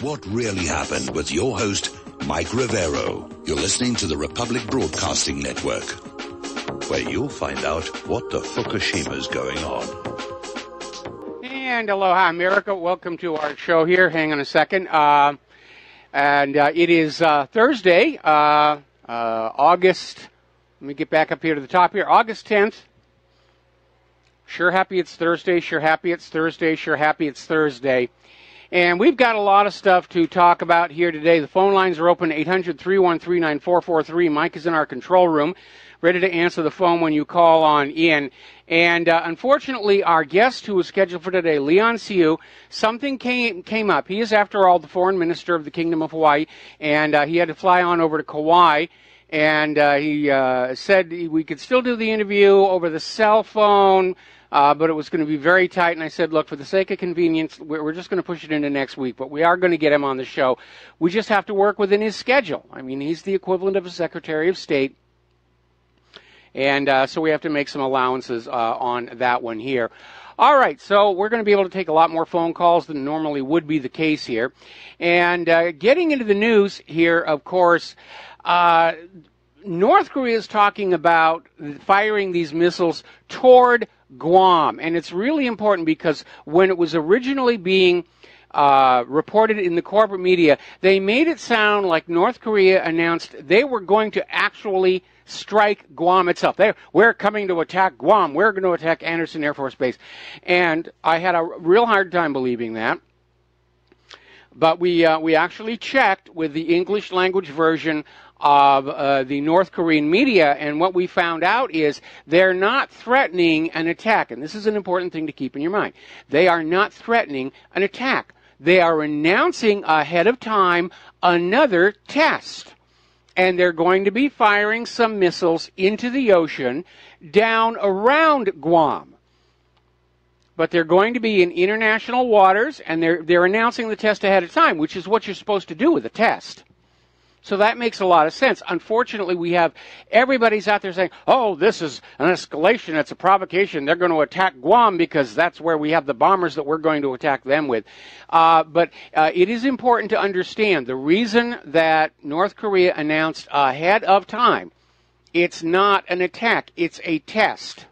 What really happened with your host, Mike Rivero. You're listening to the Republic Broadcasting Network, where you'll find out what the Fukushima's going on. And aloha, America. Welcome to our show here. Hang on a second. It is Thursday, August. Let me get back up here to the top here. August 10th. Sure happy it's Thursday. Sure happy it's Thursday. Sure happy it's Thursday. And we've got a lot of stuff to talk about here today. The phone lines are open, 800-313-9443. Mike is in our control room, ready to answer the phone when you call on in. And unfortunately, our guest who was scheduled for today, Leon Siu, something came up. He is, after all, the foreign minister of the Kingdom of Hawaii, and he had to fly on over to Kauai. And he said we could still do the interview over the cell phone, but it was going to be very tight. And I said, look, for the sake of convenience, we're just going to push it into next week. But we are going to get him on the show. We just have to work within his schedule. I mean, he's the equivalent of a Secretary of State. And so we have to make some allowances on that one here. All right, so we're going to be able to take a lot more phone calls than normally would be the case here. And getting into the news here, of course, North Korea is talking about firing these missiles toward Guam. And it's really important because when it was originally being reported in the corporate media, they made it sound like North Korea announced they were going to actually strike Guam itself. We're coming to attack Guam. We're going to attack Andersen Air Force Base. And I had a real hard time believing that. But we actually checked with the English language version of the North Korean media, and what we found out is they're not threatening an attack. And this is an important thing to keep in your mind. They are not threatening an attack. They are announcing ahead of time another test. And they're going to be firing some missiles into the ocean down around Guam. But they're going to be in international waters, and they're announcing the test ahead of time, which is what you're supposed to do with a test. So that makes a lot of sense. Unfortunately, we have everybody's out there saying, oh, this is an escalation, it's a provocation, they're going to attack Guam because that's where we have the bombers that we're going to attack them with. But it is important to understand the reason that North Korea announced ahead of time, it's not an attack, it's a test.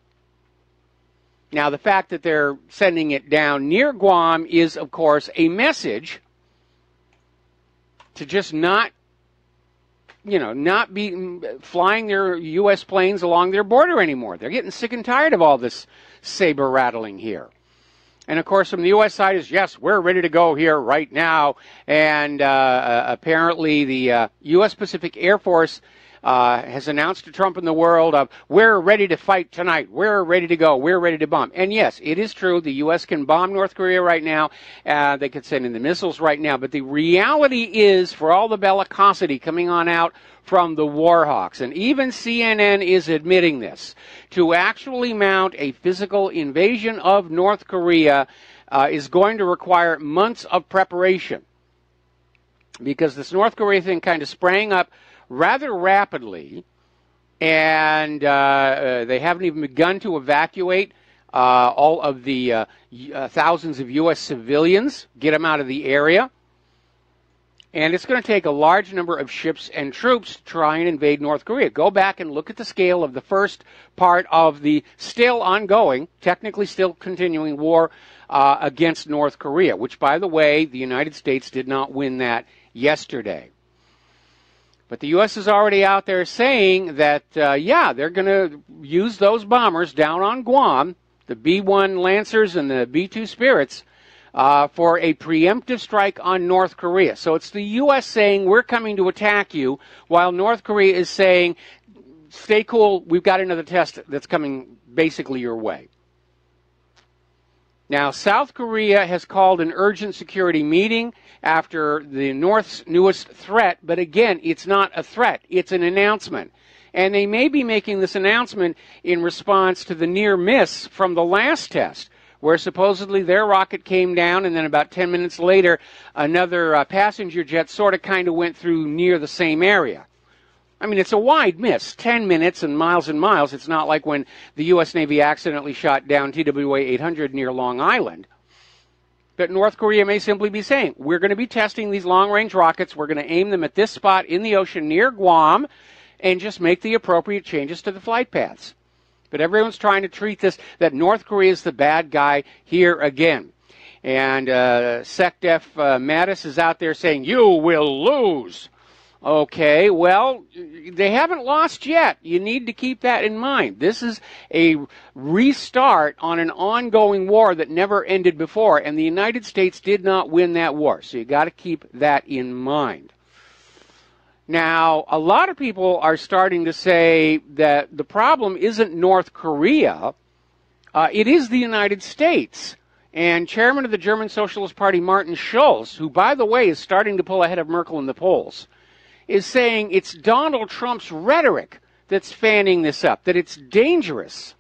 Now, the fact that they're sending it down near Guam is, of course, a message to just not be flying their U.S. planes along their border anymore. They're getting sick and tired of all this saber rattling here. And, of course, from the U.S. side is, yes, we're ready to go here right now. And apparently the U.S. Pacific Air Force has announced to Trump and the world of, we're ready to fight tonight. We're ready to go. We're ready to bomb. And, yes, it is true. The U.S. can bomb North Korea right now. They could send in the missiles right now. But the reality is, for all the bellicosity coming on out from the Warhawks, and even CNN is admitting this, to actually mount a physical invasion of North Korea is going to require months of preparation. Because this North Korea thing kind of sprang up rather rapidly, and they haven't even begun to evacuate all of the thousands of U.S. civilians, get them out of the area. And it's going to take a large number of ships and troops to try and invade North Korea. Go back and look at the scale of the first part of the still ongoing, technically still continuing war against North Korea, which, by the way, the United States did not win that yesterday. But the U.S. is already out there saying that, they're going to use those bombers down on Guam, the B-1 Lancers and the B-2 Spirits, for a preemptive strike on North Korea. So it's the U.S. saying, we're coming to attack you, while North Korea is saying, stay cool, we've got another test that's coming basically your way. Now, South Korea has called an urgent security meeting after the North's newest threat, but again, it's not a threat, it's an announcement. And they may be making this announcement in response to the near miss from the last test, where supposedly their rocket came down, and then about 10 minutes later, another passenger jet sort of kind of went through near the same area. I mean, it's a wide miss, 10 minutes and miles. It's not like when the U.S. Navy accidentally shot down TWA 800 near Long Island. But North Korea may simply be saying, we're going to be testing these long-range rockets. We're going to aim them at this spot in the ocean near Guam and just make the appropriate changes to the flight paths. But everyone's trying to treat this, that North Korea is the bad guy here again. And SecDef Mattis is out there saying, you will lose. Okay, well, they haven't lost yet. You need to keep that in mind. This is a restart on an ongoing war that never ended before, and the United States did not win that war. So you got to keep that in mind. Now, a lot of people are starting to say that the problem isn't North Korea. It is the United States. And chairman of the German Socialist Party, Martin Schulz, who, by the way, is starting to pull ahead of Merkel in the polls, is saying it's Donald Trump's rhetoric that's fanning this up, that it's dangerous.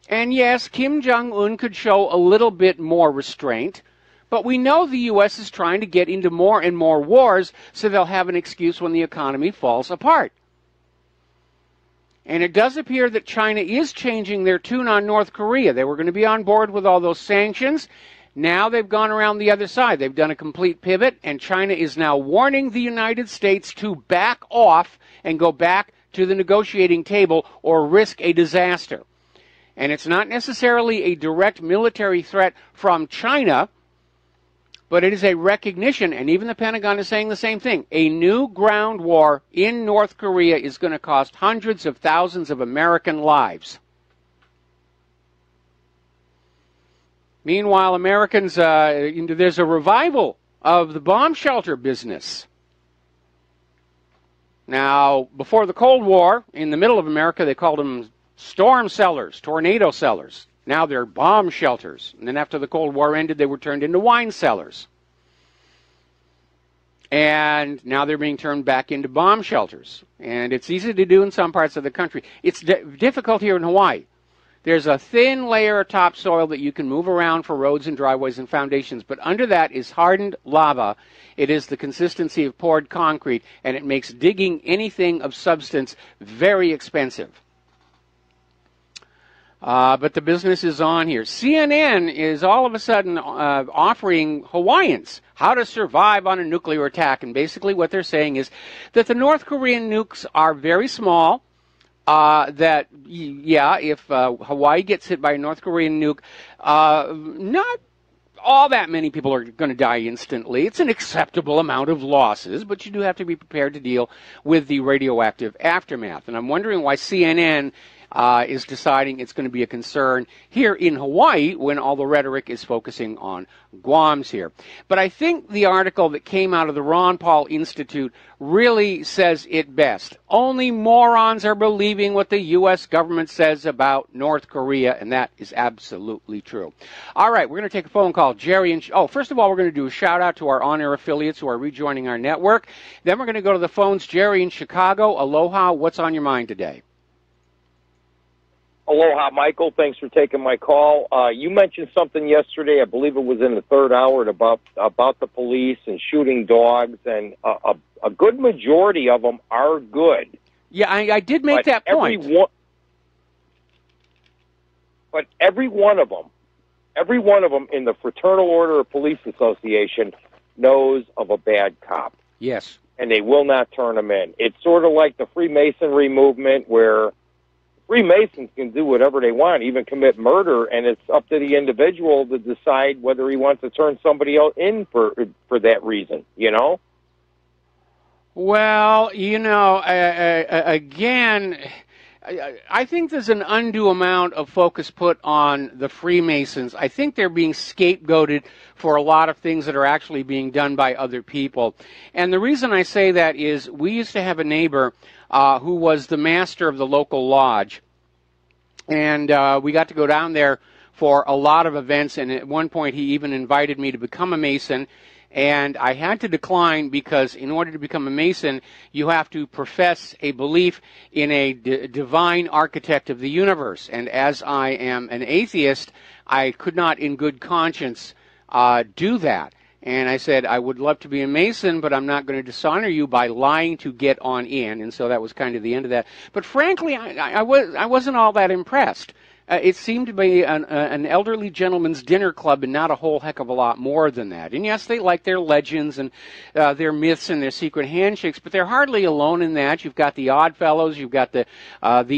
And yes, Kim Jong-un could show a little bit more restraint, but we know the U.S. is trying to get into more and more wars so they'll have an excuse when the economy falls apart. And it does appear that China is changing their tune on North Korea. They were going to be on board with all those sanctions. Now they've gone around the other side. They've done a complete pivot, and China is now warning the United States to back off and go back to the negotiating table or risk a disaster. And it's not necessarily a direct military threat from China, but it is a recognition, and even the Pentagon is saying the same thing. A new ground war in North Korea is going to cost hundreds of thousands of American lives. Meanwhile, Americans, there's a revival of the bomb shelter business. Now, before the Cold War, in the middle of America, they called them storm cellars, tornado cellars. Now they're bomb shelters. And then after the Cold War ended, they were turned into wine cellars. And now they're being turned back into bomb shelters. And it's easy to do in some parts of the country. It's difficult here in Hawaii. There's a thin layer of topsoil that you can move around for roads and driveways and foundations, but under that is hardened lava. It is the consistency of poured concrete, and it makes digging anything of substance very expensive. But the business is on here. CNN is all of a sudden offering Hawaiians how to survive on a nuclear attack, and basically what they're saying is that the North Korean nukes are very small. That, yeah, if Hawaii gets hit by a North Korean nuke, not all that many people are going to die instantly. It's an acceptable amount of losses, but you do have to be prepared to deal with the radioactive aftermath. And I'm wondering why CNN is deciding it's going to be a concern here in Hawaii when all the rhetoric is focusing on Guam's here. But I think the article that came out of the Ron Paul Institute really says it best. Only morons are believing what the U.S. government says about North Korea, and that is absolutely true. All right, we're going to take a phone call. Jerry and... first of all, we're going to do a shout-out to our on-air affiliates who are rejoining our network. Then we're going to go to the phones. Jerry in Chicago. Aloha. What's on your mind today? Aloha, Michael. Thanks for taking my call. You mentioned something yesterday, I believe it was in the third hour, about the police and shooting dogs, and a good majority of them are good. Yeah, I did make that point. But every one of them in the Fraternal Order of Police Association knows of a bad cop. Yes. And they will not turn them in. It's sort of like the Freemasonry movement where Freemasons can do whatever they want, even commit murder, and it's up to the individual to decide whether he wants to turn somebody else in for that reason, you know? Well, again, I think there's an undue amount of focus put on the Freemasons. I think they're being scapegoated for a lot of things that are actually being done by other people. And the reason I say that is we used to have a neighbor who was the master of the local lodge. And we got to go down there for a lot of events. And at one point, he even invited me to become a Mason. And I had to decline because in order to become a Mason, you have to profess a belief in a divine architect of the universe. And as I am an atheist, I could not in good conscience do that. And I said, I would love to be a Mason, but I'm not going to dishonor you by lying to get on in. And so that was kind of the end of that. But frankly, I wasn't all that impressed. It seemed to be an elderly gentleman's dinner club and not a whole heck of a lot more than that. And yes, they like their legends and their myths and their secret handshakes, but they're hardly alone in that. You've got the Oddfellows, you've got the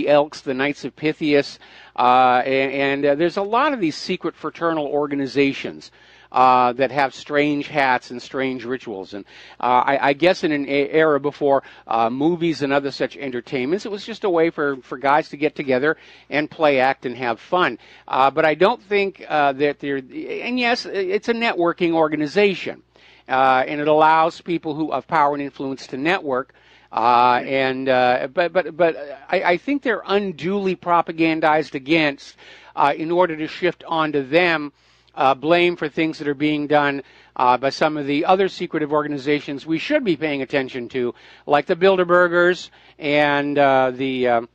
Elks, the Knights of Pythias, and there's a lot of these secret fraternal organizations that have strange hats and strange rituals. And I guess in an era before movies and other such entertainments, it was just a way for guys to get together and play, act, and have fun. But I don't think that they're, and yes, it's a networking organization. And it allows people who have power and influence to network. But I think they're unduly propagandized against in order to shift onto them blame for things that are being done by some of the other secretive organizations we should be paying attention to, like the Bilderbergers and the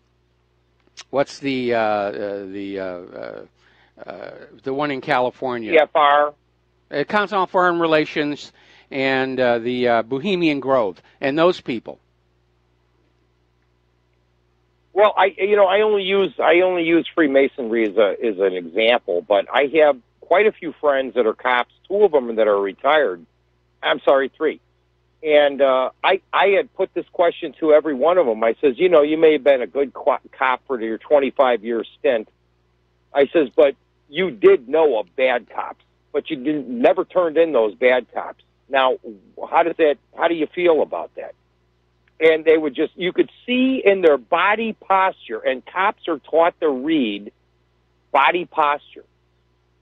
one in California? CFR. Council on Foreign Relations and the Bohemian Grove and those people. Well, I only use Freemasonry as an example, but I have quite a few friends that are cops, 2 of them that are retired. I'm sorry, 3. And I had put this question to every one of them. I says, you may have been a good cop for your 25-year stint. I says, but you did know of bad cops, but you never turned in those bad cops. Now, how do you feel about that? And they would you could see in their body posture, and cops are taught to read body posture.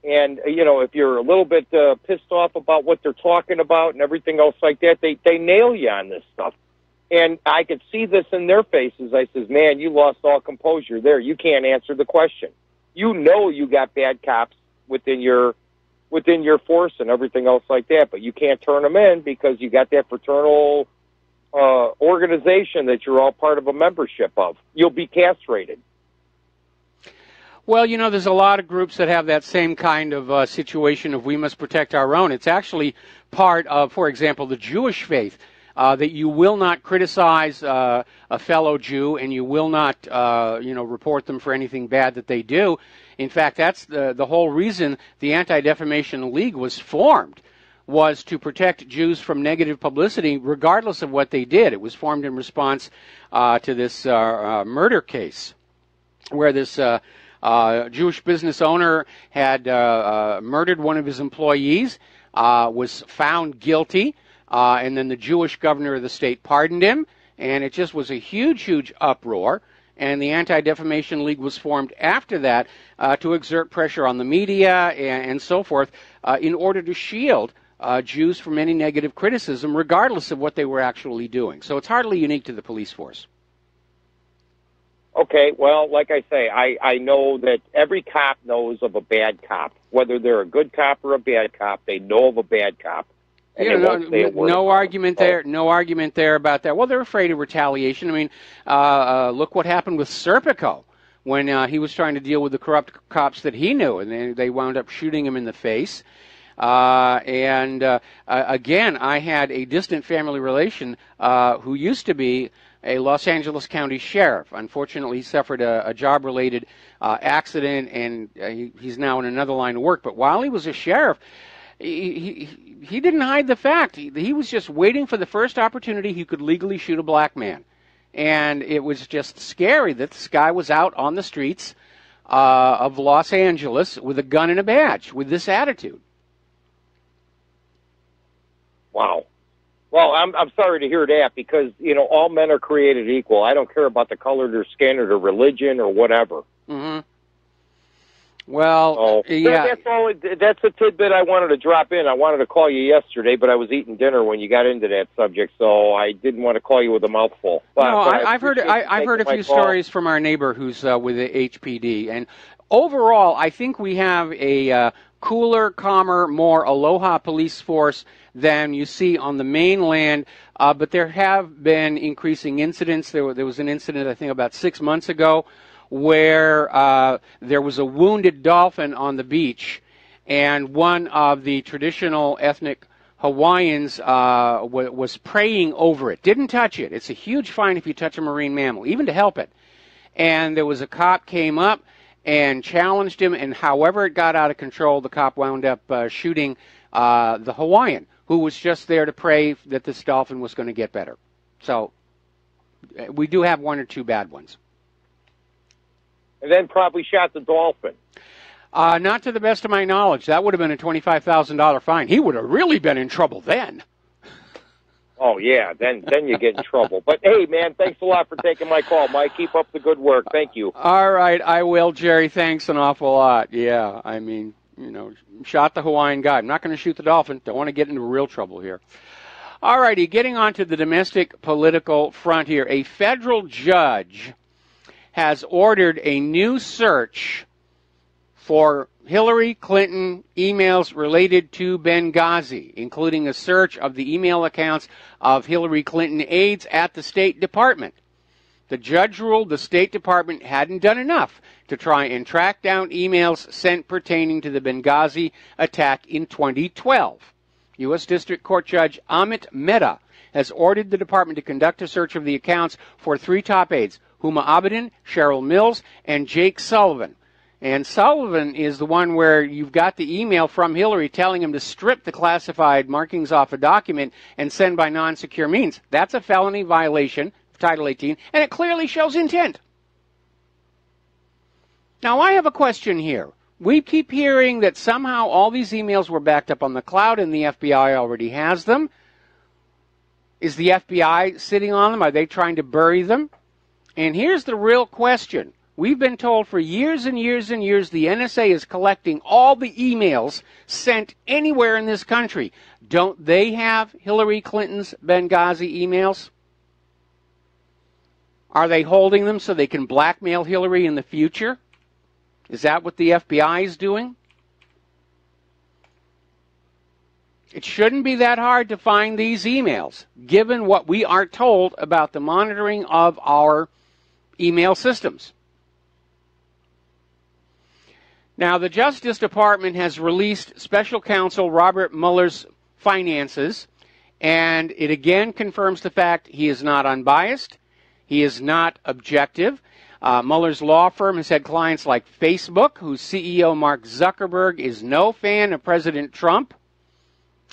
And, if you're a little bit pissed off about what they're talking about and everything else like that, they nail you on this stuff. And I could see this in their faces. I says, man, you lost all composure there. You can't answer the question. You got bad cops within your force and everything else like that, but you can't turn them in because you got that fraternal organization that you're all part of a membership of. You'll be castrated. Well, there's a lot of groups that have that same kind of situation of we must protect our own. It's actually part of, for example, the Jewish faith, that you will not criticize a fellow Jew and you will not, report them for anything bad that they do. In fact, that's the whole reason the Anti-Defamation League was formed, was to protect Jews from negative publicity regardless of what they did. It was formed in response to this murder case where this Jewish business owner had murdered one of his employees, was found guilty, and then the Jewish governor of the state pardoned him, and it just was a huge, huge uproar. And the Anti-Defamation League was formed after that to exert pressure on the media and so forth in order to shield Jews from any negative criticism, regardless of what they were actually doing. So it's hardly unique to the police force. Okay, well, like I say, I know that every cop knows of a bad cop. Whether they're a good cop or a bad cop, they know of a bad cop. And no argument there. No argument there about that. Well, they're afraid of retaliation. I mean, look what happened with Serpico when he was trying to deal with the corrupt cops that he knew, and they wound up shooting him in the face. Again, I had a distant family relation who used to be a Los Angeles County sheriff. Unfortunately, he suffered a job-related accident, and he's now in another line of work. But while he was a sheriff, he didn't hide the fact. He was just waiting for the first opportunity he could legally shoot a black man. And it was just scary that this guy was out on the streets of Los Angeles with a gun and a badge, with this attitude. Wow. Well, I'm sorry to hear that because, all men are created equal. I don't care about the color of their skin or their religion or whatever. Mm-hmm. Well, yeah. That's a tidbit I wanted to drop in. I wanted to call you yesterday, but I was eating dinner when you got into that subject, so I didn't want to call you with a mouthful. But I've heard a few stories from our neighbor who's with the HPD, and overall, I think we have a cooler, calmer, more aloha police force than you see on the mainland, but there have been increasing incidents. There was an incident, I think, about 6 months ago where there was a wounded dolphin on the beach, and one of the traditional ethnic Hawaiians was praying over it. Didn't touch it. It's a huge fine if you touch a marine mammal, even to help it. And there was a cop came up and challenged him, and however it got out of control, the cop wound up shooting the Hawaiian, who was just there to pray that this dolphin was going to get better. So we do have one or two bad ones. And then probably shot the dolphin. Not to the best of my knowledge. That would have been a $25,000 fine. He would have really been in trouble then. Oh, yeah, then you get in trouble. But, hey, man, thanks a lot for taking my call, Mike. Keep up the good work. Thank you. All right, I will, Jerry. Thanks an awful lot. Yeah, I mean, shot the Hawaiian guy. I'm not going to shoot the dolphin. Don't want to get into real trouble here. All righty, getting on to the domestic political front here. A federal judge has ordered a new search for Hillary Clinton emails related to Benghazi, including a search of the email accounts of Hillary Clinton aides at the State Department. The judge ruled the State Department hadn't done enough to try and track down emails sent pertaining to the Benghazi attack in 2012. U.S. District Court Judge Amit Mehta has ordered the department to conduct a search of the accounts for three top aides, Huma Abedin, Cheryl Mills, and Jake Sullivan. And Sullivan is the one where you've got the email from Hillary telling him to strip the classified markings off a document and send by non-secure means. That's a felony violation of Title 18, and it clearly shows intent. Now, I have a question here. We keep hearing that somehow all these emails were backed up on the cloud and the FBI already has them. Is the FBI sitting on them? Are they trying to bury them? And here's the real question. We've been told for years and years and years the NSA is collecting all the emails sent anywhere in this country. Don't they have Hillary Clinton's Benghazi emails? Are they holding them so they can blackmail Hillary in the future? Is that what the FBI is doing? It shouldn't be that hard to find these emails, given what we are told about the monitoring of our email systems. Now, the Justice Department has released Special Counsel Robert Mueller's finances, and it again confirms the fact he is not unbiased, he is not objective. Mueller's law firm has had clients like Facebook, whose CEO Mark Zuckerberg is no fan of President Trump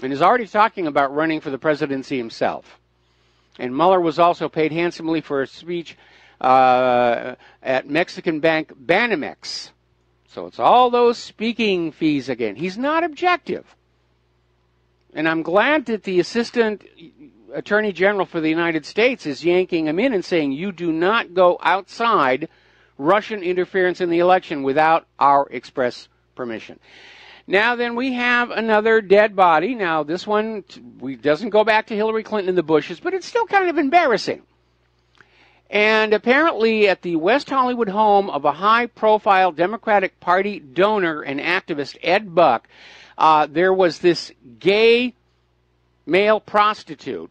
and is already talking about running for the presidency himself. And Mueller was also paid handsomely for a speech at Mexican bank Banamex. So it's all those speaking fees again. He's not objective. And I'm glad that the Assistant Attorney General for the United States is yanking him in and saying, you do not go outside Russian interference in the election without our express permission. Now then, we have another dead body. Now this one doesn't go back to Hillary Clinton and the Bushes, but it's still kind of embarrassing. And apparently at the West Hollywood home of a high-profile Democratic Party donor and activist, Ed Buck, there was this gay male prostitute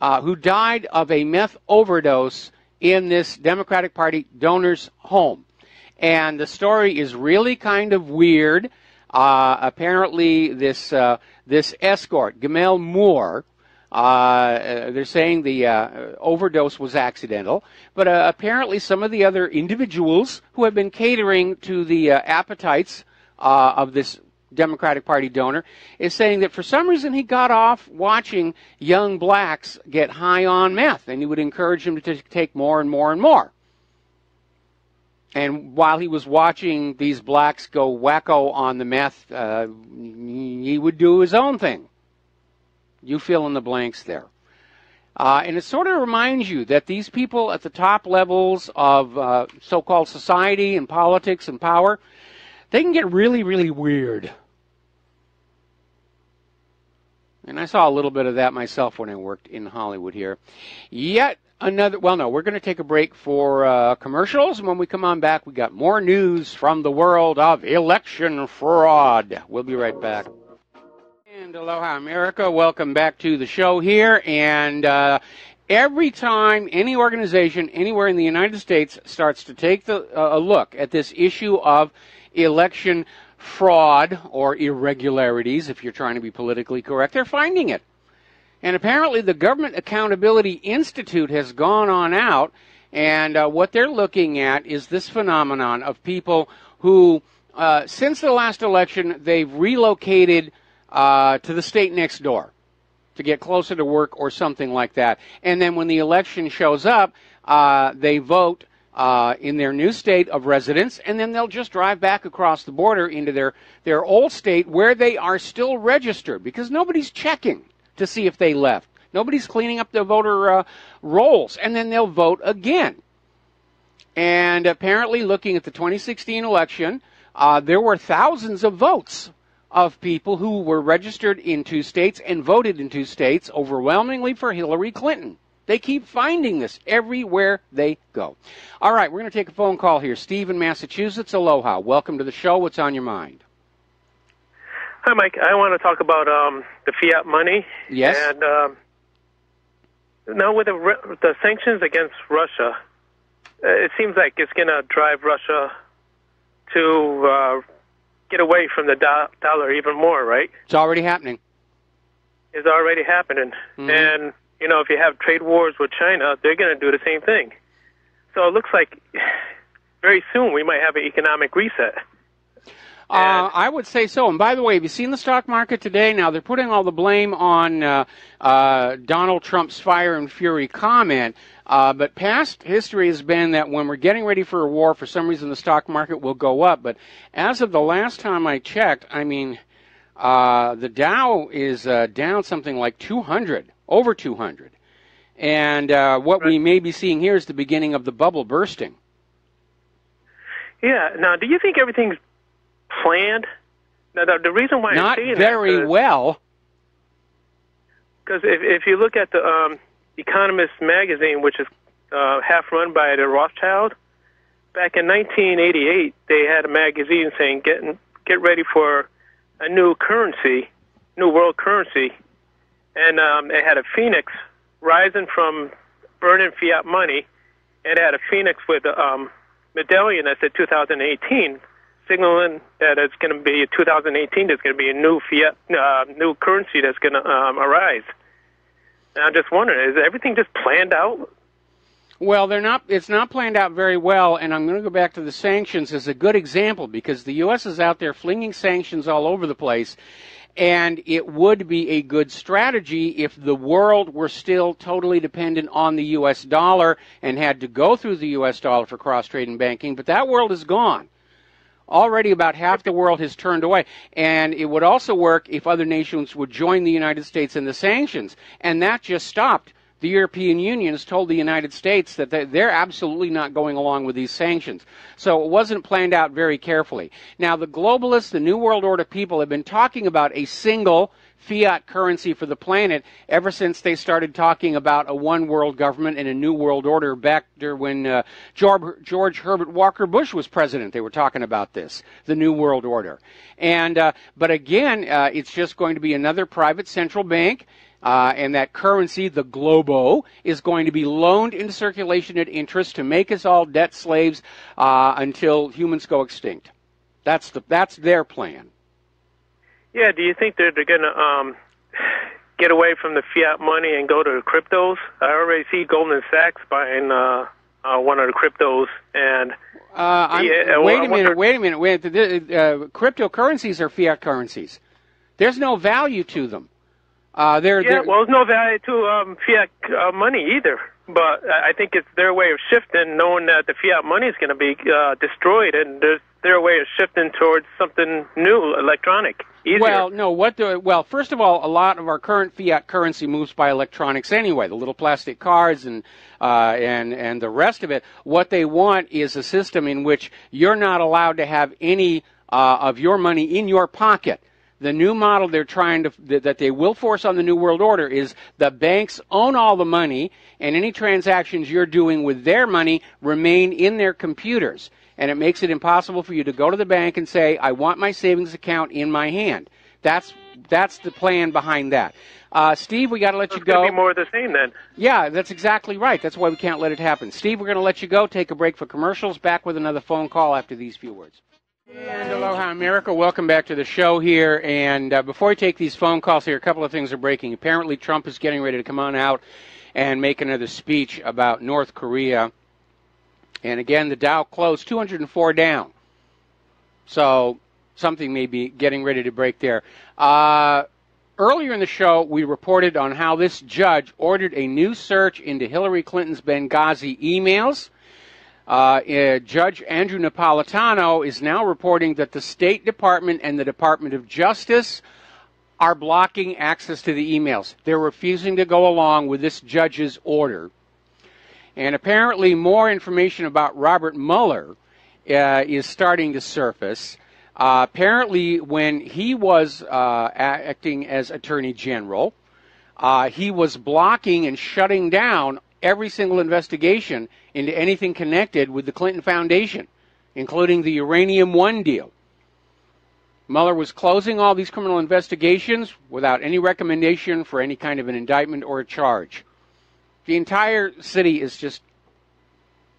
who died of a meth overdose in this Democratic Party donor's home. And the story is really kind of weird. Apparently this escort, Gamel Moore, they're saying the overdose was accidental, but apparently some of the other individuals who have been catering to the appetites of this Democratic Party donor is saying that for some reason he got off watching young blacks get high on meth, and he would encourage them to take more and more and more. And while he was watching these blacks go wacko on the meth, he would do his own thing. You fill in the blanks there. And it sort of reminds you that these people at the top levels of so-called society and politics and power, they can get really, really weird. And I saw a little bit of that myself when I worked in Hollywood here. Yet another, well, no, we're going to take a break for commercials. And when we come on back, we got more news from the world of election fraud. We'll be right back. And aloha, America. Welcome back to the show here. And every time any organization anywhere in the United States starts to take a look at this issue of election fraud or irregularities, if you're trying to be politically correct, they're finding it. And apparently the Government Accountability Institute has gone on out And what they're looking at is this phenomenon of people who, since the last election, they've relocated to the state next door to get closer to work or something like that. And then when the election shows up, they vote in their new state of residence, and then they'll just drive back across the border into their old state where they are still registered, because nobody's checking to see if they left. Nobody's cleaning up their voter rolls, and then they'll vote again. And apparently, looking at the 2016 election, there were thousands of votes of people who were registered in 2 states and voted in 2 states, overwhelmingly for Hillary Clinton. They keep finding this everywhere they go. All right, we're going to take a phone call here. Steve in Massachusetts, aloha. Welcome to the show. What's on your mind? Hi, Mike. I want to talk about the fiat money. Yes. And now with the sanctions against Russia, it seems like it's going to drive Russia to get away from the dollar even more, right? It's already happening. It's already happening. Mm-hmm. And, you know, if you have trade wars with China, they're going to do the same thing. So it looks like very soon we might have an economic reset. I would say so. And by the way, have you seen the stock market today? Now, they're putting all the blame on Donald Trump's fire and fury comment. But past history has been that when we're getting ready for a war, for some reason the stock market will go up. But as of the last time I checked, I mean, the Dow is down something like 200, over 200. And what we may be seeing here is the beginning of the bubble bursting. Yeah. Now, do you think everything's planned? Now, the reason why not I'm saying very that, well, because if you look at the Economist magazine, which is half run by the Rothschild, back in 1988, they had a magazine saying get ready for a new currency, new world currency, and it had a phoenix rising from burning fiat money, and it had a phoenix with a medallion that said 2018. Signaling that it's going to be 2018. There's going to be a new fiat, new currency that's going to arise. And I'm just wondering, is everything just planned out? Well, they're not. It's not planned out very well. And I'm going to go back to the sanctions as a good example, because the U.S. is out there flinging sanctions all over the place, and it would be a good strategy if the world were still totally dependent on the U.S. dollar and had to go through the U.S. dollar for cross-trade and banking. But that world is gone. Already about half the world has turned away. And it would also work if other nations would join the United States in the sanctions. And that just stopped. The European Union has told the United States that they're absolutely not going along with these sanctions. So it wasn't planned out very carefully. Now, the globalists, the New World Order people, have been talking about a single fiat currency for the planet ever since they started talking about a one world government and a new world order back there when George Herbert Walker Bush was president. They were talking about this, the new world order. And but again, it's just going to be another private central bank, and that currency, the globo, is going to be loaned into circulation at interest to make us all debt slaves until humans go extinct. That's their plan. Yeah, do you think they're going to get away from the fiat money and go to the cryptos? I already see Goldman Sachs buying one of the cryptos. And wait a minute. Cryptocurrencies are fiat currencies. There's no value to them. Well, there's no value to fiat money either. But I think it's their way of shifting, knowing that the fiat money is going to be destroyed, and there's their way of shifting towards something new, electronic, easier. Well, no. First of all, a lot of our current fiat currency moves by electronics anyway. The little plastic cards and the rest of it. What they want is a system in which you're not allowed to have any of your money in your pocket. The new model they're trying to that they will force on the New World Order is the banks own all the money, and any transactions you're doing with their money remain in their computers. And it makes it impossible for you to go to the bank and say, I want my savings account in my hand. That's the plan behind that. Steve, we got to let you go. It's going to be more of the same then. Yeah, that's exactly right. That's why we can't let it happen. Steve, we're going to let you go. Take a break for commercials. Back with another phone call after these few words. And aloha, America. Welcome back to the show here. And before we take these phone calls here, a couple of things are breaking. Apparently, Trump is getting ready to come on out and make another speech about North Korea. And again, the Dow closed 204 down. So something may be getting ready to break there. Earlier in the show, we reported on how this judge ordered a new search into Hillary Clinton's Benghazi emails. Judge Andrew Napolitano is now reporting that the State Department and the Department of Justice are blocking access to the emails. They're refusing to go along with this judge's order. And apparently more information about Robert Mueller is starting to surface. Apparently when he was acting as Attorney General, he was blocking and shutting down every single investigation into anything connected with the Clinton Foundation, including the Uranium One deal. Mueller was closing all these criminal investigations without any recommendation for any kind of an indictment or a charge. The entire city is just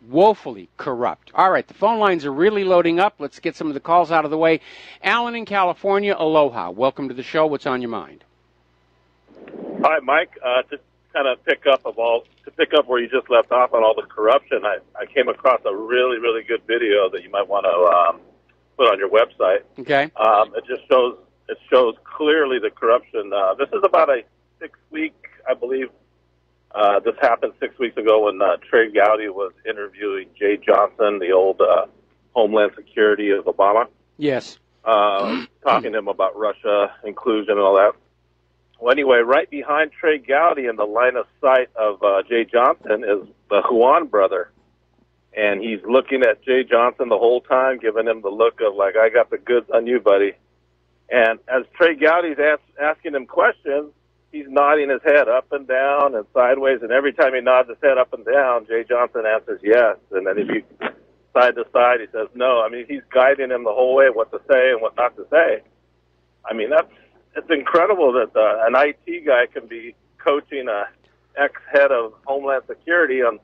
woefully corrupt. All right, the phone lines are really loading up. Let's get some of the calls out of the way. Alan in California, aloha. Welcome to the show. What's on your mind? Hi, Mike. Just kind of pick up where you just left off on all the corruption. I came across a really, really good video that you might want to put on your website. Okay. It shows clearly the corruption. This is about a 6-week, I believe. This happened 6 weeks ago when Trey Gowdy was interviewing Jay Johnson, the old Homeland Security of Obama. Yes. Talking to him about Russia inclusion and all that. Well, anyway, right behind Trey Gowdy in the line of sight of Jay Johnson is the Juan brother. And he's looking at Jay Johnson the whole time, giving him the look of like, I got the goods on you, buddy. And as Trey Gowdy's asking him questions, he's nodding his head up and down and sideways. And every time he nods his head up and down, Jay Johnson answers yes. And then if you side to side, he says no. I mean, he's guiding him the whole way what to say and what not to say. I mean, it's incredible that an IT guy can be coaching a ex-head of Homeland Security on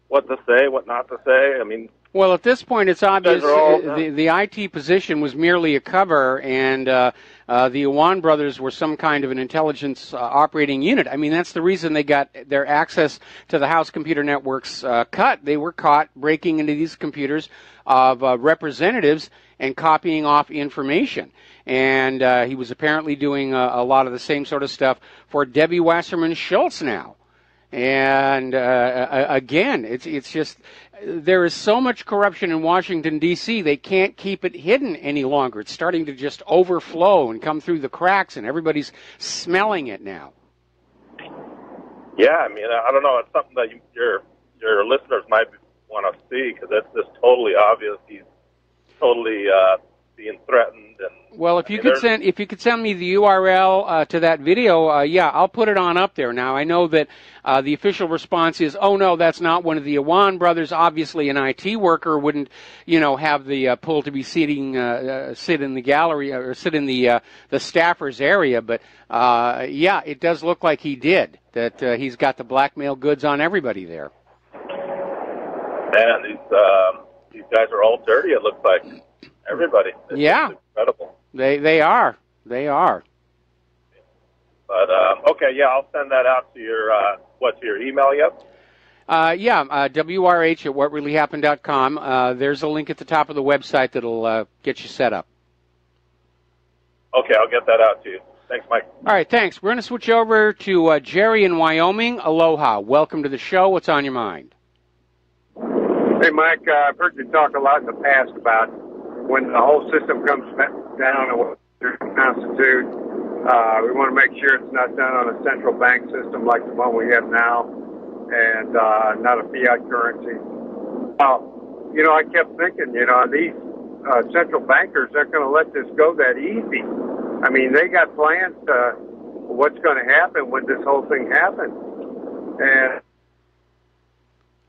what to say, what not to say. I mean, well, at this point, it's obvious the IT position was merely a cover, and the Iwan brothers were some kind of an intelligence operating unit. I mean, that's the reason they got their access to the House computer networks cut. They were caught breaking into these computers of representatives and copying off information. And he was apparently doing a lot of the same sort of stuff for Debbie Wasserman Schultz now. And again, it's just there is so much corruption in Washington, D.C., they can't keep it hidden any longer. It's starting to just overflow and come through the cracks, and everybody's smelling it now. Yeah, I mean, I don't know. It's something that your listeners might want to see because it's just totally obvious. He's totally being threatened. And well, if you could send me the URL to that video, yeah, I'll put it on up there. Now I know that the official response is, oh no, that's not one of the Iwan brothers. Obviously, an IT worker wouldn't, have the pull to be sit in the gallery or sit in the staffers area. But yeah, it does look like he did. That he's got the blackmail goods on everybody there. Man, these guys are all dirty. It looks like. Everybody. It's incredible. They are. They are. But, okay, yeah, I'll send that out to your, to your email yet? WRH at whatreallyhappened.com. There's a link at the top of the website that'll get you set up. Okay, I'll get that out to you. Thanks, Mike. All right, thanks. We're going to switch over to Jerry in Wyoming. Aloha. Welcome to the show. What's on your mind? Hey, Mike, I've heard you talk a lot in the past about when the whole system comes down and what they constitute, we want to make sure it's not done on a central bank system like the one we have now and not a fiat currency. I kept thinking, these central bankers aren't going to let this go that easy. I mean, they got plans to what's going to happen when this whole thing happens. And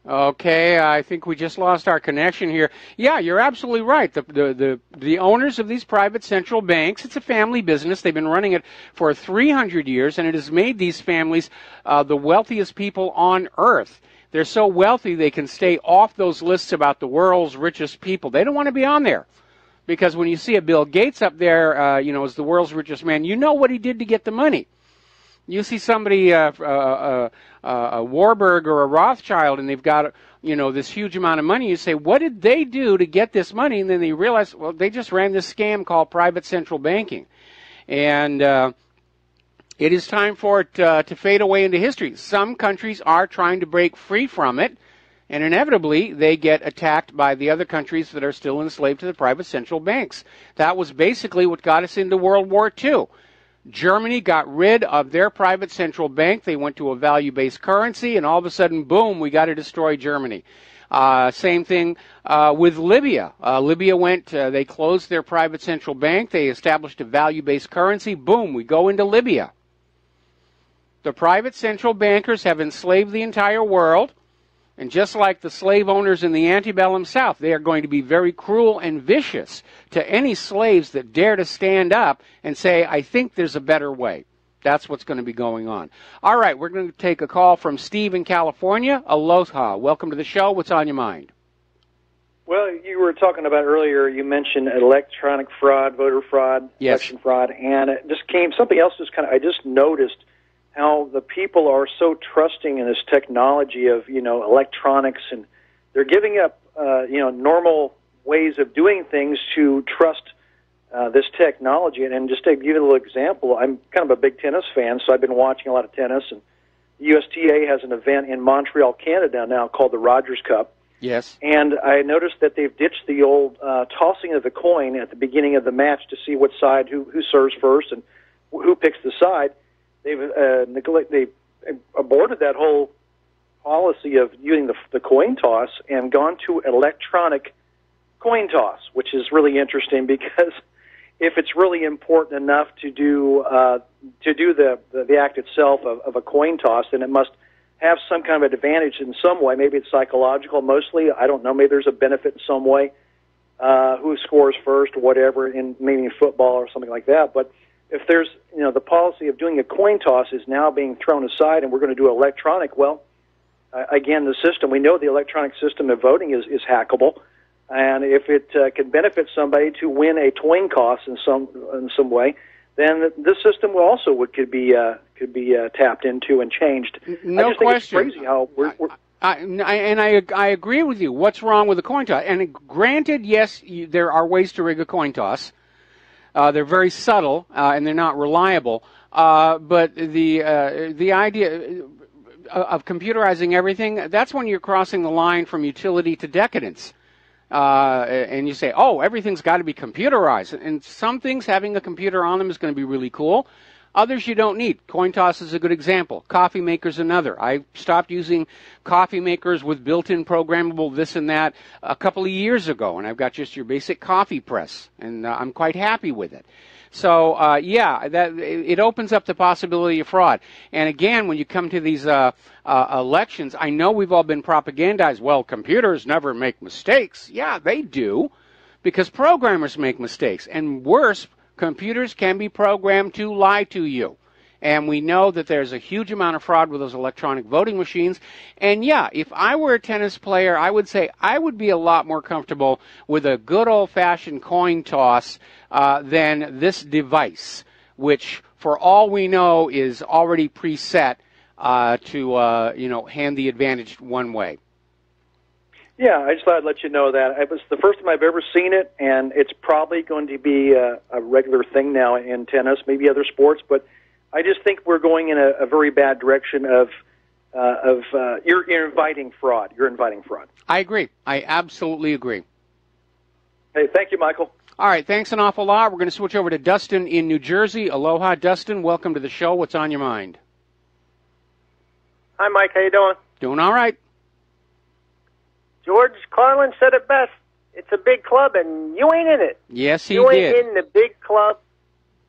okay, I think we just lost our connection here. Yeah, you're absolutely right. The owners of these private central banks, it's a family business. They've been running it for 300 years, and it has made these families the wealthiest people on earth. They're so wealthy they can stay off those lists about the world's richest people. They don't want to be on there. Because when you see a Bill Gates up there, as the world's richest man, you know what he did to get the money. You see somebody, a Warburg or a Rothschild, and they've got, this huge amount of money. You say, what did they do to get this money? And then they realize, well, they just ran this scam called private central banking. And it is time for it to fade away into history. Some countries are trying to break free from it, and inevitably they get attacked by the other countries that are still enslaved to the private central banks. That was basically what got us into World War II. Germany got rid of their private central bank. They went to a value-based currency, and all of a sudden, boom, we got to destroy Germany. Same thing with Libya. Libya they closed their private central bank. They established a value-based currency. Boom, we go into Libya. The private central bankers have enslaved the entire world. And just like the slave owners in the antebellum South, they are going to be very cruel and vicious to any slaves that dare to stand up and say, I think there's a better way. That's what's going to be going on. All right, we're going to take a call from Steve in California. Aloha. Welcome to the show. What's on your mind? Well, you were talking about earlier, you mentioned electronic fraud, voter fraud, yes, election fraud, and it just something else I just noticed how the people are so trusting in this technology of, electronics, and they're giving up, normal ways of doing things to trust this technology. And just to give you a little example, I'm kind of a big tennis fan, so I've been watching a lot of tennis, and the USTA has an event in Montreal, Canada now called the Rogers Cup. Yes. And I noticed that they've ditched the old tossing of the coin at the beginning of the match to see what side, who serves first and who picks the side. They've aborted that whole policy of using the coin toss and gone to electronic coin toss, which is really interesting because if it's really important enough to do the act itself of a coin toss, then it must have some kind of advantage in some way. Maybe it's psychological mostly. I don't know. Maybe there's a benefit in some way. Who scores first or whatever, maybe in football or something like that. But if there's, the policy of doing a coin toss is now being thrown aside and we're going to do electronic, well, again, the system, we know the electronic system of voting is hackable. And if it can benefit somebody to win a coin toss in some way, then this system could be tapped into and changed. No I just question. think it's crazy how I agree with you. What's wrong with the coin toss? And granted, yes, there are ways to rig a coin toss. They're very subtle and they're not reliable. But the idea of computerizing everything, that's when you're crossing the line from utility to decadence. And you say, oh, everything's got to be computerized. And some things, having a computer on them is going to be really cool. Others you don't need. Coin toss is a good example. Coffee maker's another. I stopped using coffee makers with built-in programmable this and that a couple of years ago, and I've got just your basic coffee press, and I'm quite happy with it. So, it opens up the possibility of fraud. And again, when you come to these elections, I know we've all been propagandized. Well, computers never make mistakes. Yeah, they do, because programmers make mistakes. And worse, computers can be programmed to lie to you. And we know that there's a huge amount of fraud with those electronic voting machines. And yeah, if I were a tennis player, I would say I would be a lot more comfortable with a good old-fashioned coin toss than this device, which, for all we know, is already preset to hand the advantage one way. Yeah, I just thought I'd let you know that. It was the first time I've ever seen it, and it's probably going to be a regular thing now in tennis, maybe other sports, but I just think we're going in a very bad direction of you're inviting fraud. You're inviting fraud. I agree. I absolutely agree. Hey, thank you, Michael. All right, thanks an awful lot. We're going to switch over to Dustin in New Jersey. Aloha, Dustin. Welcome to the show. What's on your mind? Hi, Mike. How you doing? Doing all right. George Carlin said it best. It's a big club, and you ain't in it. Yes, he did. You did. ain't in the big club,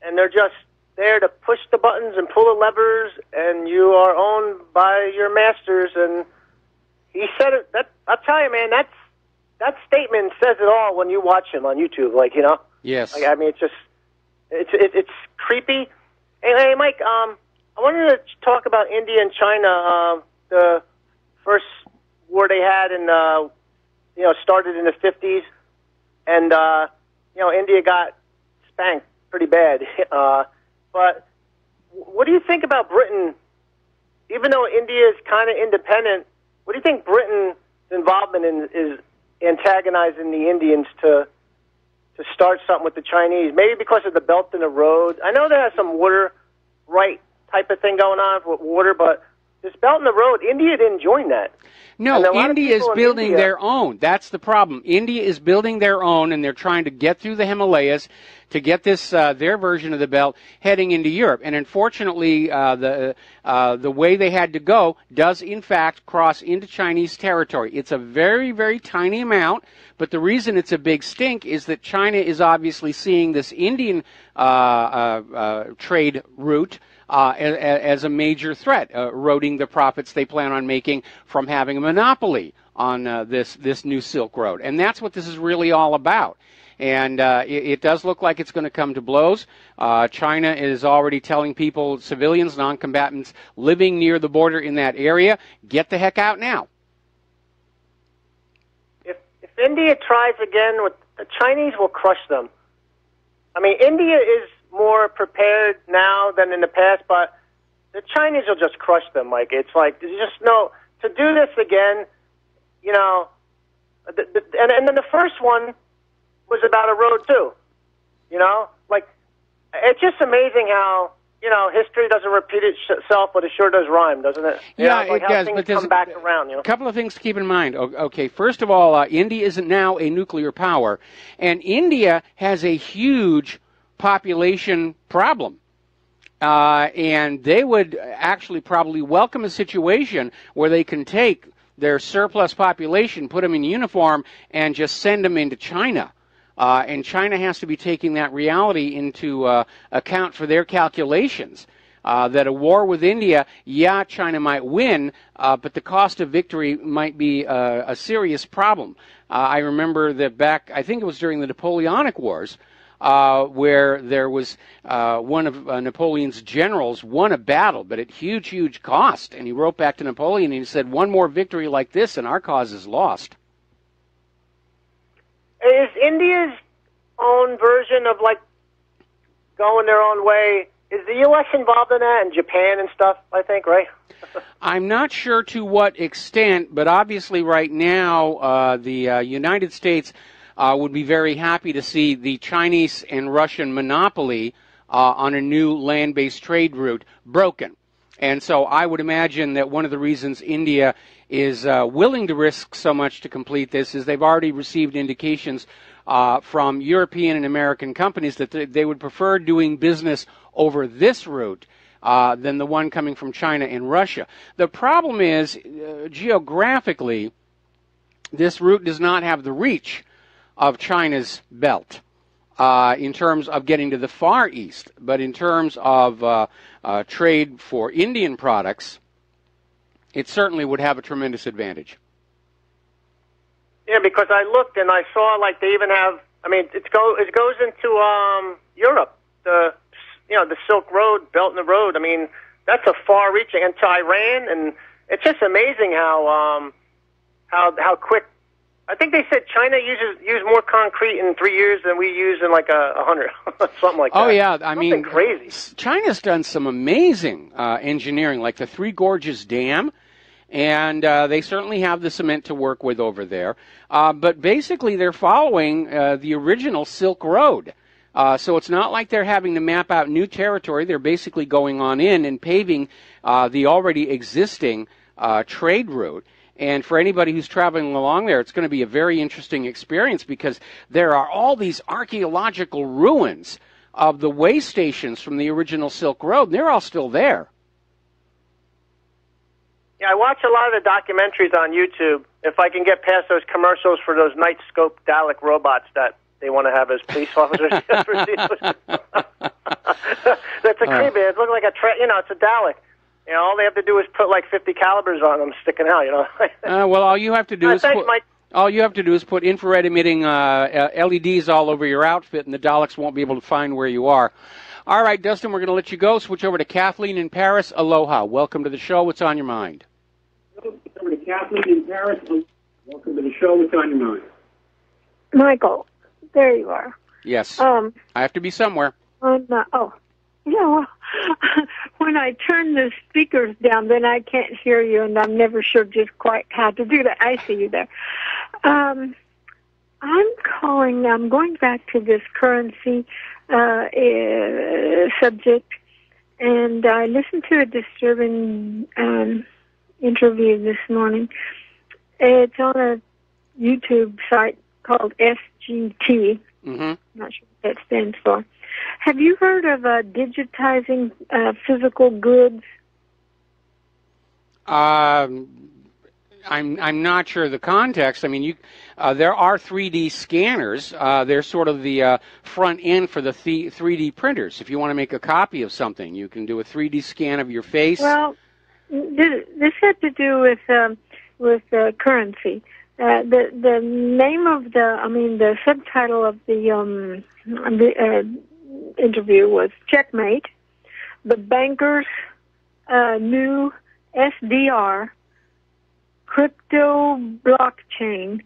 and they're just there to push the buttons and pull the levers, and you are owned by your masters. And he said it. I'll tell you, man, that statement says it all when you watch him on YouTube. Yes. I mean, it's creepy. Hey, Mike. I wanted to talk about India and China. The first war they had, and started in the 50s, and India got spanked pretty bad. But what do you think about Britain? Even though India is kind of independent, what do you think Britain's involvement is antagonizing the Indians to start something with the Chinese? Maybe because of the Belt and the Road. I know there has some water right type of thing going on with water, but this Belt and the Road, India didn't join that. No, India is building their own. That's the problem. India is building their own, and they're trying to get through the Himalayas to get this their version of the belt heading into Europe. And unfortunately, the way they had to go does in fact cross into Chinese territory. It's a very, very tiny amount, but the reason it's a big stink is that China is obviously seeing this Indian trade route as a major threat, eroding the profits they plan on making from having a monopoly on this new Silk Road. And that's what this is really all about. And it does look like it's going to come to blows. China is already telling people, civilians, non-combatants living near the border in that area, get the heck out now. If India tries again, the Chinese will crush them. I mean, India is more prepared now than in the past, but the Chinese will just crush them, Mike. It's like, you just know, to do this again, you know, and then the first one was about a road, too. You know? Like, it's just amazing how, you know, history doesn't repeat itself, but it sure does rhyme, doesn't it? Yeah, like it does. Things but there's come back around, you know? A couple of things to keep in mind. Okay, first of all, India isn't now a nuclear power, and India has a huge population problem. And they would actually probably welcome a situation where they can take their surplus population, put them in uniform, and just send them into China. And China has to be taking that reality into account for their calculations. That a war with India, yeah, China might win, but the cost of victory might be a serious problem. I remember that back, I think it was during the Napoleonic Wars, where there was one of Napoleon's generals won a battle, but at huge, huge cost. And he wrote back to Napoleon and he said, one more victory like this and our cause is lost. Is India's own version of, like, going their own way, is the U.S. involved in that, and Japan and stuff, I think, right? I'm not sure to what extent, but obviously right now the United States would be very happy to see the Chinese and Russian monopoly on a new land-based trade route broken. And so I would imagine that one of the reasons India is willing to risk so much to complete this is they've already received indications from European and American companies that they would prefer doing business over this route than the one coming from China and Russia. The problem is, geographically, this route does not have the reach of China's belt in terms of getting to the Far East. But in terms of trade for Indian products, it certainly would have a tremendous advantage. Yeah, because I looked and I saw, like, they even have, I mean, it goes into Europe, the Silk Road, Belt and the Road. I mean, that's a far-reaching, into Iran, and it's just amazing how quick. I think they said China uses more concrete in 3 years than we use in like 100, something like that. Oh yeah, I mean, crazy. China's done some amazing engineering, like the Three Gorges Dam, and they certainly have the cement to work with over there. But basically, they're following the original Silk Road. So it's not like they're having to map out new territory. They're basically going on in and paving the already existing trade route. And for anybody who's traveling along there, it's going to be a very interesting experience because there are all these archaeological ruins of the way stations from the original Silk Road, and they're all still there. Yeah, I watch a lot of the documentaries on YouTube. If I can get past those commercials for those night scope Dalek robots that they want to have as police officers. That's a creepy. It looks like it's a Dalek. You know, all they have to do is put like 50 calibers on them sticking out, you know. Well, all you have to do is put infrared emitting LEDs all over your outfit, and the Daleks won't be able to find where you are. All right, Dustin, we're going to let you go. Switch over to Kathleen in Paris. Aloha. Welcome to the show. What's on your mind? Over to Kathleen in Paris. Welcome to the show. What's on your mind? Michael, there you are. Yes. I have to be somewhere. Oh, Yeah, well, when I turn the speakers down, then I can't hear you, and I'm never sure just quite how to do that. I see you there. I'm going back to this currency subject, and I listened to a disturbing interview this morning. It's on a YouTube site called SGT. Mm-hmm. Not sure what that stands for. Have you heard of digitizing physical goods? I'm not sure the context. I mean, there are 3D scanners. They're sort of the front end for the 3D printers. If you want to make a copy of something, you can do a 3D scan of your face. Well, this had to do with currency. The name of the subtitle of the interview was Checkmate, the bankers' new SDR crypto blockchain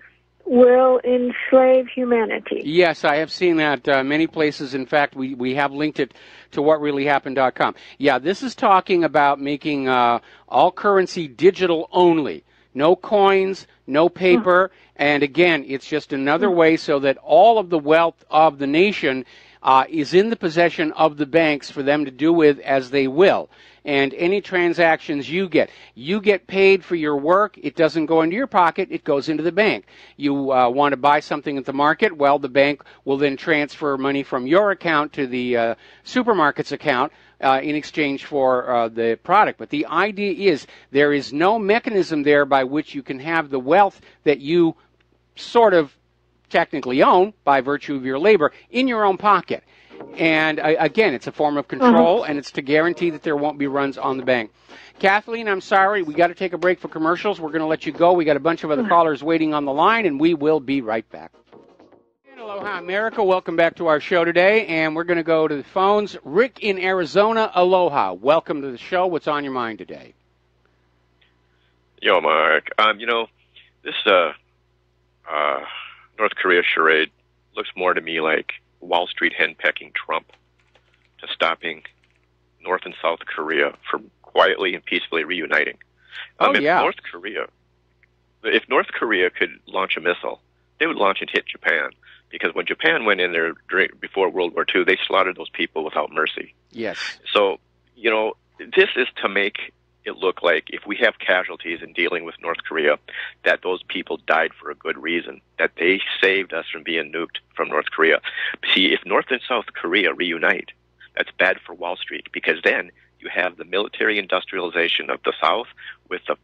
will enslave humanity. Yes, I have seen that many places. In fact, we have linked it to whatreallyhappened.com. Yeah, this is talking about making all currency digital only. No coins, no paper, and again, it's just another way so that all of the wealth of the nation is in the possession of the banks for them to do with as they will. And any transactions you get paid for your work. It doesn't go into your pocket. It goes into the bank. You want to buy something at the market. Well, the bank will then transfer money from your account to the supermarket's account in exchange for the product. But the idea is there is no mechanism there by which you can have the wealth that you sort of technically own by virtue of your labor in your own pocket. And again, it's a form of control, and it's to guarantee that there won't be runs on the bank. Kathleen, I'm sorry. We got to take a break for commercials. We're going to let you go. We got a bunch of other callers waiting on the line, and we will be right back. Aloha, America. Welcome back to our show today, and we're going to go to the phones. Rick in Arizona, aloha. Welcome to the show. What's on your mind today? Yo, Mark. This North Korea charade looks more to me like Wall Street henpecking Trump to stopping North and South Korea from quietly and peacefully reuniting. If North Korea could launch a missile, they would launch and hit Japan. Because when Japan went in there before World War II, they slaughtered those people without mercy. Yes. So, this is to make it look like if we have casualties in dealing with North Korea, that those people died for a good reason, that they saved us from being nuked from North Korea. See, if North and South Korea reunite, that's bad for Wall Street, because then you have the military industrialization of the South with the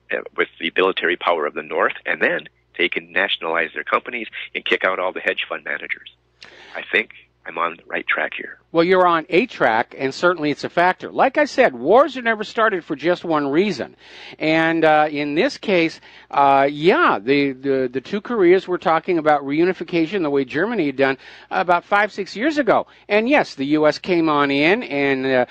military power of the North, and then they can nationalize their companies and kick out all the hedge fund managers. I think I'm on the right track here. Well, you're on a track, and certainly it's a factor. Like I said, wars are never started for just one reason. And in this case, the two Koreas were talking about reunification the way Germany had done about 5-6 years ago. And yes, the U.S. came on in and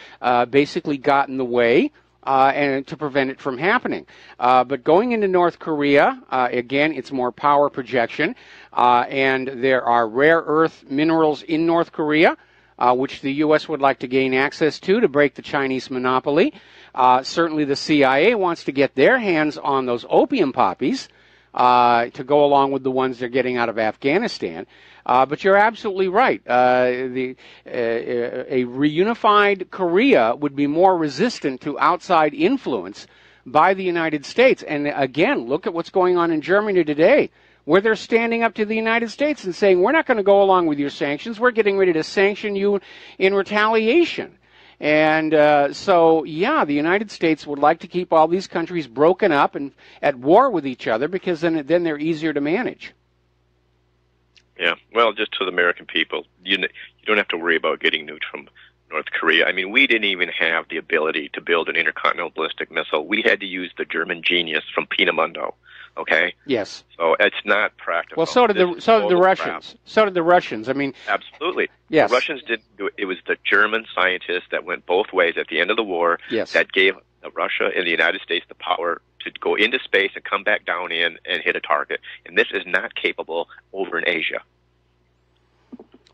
basically got in the way. And to prevent it from happening. But going into North Korea, again, it's more power projection, and there are rare earth minerals in North Korea, which the U.S. would like to gain access to break the Chinese monopoly. Certainly the CIA wants to get their hands on those opium poppies to go along with the ones they're getting out of Afghanistan. But you're absolutely right. A reunified Korea would be more resistant to outside influence by the United States. And again, look at what's going on in Germany today, where they're standing up to the United States and saying, we're not going to go along with your sanctions. We're getting ready to sanction you in retaliation. And the United States would like to keep all these countries broken up and at war with each other, because then they're easier to manage. Yeah, well, just to the American people, you don't have to worry about getting nuked from North Korea. I mean, we didn't even have the ability to build an intercontinental ballistic missile. We had to use the German genius from Peenemünde. Okay. Yes. So it's not practical. Well, so did the Russians. Crap. So did the Russians. I mean, absolutely. Yes. The Russians didn't do it. It was the German scientists that went both ways at the end of the war. Yes. That gave Russia and the United States the power to go into space and come back down in and hit a target. And this is not capable over in Asia.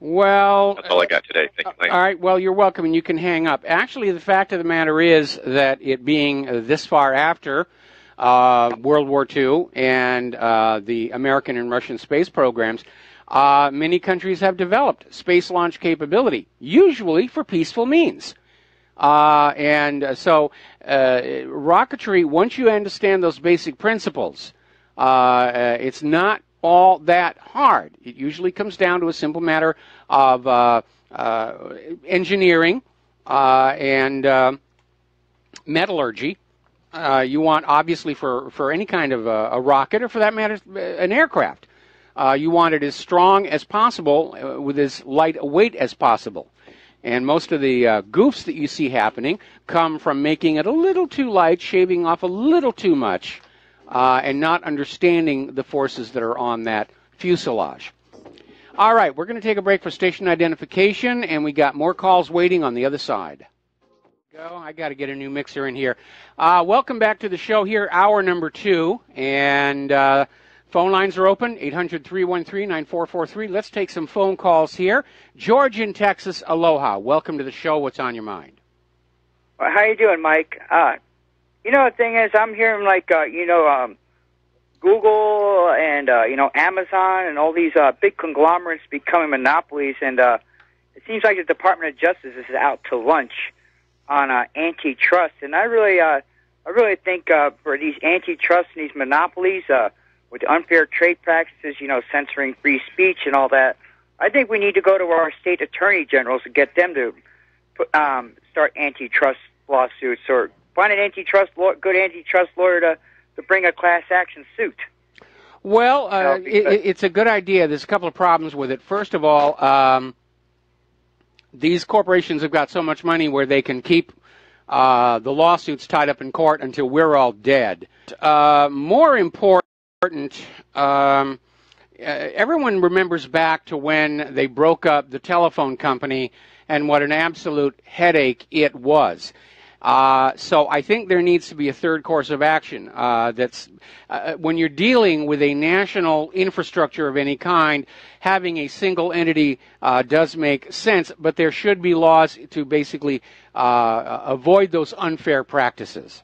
Well, that's all I got today. Thank you, Mike. All right, well, you're welcome, and you can hang up. Actually, the fact of the matter is that it being this far after World War II and the American and Russian space programs, many countries have developed space launch capability, usually for peaceful means. So rocketry, once you understand those basic principles, it's not all that hard. It usually comes down to a simple matter of engineering and metallurgy. You want, obviously, for any kind of a rocket, or for that matter, an aircraft, you want it as strong as possible with as light a weight as possible. And most of the goofs that you see happening come from making it a little too light, shaving off a little too much, and not understanding the forces that are on that fuselage. All right, we're going to take a break for station identification, and we got more calls waiting on the other side. I got to get a new mixer in here. Welcome back to the show here, hour number 2, and phone lines are open, 800-313-9443. Let's take some phone calls here. George in Texas, aloha. Welcome to the show. What's on your mind? Well, how you doing, Mike? The thing is, I'm hearing Google and Amazon and all these big conglomerates becoming monopolies, and it seems like the Department of Justice is out to lunch on antitrust. And I really think for these antitrust and these monopolies, with unfair trade practices, censoring free speech and all that, I think we need to go to our state attorney generals and get them to start antitrust lawsuits, or find an good antitrust lawyer to bring a class action suit. Well, it's a good idea. There's a couple of problems with it. First of all, these corporations have got so much money where they can keep the lawsuits tied up in court until we're all dead. More important, everyone remembers back to when they broke up the telephone company and what an absolute headache it was. So I think there needs to be a third course of action. That's when you're dealing with a national infrastructure of any kind, having a single entity does make sense, but there should be laws to basically avoid those unfair practices.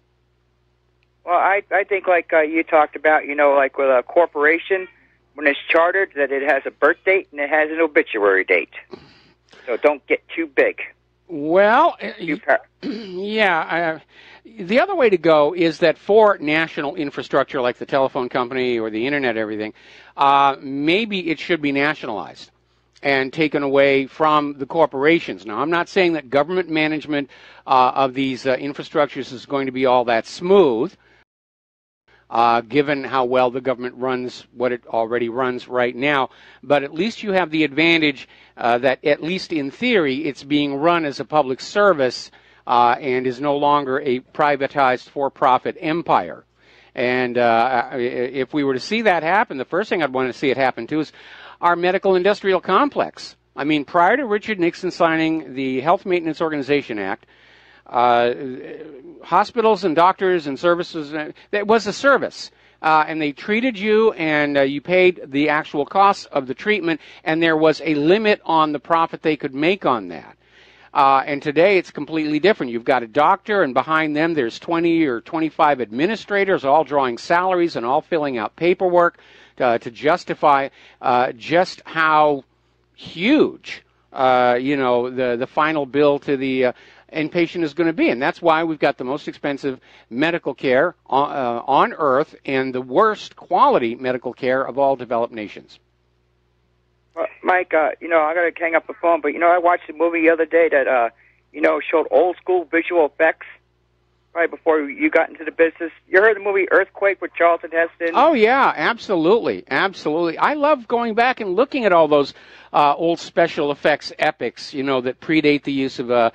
Well, I think like you talked about, like with a corporation, when it's chartered, that it has a birth date and it has an obituary date. So don't get too big. Well, yeah. The other way to go is that for national infrastructure like the telephone company or the internet, everything, maybe it should be nationalized and taken away from the corporations. Now, I'm not saying that government management of these infrastructures is going to be all that smooth, given how well the government runs what it already runs right now. But at least you have the advantage that, at least in theory, it's being run as a public service and is no longer a privatized for-profit empire. And if we were to see that happen, the first thing I'd want to see it happen to is our medical industrial complex. I mean, prior to Richard Nixon signing the Health Maintenance Organization Act, hospitals and doctors and services, it was a service. And they treated you, and you paid the actual costs of the treatment, and there was a limit on the profit they could make on that. And today it's completely different. You've got a doctor, and behind them there's 20 or 25 administrators, all drawing salaries and all filling out paperwork to justify just how huge, the final bill to the inpatient is going to be. And that's why we've got the most expensive medical care on Earth and the worst quality medical care of all developed nations. Well, Mike, I got to hang up the phone, but, I watched a movie the other day that, showed old school visual effects right before you got into the business. You heard the movie Earthquake with Charlton Heston? Oh, yeah, absolutely. Absolutely. I love going back and looking at all those old special effects epics, that predate the use of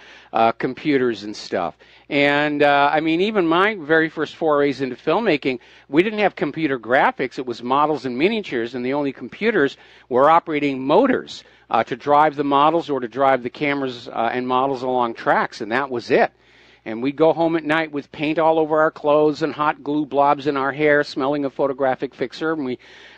computers and stuff. And, even my very first forays into filmmaking, we didn't have computer graphics. It was models and miniatures, and the only computers were operating motors to drive the models or to drive the cameras and models along tracks, and that was it. And we'd go home at night with paint all over our clothes and hot glue blobs in our hair, smelling of photographic fixer, and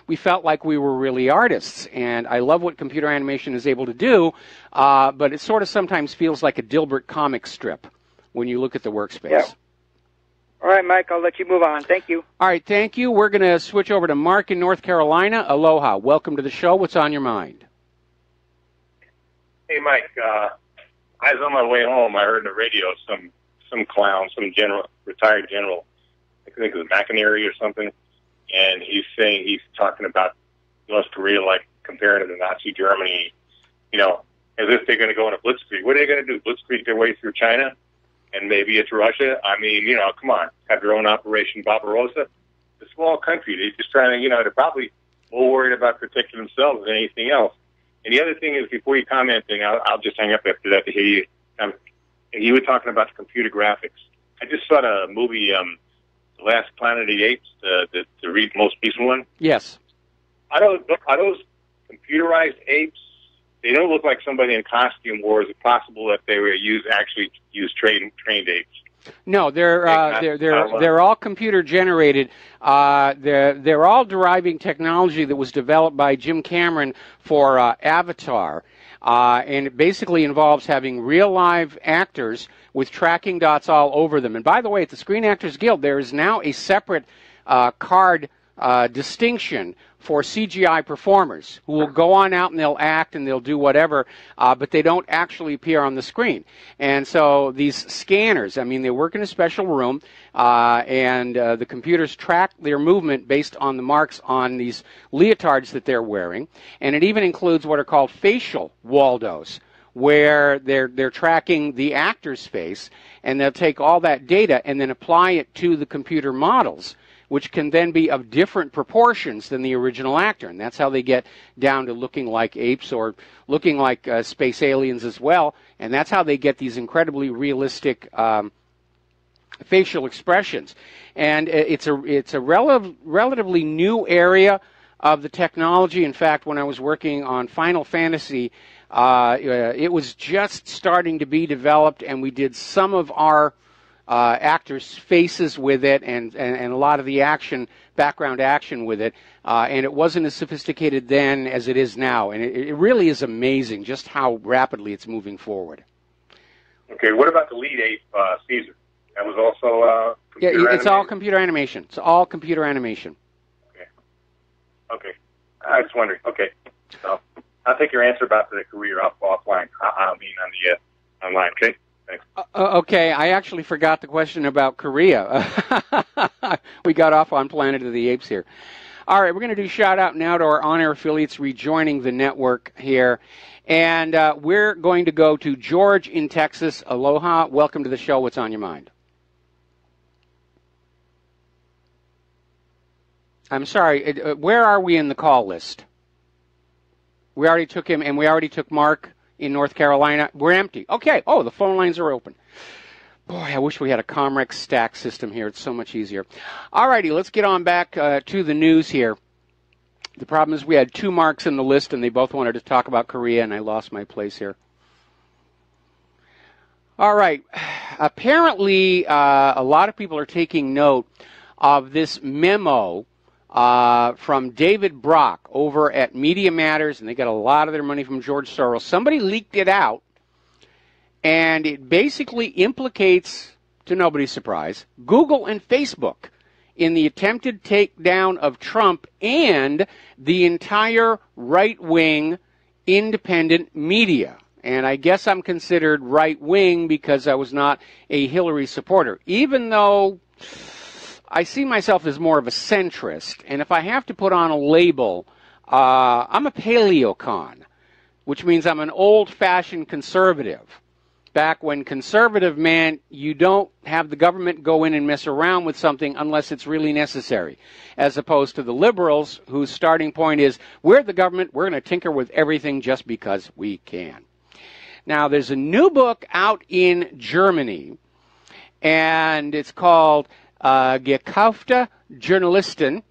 we felt like we were really artists. And I love what computer animation is able to do, but it sort of sometimes feels like a Dilbert comic strip when you look at the workspace. Yeah. All right, Mike, I'll let you move on. Thank you. All right, thank you. We're going to switch over to Mark in North Carolina. Aloha. Welcome to the show. What's on your mind? Hey, Mike. I was on my way home. I heard on the radio some clown, some retired general, I think it was McInerney or something, and he's talking about North Korea like comparing it to Nazi Germany, as if they're going to go on a blitzkrieg. What are they going to do? Blitzkrieg their way through China? And maybe it's Russia. I mean, come on, have their own Operation Barbarossa. It's a small country. They're just trying to, they're probably more worried about protecting themselves than anything else. And the other thing is, before you comment, I'll just hang up after that to hear you. You were talking about the computer graphics. I just saw the movie, The Last Planet of the Apes, the most recent one. Yes. Are those computerized apes? They don't look like somebody in costume, or is it possible that they were actually used trained apes? No, they're all computer generated. They're all deriving technology that was developed by Jim Cameron for Avatar, and it basically involves having real live actors with tracking dots all over them. And by the way, at the Screen Actors Guild, there is now a separate card distinction for CGI performers who will go on out and they'll act and they'll do whatever, but they don't actually appear on the screen. And so these scanners, they work in a special room, and the computers track their movement based on the marks on these leotards that they're wearing. And it even includes what are called facial Waldos, where they're tracking the actor's face, and they'll take all that data and then apply it to the computer models, which can then be of different proportions than the original actor. And that's how they get down to looking like apes or looking like space aliens as well. And that's how they get these incredibly realistic facial expressions. And it's a relatively new area of the technology. In fact, when I was working on Final Fantasy, it was just starting to be developed, and we did some of our actors' faces with it, and a lot of the background action with it, and it wasn't as sophisticated then as it is now, and it really is amazing just how rapidly it's moving forward. Okay, what about the lead ape, Caesar? That was also computer animation? It's all computer animation. It's all computer animation. Okay. I was wondering. Okay. So I'll take your answer about the career offline. On the online. Okay. Thanks. Okay, I actually forgot the question about Korea. We got off on Planet of the Apes here. All right, we're going to do shout out now to our on-air affiliates rejoining the network here. And we're going to go to George in Texas. Aloha. Welcome to the show. What's on your mind? I'm sorry. Where are we in the call list? We already took him, and we already took Mark in North Carolina. We're empty. Okay. Oh, the phone lines are open. Boy, I wish we had a Comrex stack system here. It's so much easier. All righty, let's get on back to the news here. The problem is we had two Marks in the list, and they both wanted to talk about Korea, and I lost my place here. All right. Apparently, a lot of people are taking note of this memo from David Brock over at Media Matters, and they got a lot of their money from George Soros. Somebody leaked it out, and it basically implicates, to nobody's surprise, Google and Facebook in the attempted takedown of Trump and the entire right-wing independent media. And I guess I'm considered right-wing because I was not a Hillary supporter, even though I see myself as more of a centrist. And if I have to put on a label, I'm a paleocon, which means I'm an old-fashioned conservative. Back when conservative meant you don't have the government go in and mess around with something unless it's really necessary, as opposed to the liberals whose starting point is, we're the government, we're going to tinker with everything just because we can. Now, there's a new book out in Germany, and it's called Gekaufte Journalisten,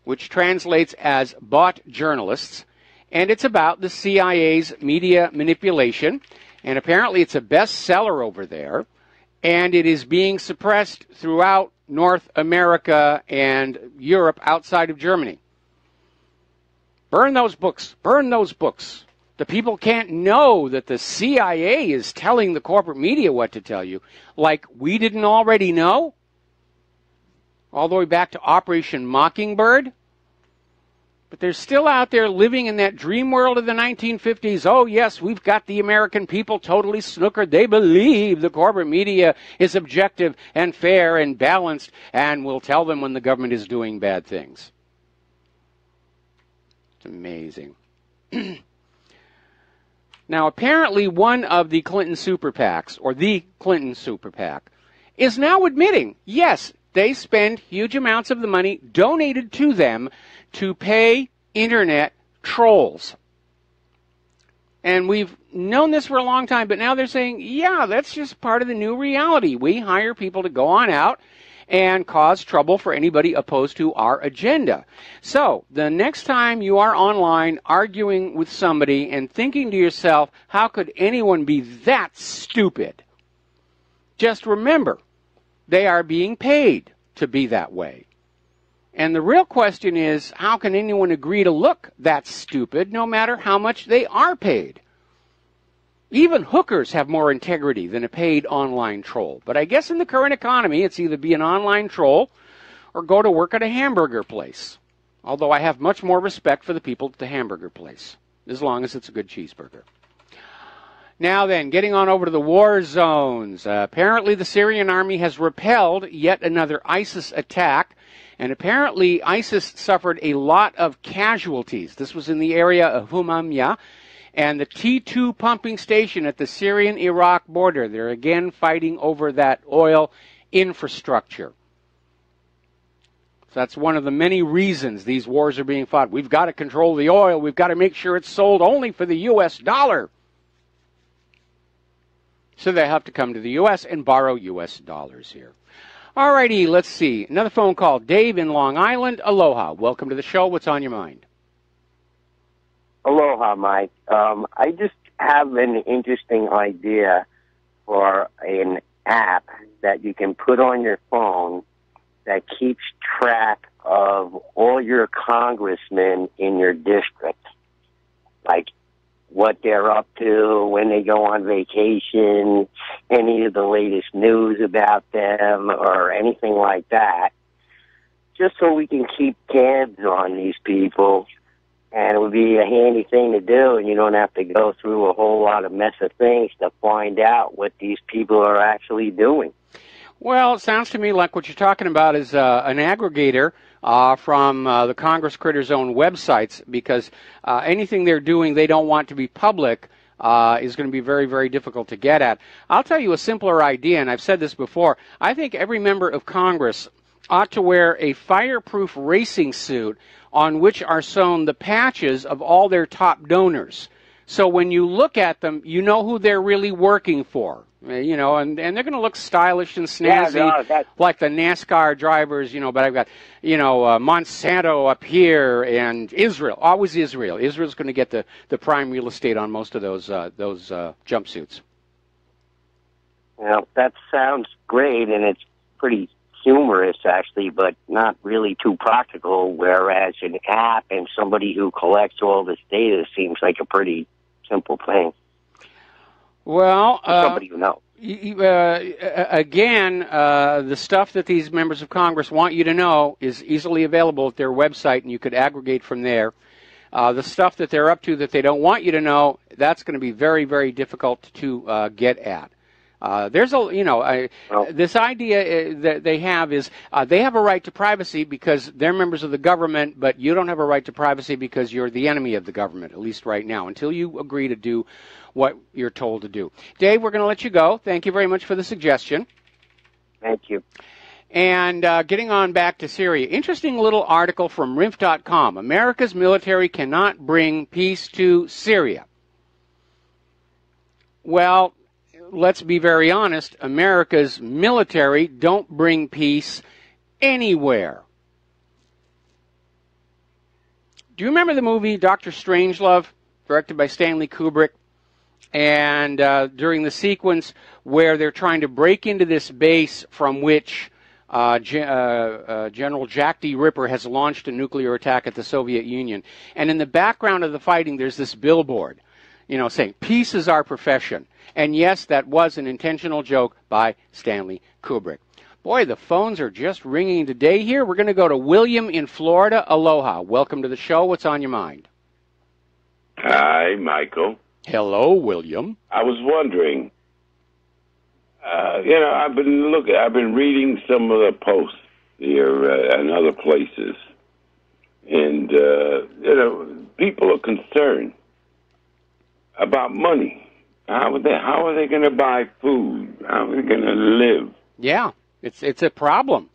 which translates as bought journalists, and it's about the CIA's media manipulation. And apparently it's a bestseller over there. And it is being suppressed throughout North America and Europe outside of Germany. Burn those books. Burn those books. The people can't know that the CIA is telling the corporate media what to tell you, like we didn't already know. All the way back to Operation Mockingbird. But they're still out there living in that dream world of the 1950s. Oh, yes, we've got the American people totally snookered. They believe the corporate media is objective and fair and balanced and will tell them when the government is doing bad things. It's amazing. Now, apparently one of the Clinton super PACs, or the Clinton super PAC, is now admitting, yes, they spend huge amounts of the money donated to them to pay internet trolls. And we've known this for a long time, but now they're saying, yeah, that's just part of the new reality. We hire people to go on out and cause trouble for anybody opposed to our agenda. So, the next time you are online arguing with somebody and thinking to yourself, how could anyone be that stupid? Just remember, they are being paid to be that way. And the real question is, how can anyone agree to look that stupid no matter how much they are paid? Even hookers have more integrity than a paid online troll. But I guess in the current economy, it's either be an online troll or go to work at a hamburger place. Although I have much more respect for the people at the hamburger place, as long as it's a good cheeseburger. Now then, getting on over to the war zones. Apparently the Syrian army has repelled yet another ISIS attack. And apparently ISIS suffered a lot of casualties. This was in the area of Humamya and the T2 pumping station at the Syrian-Iraq border. They're again fighting over that oil infrastructure. So that's one of the many reasons these wars are being fought. We've got to control the oil. We've got to make sure it's sold only for the U.S. dollar. So they have to come to the U.S. and borrow U.S. dollars here. All righty, let's see. Another phone call. Dave in Long Island. Aloha. Welcome to the show. What's on your mind? Aloha, Mike. I just have an interesting idea for an app that you can put on your phone that keeps track of all your congressmen in your district. Like what they're up to, when they go on vacation, any of the latest news about them, or anything like that, just so we can keep tabs on these people. And it would be a handy thing to do, and you don't have to go through a whole lot of mess of things to find out what these people are actually doing. Well, it sounds to me like what you're talking about is an aggregator from the Congress Critters' own websites, because anything they're doing they don't want to be public is going to be very, very difficult to get at. I'll tell you a simpler idea, and I've said this before. I think every member of Congress ought to wear a fireproof racing suit on which are sewn the patches of all their top donors. So when you look at them, you know who they're really working for. You know, and they're going to look stylish and snazzy, like the NASCAR drivers, you know, but I've got, you know, Monsanto up here and Israel, always Israel. Israel's going to get the prime real estate on most of those jumpsuits. Well, that sounds great, and it's pretty humorous, actually, but not really too practical, whereas an app and somebody who collects all this data seems like a pretty simple thing. Well, somebody you know. Again, the stuff that these members of Congress want you to know is easily available at their website, and you could aggregate from there. The stuff that they're up to that they don't want you to know, that's going to be very, very difficult to get at. There's a, you know, this idea that they have is they have a right to privacy because they're members of the government, but you don't have a right to privacy because you're the enemy of the government, at least right now, until you agree to do what you're told to do. Dave, we're going to let you go. Thank you very much for the suggestion. Thank you. And getting on back to Syria, interesting little article from RINF.com. America's military cannot bring peace to Syria. Well, let's be very honest, America's military don't bring peace anywhere. Do you remember the movie Dr. Strangelove, directed by Stanley Kubrick? And during the sequence where they're trying to break into this base from which General Jack D. Ripper has launched a nuclear attack at the Soviet Union. And in the background of the fighting, there's this billboard, saying, "Peace is our profession." And yes, that was an intentional joke by Stanley Kubrick. Boy, the phones are just ringing today here. We're going to go to William in Florida. Aloha. Welcome to the show. What's on your mind? Hi, Michael. Hello, William. I was wondering, I've been reading some of the posts here and other places, and people are concerned about money. How are they going to buy food? How are they going to live? Yeah, it's a problem.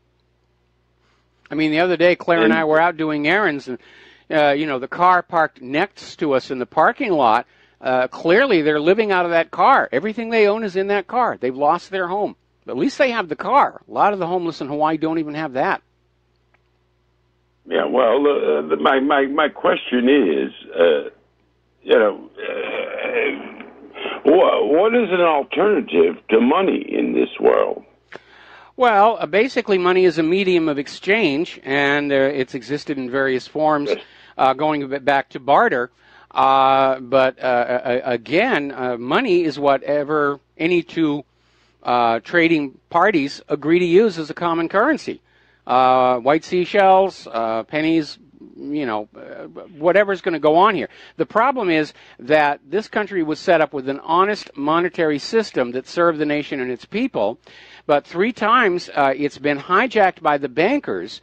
I mean, the other day, Claire and I were out doing errands, and the car parked next to us in the parking lot. Clearly, they're living out of that car. Everything they own is in that car. They've lost their home. But at least they have the car. A lot of the homeless in Hawaii don't even have that. Yeah, well, my question is, what is an alternative to money in this world? Well, basically, money is a medium of exchange, and it's existed in various forms, going a bit back to barter. But again, money is whatever any two trading parties agree to use as a common currency. White seashells, pennies, whatever's going to go on here. The problem is that this country was set up with an honest monetary system that served the nation and its people, but 3 times it's been hijacked by the bankers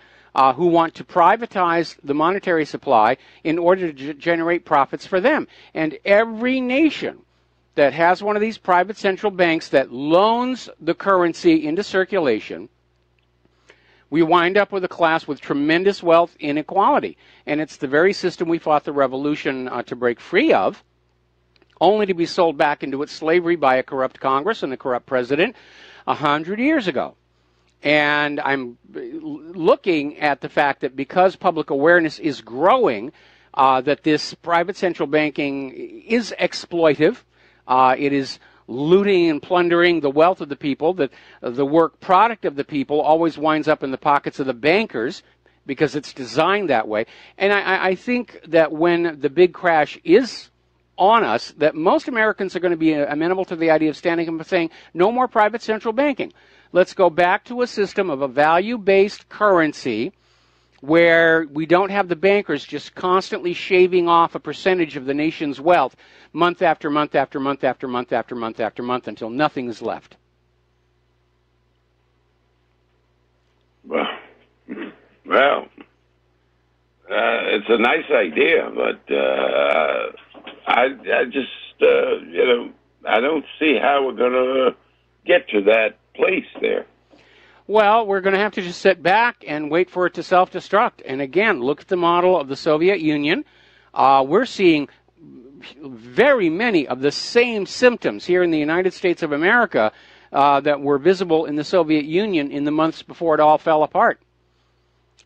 who want to privatize the monetary supply in order to generate profits for them. And every nation that has one of these private central banks that loans the currency into circulation, we wind up with a class with tremendous wealth inequality. And it's the very system we fought the revolution to break free of, only to be sold back into its slavery by a corrupt Congress and a corrupt president 100 years ago. And I'm looking at the fact that because public awareness is growing, that this private central banking is exploitive. It is looting and plundering the wealth of the people, that the work product of the people always winds up in the pockets of the bankers because it's designed that way. And I think that when the big crash is on us, that most Americans are going to be amenable to the idea of standing up and saying, no more private central banking. Let's go back to a system of a value-based currency where we don't have the bankers just constantly shaving off a percentage of the nation's wealth month after month after month after month after month after month until nothing is left. Well, it's a nice idea, but I just, I don't see how we're going to get to that place there. Well, we're going to have to just sit back and wait for it to self-destruct. And again, look at the model of the Soviet Union. We're seeing very many of the same symptoms here in the United States of America that were visible in the Soviet Union in the months before it all fell apart.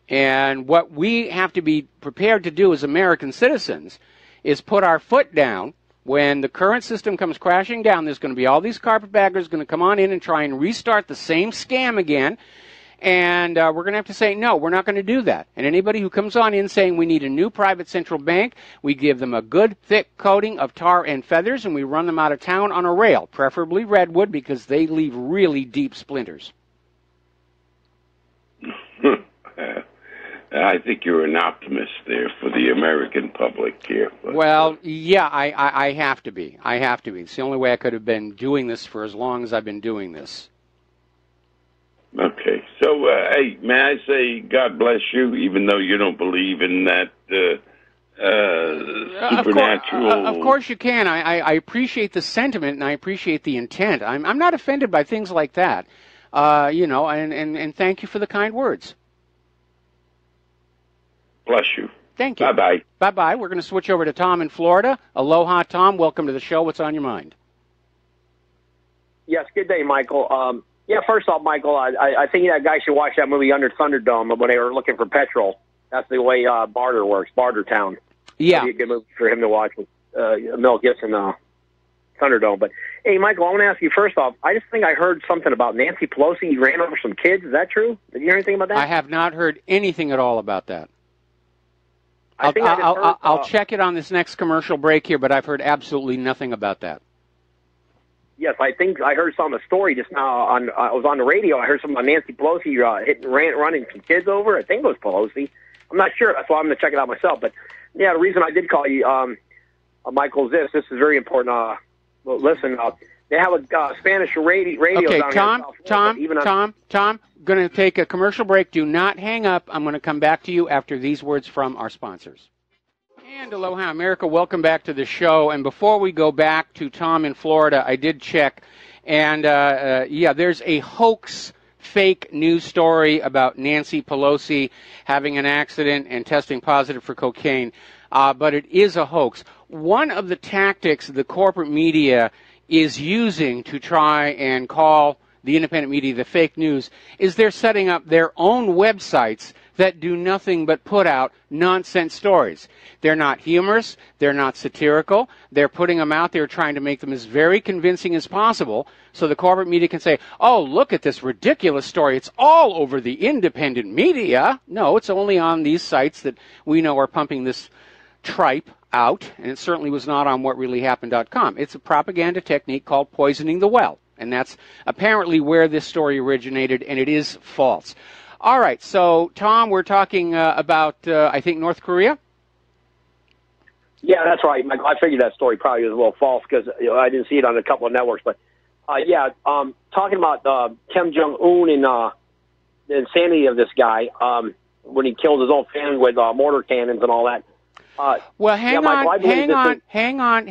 And what we have to be prepared to do as American citizens is put our foot down. When the current system comes crashing down, there's going to be all these carpetbaggers going to come on in and try and restart the same scam again. And we're going to have to say, no, we're not going to do that. And anybody who comes on in saying we need a new private central bank, we give them a good thick coating of tar and feathers, and we run them out of town on a rail, preferably redwood, because they leave really deep splinters. I think you're an optimist there for the American public here. But, well, yeah, I have to be. I have to be. It's the only way I could have been doing this for as long as I've been doing this. Okay. So, hey, may I say God bless you, even though you don't believe in that supernatural... Of course you can. I appreciate the sentiment, and I appreciate the intent. I'm not offended by things like that, and thank you for the kind words. Bless you. Thank you. Bye-bye. Bye-bye. We're going to switch over to Tom in Florida. Aloha, Tom. Welcome to the show. What's on your mind? Yes, good day, Michael. First off, Michael, I think that guy should watch that movie Under Thunderdome when they were looking for petrol. That's the way barter works, Barter Town. Yeah. That'd be a good movie for him to watch with Mel Gibson Thunderdome. But, hey, Michael, I want to ask you first off, I just think I heard something about Nancy Pelosi ran over some kids. Is that true? Did you hear anything about that? I have not heard anything at all about that. I'll I'll check it on this next commercial break here, but I've heard absolutely nothing about that. Yes, I think I heard some of the story just now. I was on the radio. I heard something about Nancy Pelosi running some kids over. I think it was Pelosi. I'm not sure. That's why I'm going to check it out myself. But, yeah, the reason I did call you, Michael, is this is very important. Listen, they have a Spanish radio okay, down here. Tom, going to take a commercial break. Do not hang up. I'm going to come back to you after these words from our sponsors. And aloha, America. Welcome back to the show. And before we go back to Tom in Florida, I did check. And, there's a hoax fake news story about Nancy Pelosi having an accident and testing positive for cocaine. But it is a hoax. One of the tactics the corporate media is using to try and call the independent media the fake news is they're setting up their own websites that do nothing but put out nonsense stories. They're not humorous. They're not satirical. They're putting them out there trying to make them as very convincing as possible so the corporate media can say, oh, look at this ridiculous story. It's all over the independent media. No, it's only on these sites that we know are pumping this tripe out, and it certainly was not on whatreallyhappened.com. It's a propaganda technique called poisoning the well, and that's apparently where this story originated, and it is false. All right, so, Tom, we're talking about, I think, North Korea? Yeah, that's right, Michael. I figured that story probably was a little false because I didn't see it on a couple of networks. But, talking about Kim Jong-un and the insanity of this guy when he killed his own family with mortar cannons and all that. Well, hang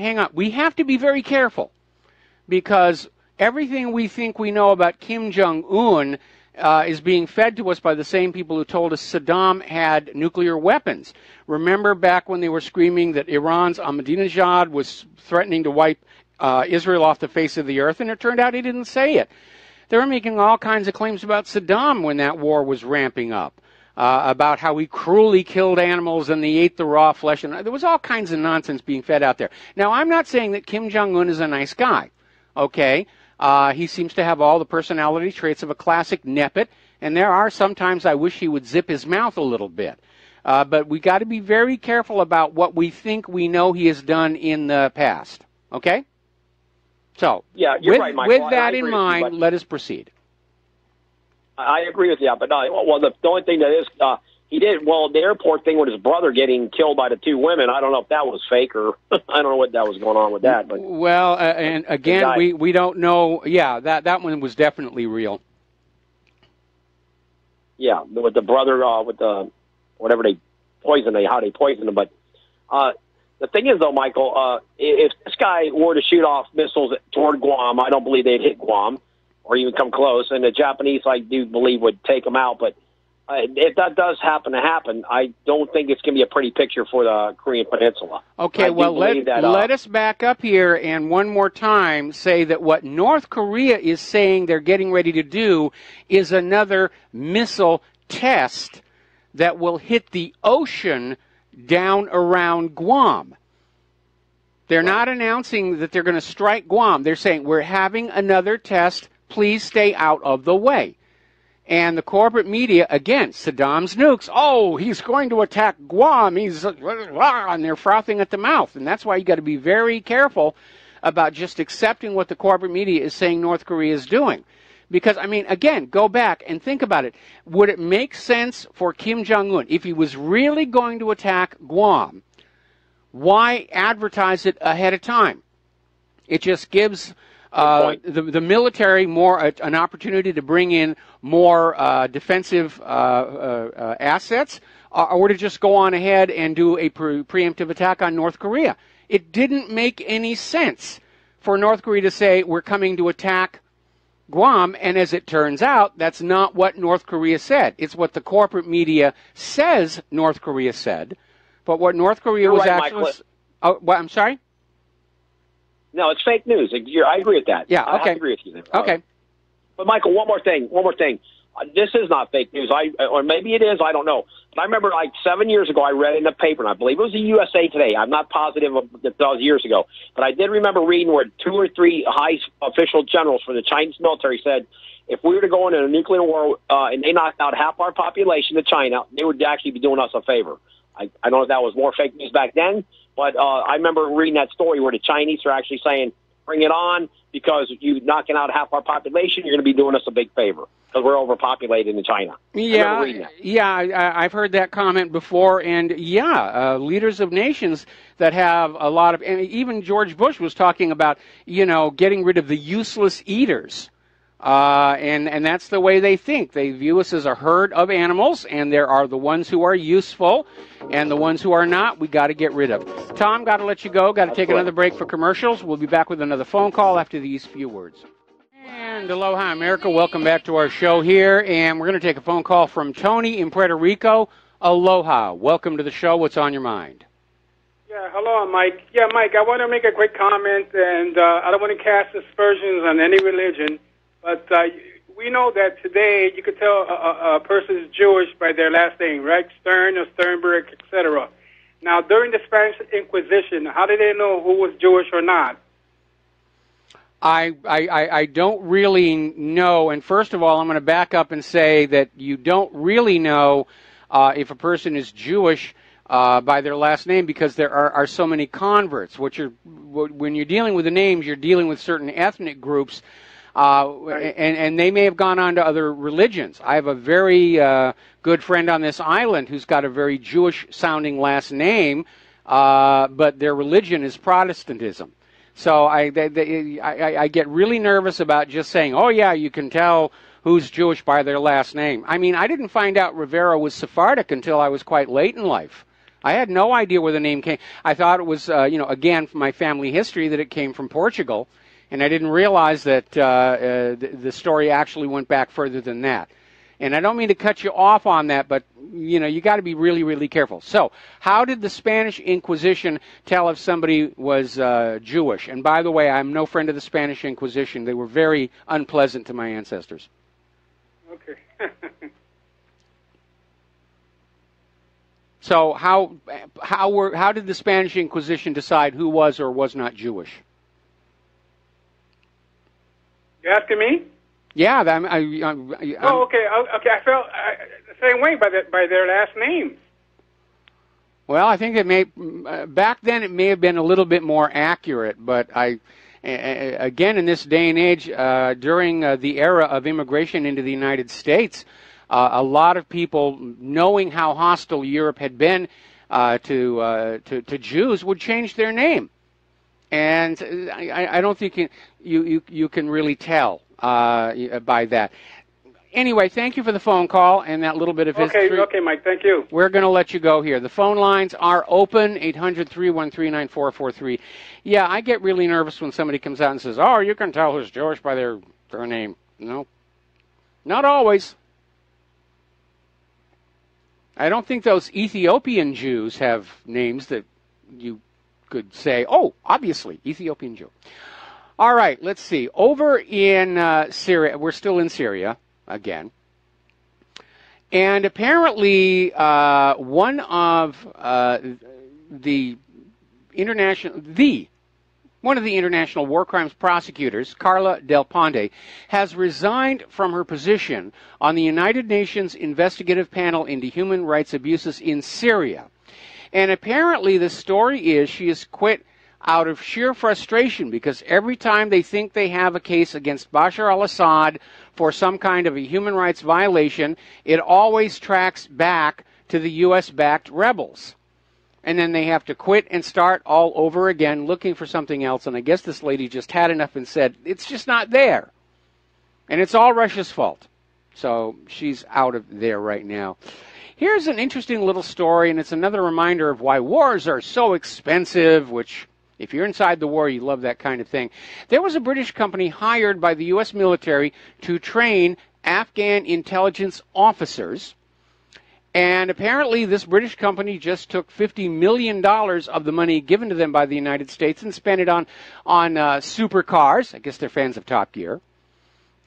on. We have to be very careful because everything we think we know about Kim Jong-un is being fed to us by the same people who told us Saddam had nuclear weapons. Remember back when they were screaming that Iran's Ahmadinejad was threatening to wipe Israel off the face of the earth, and it turned out he didn't say it. They were making all kinds of claims about Saddam when that war was ramping up, about how he cruelly killed animals and they ate the raw flesh, and there was all kinds of nonsense being fed out there. Now, I'm not saying that Kim Jong-un is a nice guy, okay? He seems to have all the personality traits of a classic nepet, and there are sometimes I wish he would zip his mouth a little bit. But we got to be very careful about what we think we know he has done in the past, okay? So, yeah, you're right, Michael. With that in mind, let us proceed. I agree with you, but the only thing that is, he did, the airport thing with his brother getting killed by the two women, I don't know if that was fake or I don't know what that was going on with that. But well, and again, we don't know. Yeah, that one was definitely real. Yeah, with the brother, with the whatever they poisoned, how they poisoned him. But the thing is, though, Michael, if this guy were to shoot off missiles toward Guam, I don't believe they'd hit Guam or even come close. And the Japanese, I do believe, would take them out. But if that does happen, I don't think it's going to be a pretty picture for the Korean Peninsula. Okay, well, let us back up here and one more time say that what North Korea is saying they're getting ready to do is another missile test that will hit the ocean down around Guam. They're not announcing that they're going to strike Guam. They're saying, we're having another test. Please stay out of the way. And the corporate media, again, Saddam's nukes. Oh, he's going to attack Guam. And they're frothing at the mouth. And that's why you got to be very careful about just accepting what the corporate media is saying North Korea is doing. Because, I mean, again, go back and think about it. Would it make sense for Kim Jong-un, if he was really going to attack Guam, why advertise it ahead of time? It just gives the military more an opportunity to bring in more defensive assets, or to just go on ahead and do a preemptive attack on North Korea. It didn't make any sense for North Korea to say, we're coming to attack Guam, and as it turns out, that's not what North Korea said. It's what the corporate media says North Korea said, but what North Korea was actually... I'm sorry? No, it's fake news. I agree with that. Yeah, okay. I agree with you there. Okay. But, Michael, one more thing. this is not fake news. Or maybe it is. I don't know. But I remember like 7 years ago, I read in the paper, and I believe it was the USA Today. I'm not positive if that was years ago, but I did remember reading where 2 or 3 high official generals for the Chinese military said, if we were to go into a nuclear war and they knocked out half our population of China, they would actually be doing us a favor. I don't know if that was more fake news back then, but I remember reading that story where the Chinese are actually saying, bring it on, because you knocking out half our population, you're going to be doing us a big favor because we're overpopulated in China. I've heard that comment before, and leaders of nations that have a lot of, and even George Bush was talking about, getting rid of the useless eaters. And that's the way they think. They view us as a herd of animals, and there are the ones who are useful, and the ones who are not, we got to get rid of. Tom, got to let you go. Got to take another break for commercials. We'll be back with another phone call after these few words. And aloha, America. Welcome back to our show here, and we're going to take a phone call from Tony in Puerto Rico. Aloha. Welcome to the show. What's on your mind? Yeah, hello, Mike. Yeah, Mike, I want to make a quick comment, and I don't want to cast aspersions on any religion. But we know that today you could tell a person is Jewish by their last name, right? Stern or Sternberg, etc. Now, during the Spanish Inquisition, how did they know who was Jewish or not? I don't really know. And first of all, I'm going to back up and say that you don't really know if a person is Jewish by their last name, because there are so many converts. When you're dealing with the names, you're dealing with certain ethnic groups. And they may have gone on to other religions. I have a very good friend on this island who's got a very Jewish-sounding last name, but their religion is Protestantism. So I get really nervous about just saying, oh, yeah, you can tell who's Jewish by their last name. I mean, I didn't find out Rivero was Sephardic until I was quite late in life. I had no idea where the name came. I thought it was, again, from my family history, that it came from Portugal. And I didn't realize that the story actually went back further than that. And I don't mean to cut you off on that, but, you got to be really, really careful. So how did the Spanish Inquisition tell if somebody was Jewish? And by the way, I'm no friend of the Spanish Inquisition. They were very unpleasant to my ancestors. Okay. So how did the Spanish Inquisition decide who was or was not Jewish? You asking me? Yeah. Okay. I felt the same way by their last names. Well, I think back then it may have been a little bit more accurate, but again, in this day and age, during the era of immigration into the United States, a lot of people, knowing how hostile Europe had been to Jews, would change their name. And I don't think you can really tell by that. Anyway, thank you for the phone call and that little bit of history. Okay, Mike, thank you. We're going to let you go here. The phone lines are open, 800-313-9443. Yeah, I get really nervous when somebody comes out and says, oh, you can tell who's Jewish by their name. No, not always. I don't think those Ethiopian Jews have names that you could say, oh, obviously, Ethiopian Jew. All right, let's see. Over in Syria, we're still in Syria again. And apparently one of the international war crimes prosecutors, Carla Del Ponte, has resigned from her position on the United Nations Investigative Panel into Human Rights Abuses in Syria. And apparently the story is she has quit out of sheer frustration because every time they think they have a case against Bashar al-Assad for some kind of a human rights violation, it always tracks back to the U.S.-backed rebels. And then they have to quit and start all over again looking for something else. And I guess this lady just had enough and said, it's just not there. And it's all Russia's fault. So she's out of there right now. Here's an interesting little story, and it's another reminder of why wars are so expensive, which, if you're inside the war, you love that kind of thing. There was a British company hired by the U.S. military to train Afghan intelligence officers. And apparently this British company just took $50 million of the money given to them by the United States and spent it on supercars. I guess they're fans of Top Gear.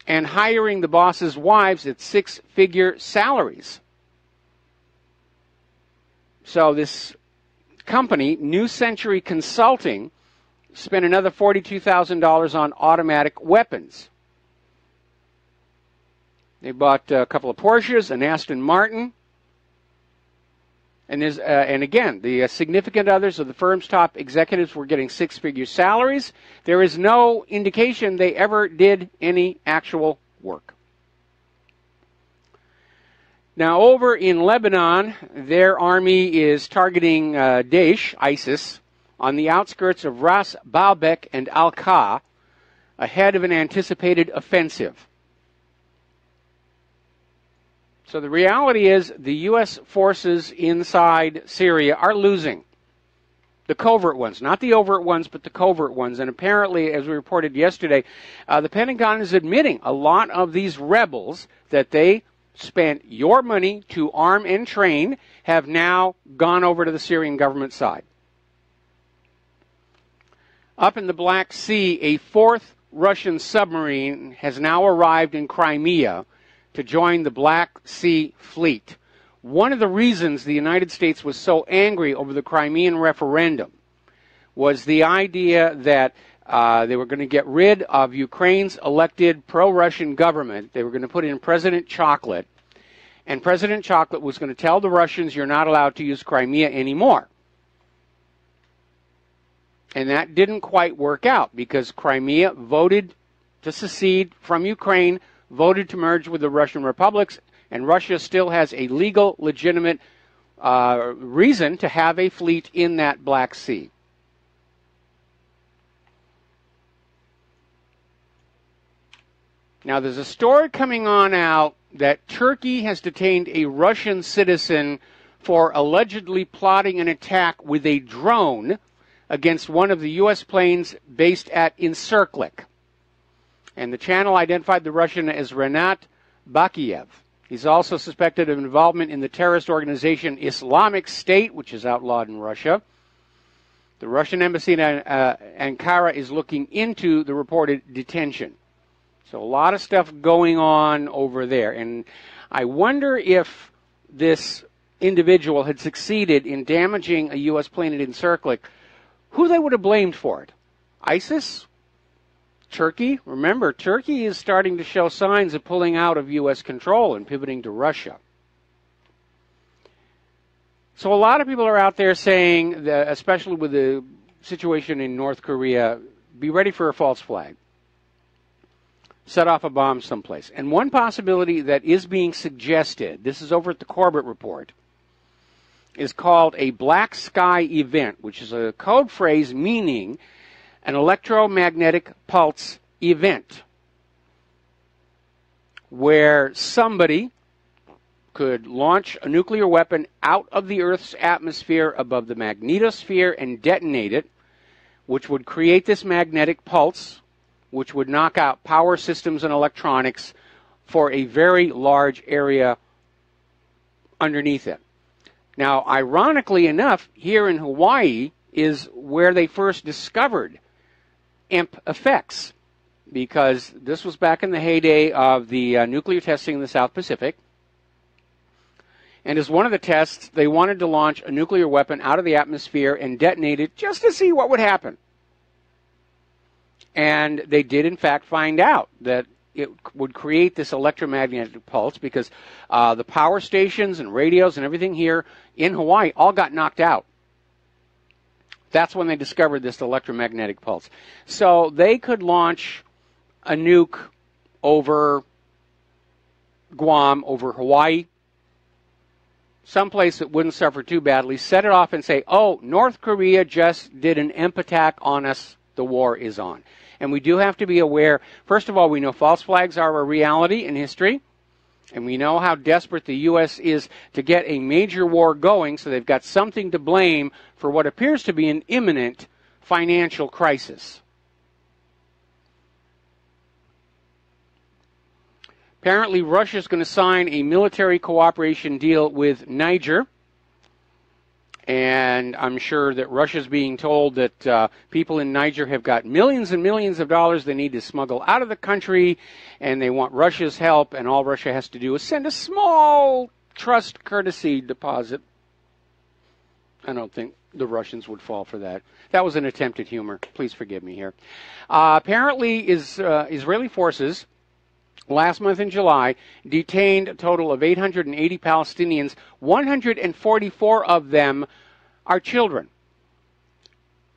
and hiring the boss's wives at six-figure salaries. So this company, New Century Consulting, spent another $42,000 on automatic weapons. They bought a couple of Porsches, an Aston Martin, and again, the significant others of the firm's top executives were getting six-figure salaries. There is no indication they ever did any actual work. Now, over in Lebanon, their army is targeting Daesh, ISIS, on the outskirts of Ras Baalbek and Al-Qa, ahead of an anticipated offensive. So the reality is the U.S. forces inside Syria are losing. The covert ones, not the overt ones, but the covert ones. And apparently, as we reported yesterday, the Pentagon is admitting a lot of these rebels that they spent your money to arm and train have now gone over to the Syrian government side. Up in the Black Sea, a fourth Russian submarine has now arrived in Crimea to join the Black Sea Fleet. One of the reasons the United States was so angry over the Crimean referendum was the idea that they were going to get rid of Ukraine's elected pro-Russian government. They were going to put in President Chocolate, and President Chocolate was going to tell the Russians, you're not allowed to use Crimea anymore. And that didn't quite work out because Crimea voted to secede from Ukraine, voted to merge with the Russian republics, and Russia still has a legal, legitimate reason to have a fleet in that Black Sea. Now, there's a story coming on out that Turkey has detained a Russian citizen for allegedly plotting an attack with a drone against one of the U.S. planes based at Incirlik. And the channel identified the Russian as Renat Bakiev. He's also suspected of involvement in the terrorist organization Islamic State, which is outlawed in Russia. The Russian embassy in Ankara is looking into the reported detention. So a lot of stuff going on over there. And I wonder if this individual had succeeded in damaging a U.S. plane at Incirlik, who they would have blamed for it. ISIS? Turkey? Remember, Turkey is starting to show signs of pulling out of U.S. control and pivoting to Russia. So a lot of people are out there saying, that, especially with the situation in North Korea, be ready for a false flag. Set off a bomb someplace. And one possibility that is being suggested, this is over at the Corbett Report, is called a black sky event, which is a code phrase meaning an electromagnetic pulse event, where somebody could launch a nuclear weapon out of the Earth's atmosphere above the magnetosphere and detonate it, which would create this magnetic pulse, which would knock out power systems and electronics for a very large area underneath it. Now, ironically enough, here in Hawaii is where they first discovered EMP effects, because this was back in the heyday of the nuclear testing in the South Pacific. And as one of the tests, they wanted to launch a nuclear weapon out of the atmosphere and detonate it just to see what would happen. And they did, in fact, find out that it would create this electromagnetic pulse because the power stations and radios and everything here in Hawaii all got knocked out. That's when they discovered this electromagnetic pulse. So they could launch a nuke over Guam, over Hawaii, someplace that wouldn't suffer too badly, set it off and say, oh, North Korea just did an EMP attack on us, the war is on. And we do have to be aware, first of all, we know false flags are a reality in history, and we know how desperate the U.S. is to get a major war going, so they've got something to blame for what appears to be an imminent financial crisis. Apparently, Russia is going to sign a military cooperation deal with Niger, And I'm sure that Russia's being told that people in Niger have got millions and millions of dollars they need to smuggle out of the country, and they want Russia's help, and all Russia has to do is send a small trust courtesy deposit. I don't think the Russians would fall for that. That was an attempt at humor. Please forgive me here. Apparently, Israeli forces last month in July detained a total of 880 Palestinians. 144 of them are children.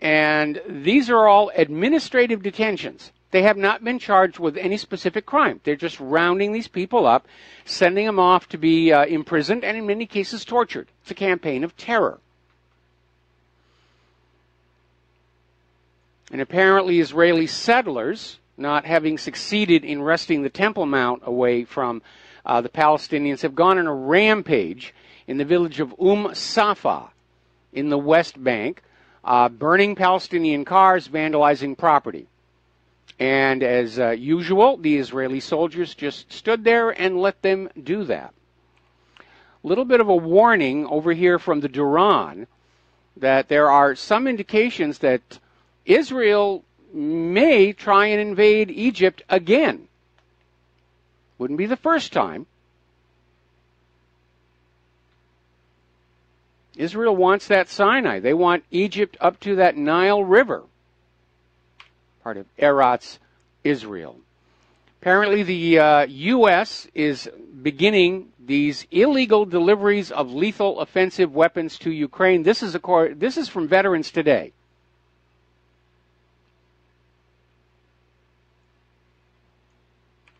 And these are all administrative detentions. They have not been charged with any specific crime. They're just rounding these people up, sending them off to be imprisoned, and in many cases tortured. It's a campaign of terror. And apparently Israeli settlers, not having succeeded in wresting the Temple Mount away from the Palestinians, have gone on a rampage in the village of Safa in the West Bank, burning Palestinian cars, vandalizing property. And as usual, the Israeli soldiers just stood there and let them do that. A little bit of a warning over here from the Duran that there are some indications that Israel may try and invade Egypt again. Wouldn't be the first time. Israel wants that Sinai. They want Egypt up to that Nile River, part of Eretz Israel. Apparently the U.S. is beginning these illegal deliveries of lethal offensive weapons to Ukraine. This is from Veterans Today.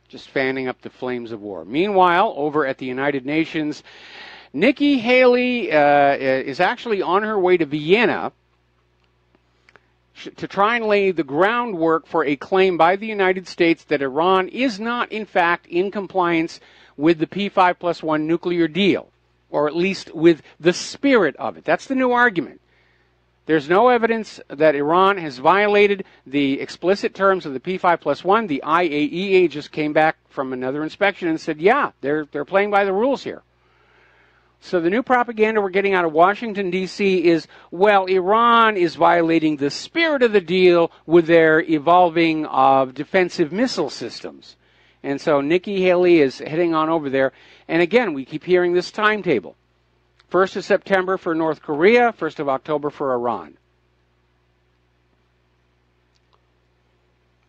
Just fanning up the flames of war. Meanwhile, over at the United Nations, Nikki Haley is actually on her way to Vienna to try and lay the groundwork for a claim by the United States that Iran is not, in fact, in compliance with the P5+1 nuclear deal, or at least with the spirit of it. That's the new argument. There's no evidence that Iran has violated the explicit terms of the P5+1. The IAEA just came back from another inspection and said, yeah, they're playing by the rules here. So the new propaganda we're getting out of Washington, D.C. is, well, Iran is violating the spirit of the deal with their evolving of defensive missile systems. And so Nikki Haley is heading on over there. And again, we keep hearing this timetable. 1st of September for North Korea, 1st of October for Iran.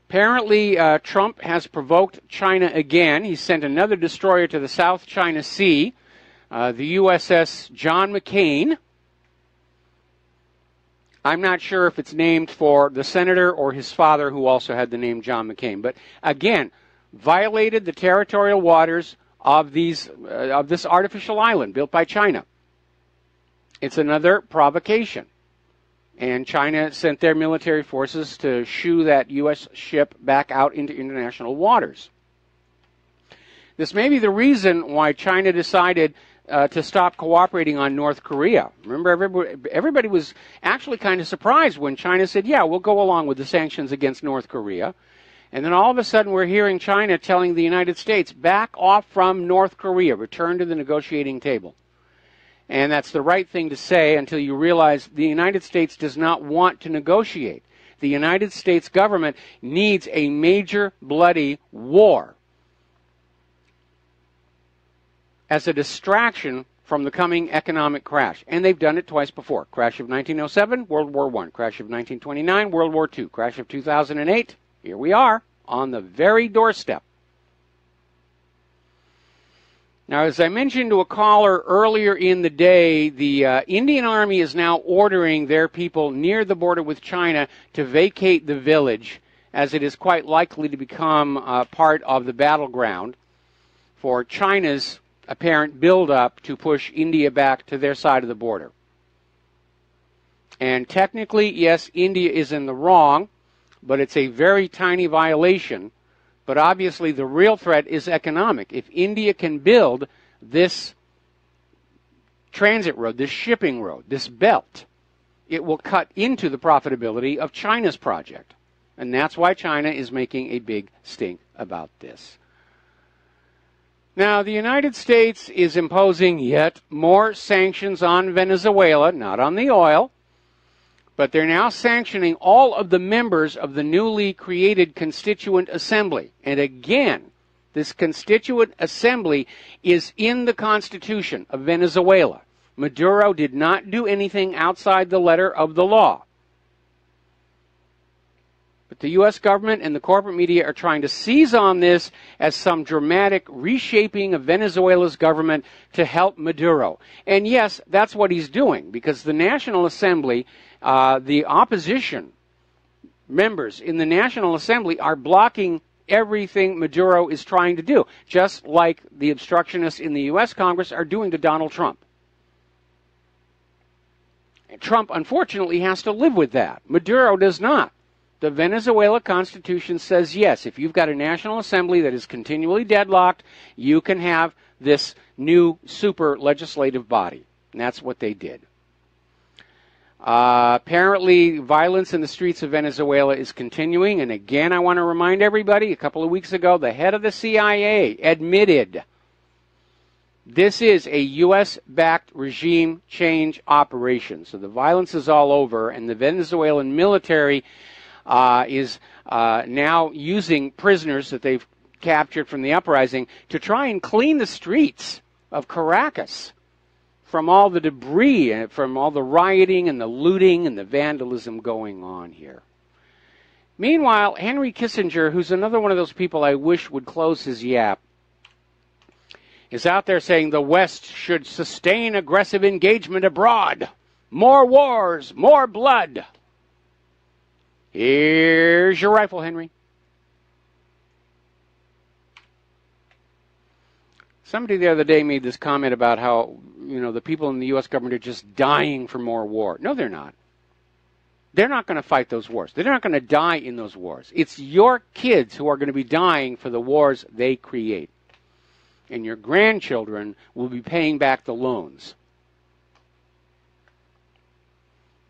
Apparently, Trump has provoked China again. He sent another destroyer to the South China Sea, the USS John McCain. I'm not sure if it's named for the senator or his father, who also had the name John McCain. But again, violated the territorial waters of this artificial island built by China. It's another provocation. And China sent their military forces to shoo that U.S. ship back out into international waters. This may be the reason why China decided to stop cooperating on North Korea. Remember, everybody was actually kind of surprised when China said, yeah, we'll go along with the sanctions against North Korea. And then all of a sudden we're hearing China telling the United States, back off from North Korea, return to the negotiating table. And that's the right thing to say until you realize the United States does not want to negotiate. The United States government needs a major bloody war as a distraction from the coming economic crash. And they've done it twice before. Crash of 1907, World War I. Crash of 1929, World War II. Crash of 2008, here we are on the very doorstep. Now, as I mentioned to a caller earlier in the day, the Indian Army is now ordering their people near the border with China to vacate the village, as it is quite likely to become part of the battleground for China's apparent build-up to push India back to their side of the border. And technically, yes, India is in the wrong, but it's a very tiny violation. But obviously the real threat is economic. If India can build this transit road, this shipping road, this belt, it will cut into the profitability of China's project. And that's why China is making a big stink about this. Now, the United States is imposing yet more sanctions on Venezuela, not on the oil, but they're now sanctioning all of the members of the newly created Constituent Assembly. And again, this Constituent Assembly is in the Constitution of Venezuela. Maduro did not do anything outside the letter of the law. But the U.S. government and the corporate media are trying to seize on this as some dramatic reshaping of Venezuela's government to help Maduro. And yes, that's what he's doing, because the National Assembly, the opposition members in the National Assembly are blocking everything Maduro is trying to do, just like the obstructionists in the U.S. Congress are doing to Donald Trump. And Trump, unfortunately, has to live with that. Maduro does not. The Venezuela Constitution says, yes, if you've got a National Assembly that is continually deadlocked, you can have this new super legislative body. And that's what they did. Apparently, violence in the streets of Venezuela is continuing. And again, I want to remind everybody, a couple of weeks ago, the head of the CIA admitted this is a U.S.-backed regime change operation. So the violence is all over, and the Venezuelan military is now using prisoners that they've captured from the uprising to try and clean the streets of Caracas from all the debris and from all the rioting and the looting and the vandalism going on here. Meanwhile, Henry Kissinger, who's another one of those people I wish would close his yap, is out there saying the West should sustain aggressive engagement abroad. More wars, more blood. Here's your rifle, Henry. Somebody the other day made this comment about how, the people in the U.S. government are just dying for more war. No, they're not. They're not going to fight those wars. They're not going to die in those wars. It's your kids who are going to be dying for the wars they create. And your grandchildren will be paying back the loans.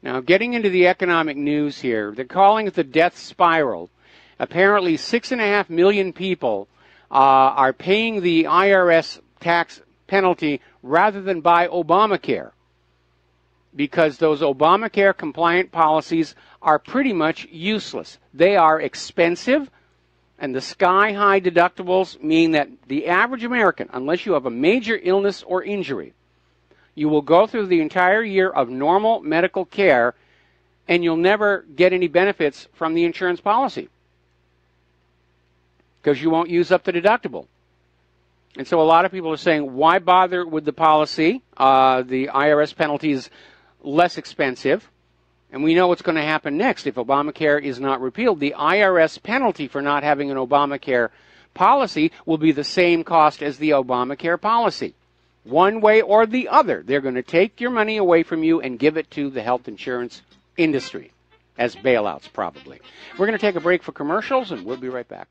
Now, getting into the economic news here, they're calling it the death spiral. Apparently, 6.5 million people are paying the IRS tax penalty rather than buy Obamacare, because those Obamacare compliant policies are pretty much useless. They are expensive, and the sky-high deductibles mean that the average American, unless you have a major illness or injury, you will go through the entire year of normal medical care, and you'll never get any benefits from the insurance policy because you won't use up the deductible. And so a lot of people are saying, why bother with the policy? The IRS penalty is less expensive. And we know what's going to happen next if Obamacare is not repealed. The IRS penalty for not having an Obamacare policy will be the same cost as the Obamacare policy. One way or the other, they're going to take your money away from you and give it to the health insurance industry as bailouts, probably. We're going to take a break for commercials, and we'll be right back.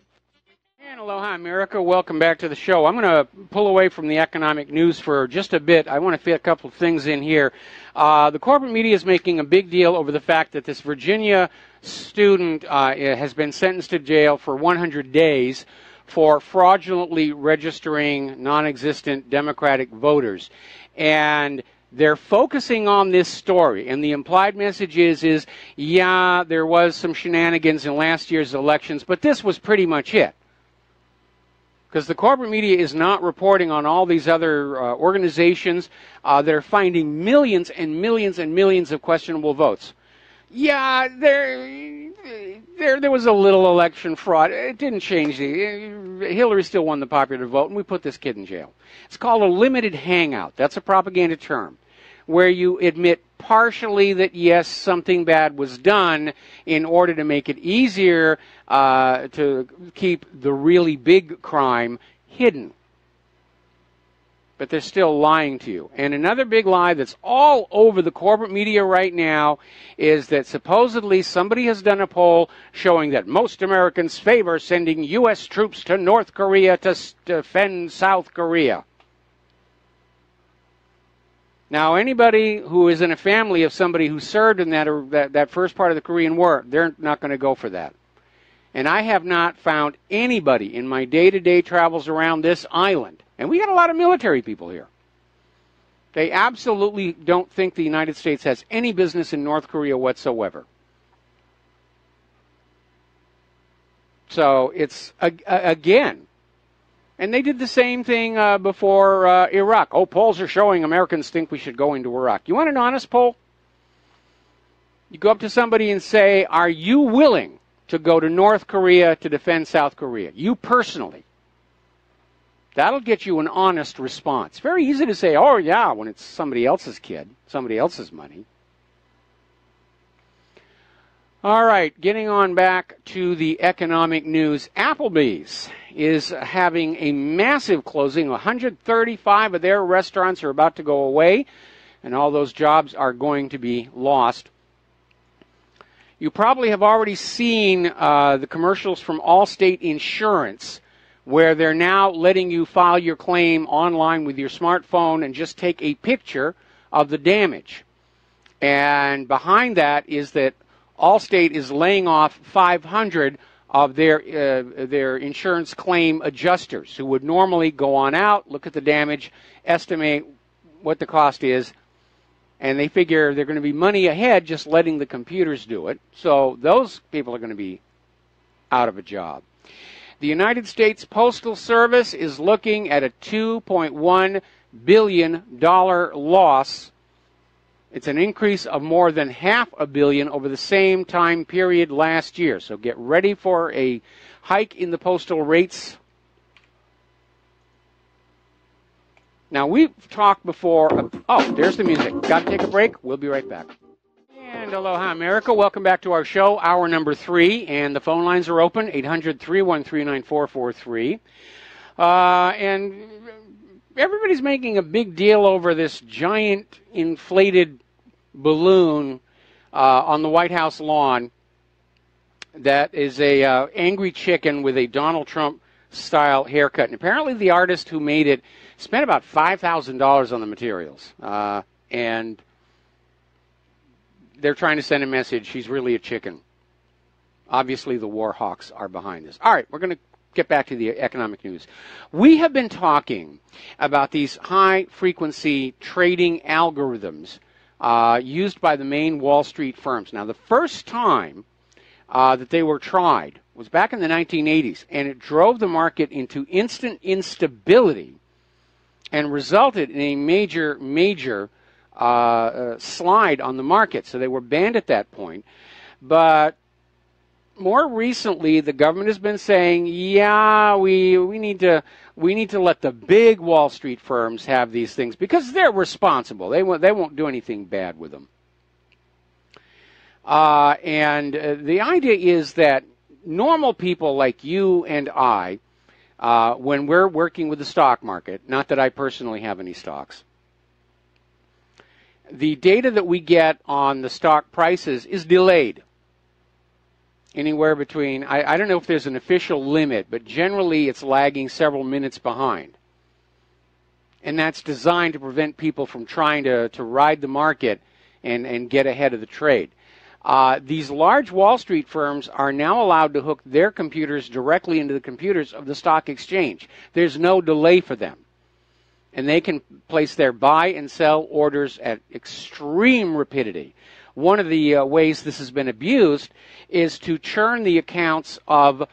And aloha, America. Welcome back to the show. I'm going to pull away from the economic news for just a bit. I want to fit a couple of things in here. The corporate media is making a big deal over the fact that this Virginia student has been sentenced to jail for 100 days for fraudulently registering non-existent Democratic voters. And they're focusing on this story, and the implied message is, yeah, there was some shenanigans in last year's elections, but this was pretty much it. Because the corporate media is not reporting on all these other organizations that are finding millions and millions and millions of questionable votes. Yeah, there was a little election fraud. It didn't change. Hillary still won the popular vote, and we put this kid in jail. It's called a limited hangout. That's a propaganda term, where you admit partially that, yes, something bad was done in order to make it easier to keep the really big crime hidden. But they're still lying to you. And another big lie that's all over the corporate media right now is that supposedly somebody has done a poll showing that most Americans favor sending U.S. troops to North Korea to defend South Korea. Now, anybody who is in a family of somebody who served in that first part of the Korean War, they're not going to go for that. And I have not found anybody in my day-to-day travels around this island, And we got a lot of military people here. They absolutely don't think the United States has any business in North Korea whatsoever. So it's, again, and they did the same thing before Iraq. Oh, polls are showing Americans think we should go into Iraq. You want an honest poll? You go up to somebody and say, are you willing to go to North Korea to defend South Korea? You personally. That'll get you an honest response. Very easy to say, oh, yeah, when it's somebody else's kid, somebody else's money. All right, getting on back to the economic news. Applebee's is having a massive closing. 135 of their restaurants are about to go away, and all those jobs are going to be lost. You probably have already seen the commercials from Allstate Insurance, where they're now letting you file your claim online with your smartphone and just take a picture of the damage. And behind that is that Allstate is laying off 500 of their insurance claim adjusters who would normally go on out, look at the damage, estimate what the cost is, and they figure they're going to be money ahead just letting the computers do it. So those people are going to be out of a job. The United States Postal Service is looking at a $2.1 billion loss. It's an increase of more than $500 million over the same time period last year. So get ready for a hike in the postal rates. Now, we've talked before. Oh, there's the music. Got to take a break. We'll be right back. And aloha, America. Welcome back to our show, hour number 3. And the phone lines are open, 800-313-9443. And everybody's making a big deal over this giant inflated balloon on the White House lawn that is a angry chicken with a Donald Trump-style haircut. And apparently the artist who made it spent about $5,000 on the materials. And they're trying to send a message. He's really a chicken. Obviously, the war hawks are behind this. All right, we're going to get back to the economic news. We have been talking about these high-frequency trading algorithms used by the main Wall Street firms. Now, the first time that they were tried was back in the 1980s, and it drove the market into instant instability and resulted in a major slide on the market. So they were banned at that point. But more recently, the government has been saying, yeah, we need to let the big Wall Street firms have these things because they're responsible. They won't do anything bad with them. And the idea is that normal people like you and I, when we're working with the stock market, not that I personally have any stocks, the data that we get on the stock prices is delayed. Anywhere between, I don't know if there's an official limit, but generally it's lagging several minutes behind. And that's designed to prevent people from trying to ride the market and get ahead of the trade. These large Wall Street firms are now allowed to hook their computers directly into the computers of the stock exchange. There's no delay for them. And they can place their buy and sell orders at extreme rapidity. One of the ways this has been abused is to churn the accounts of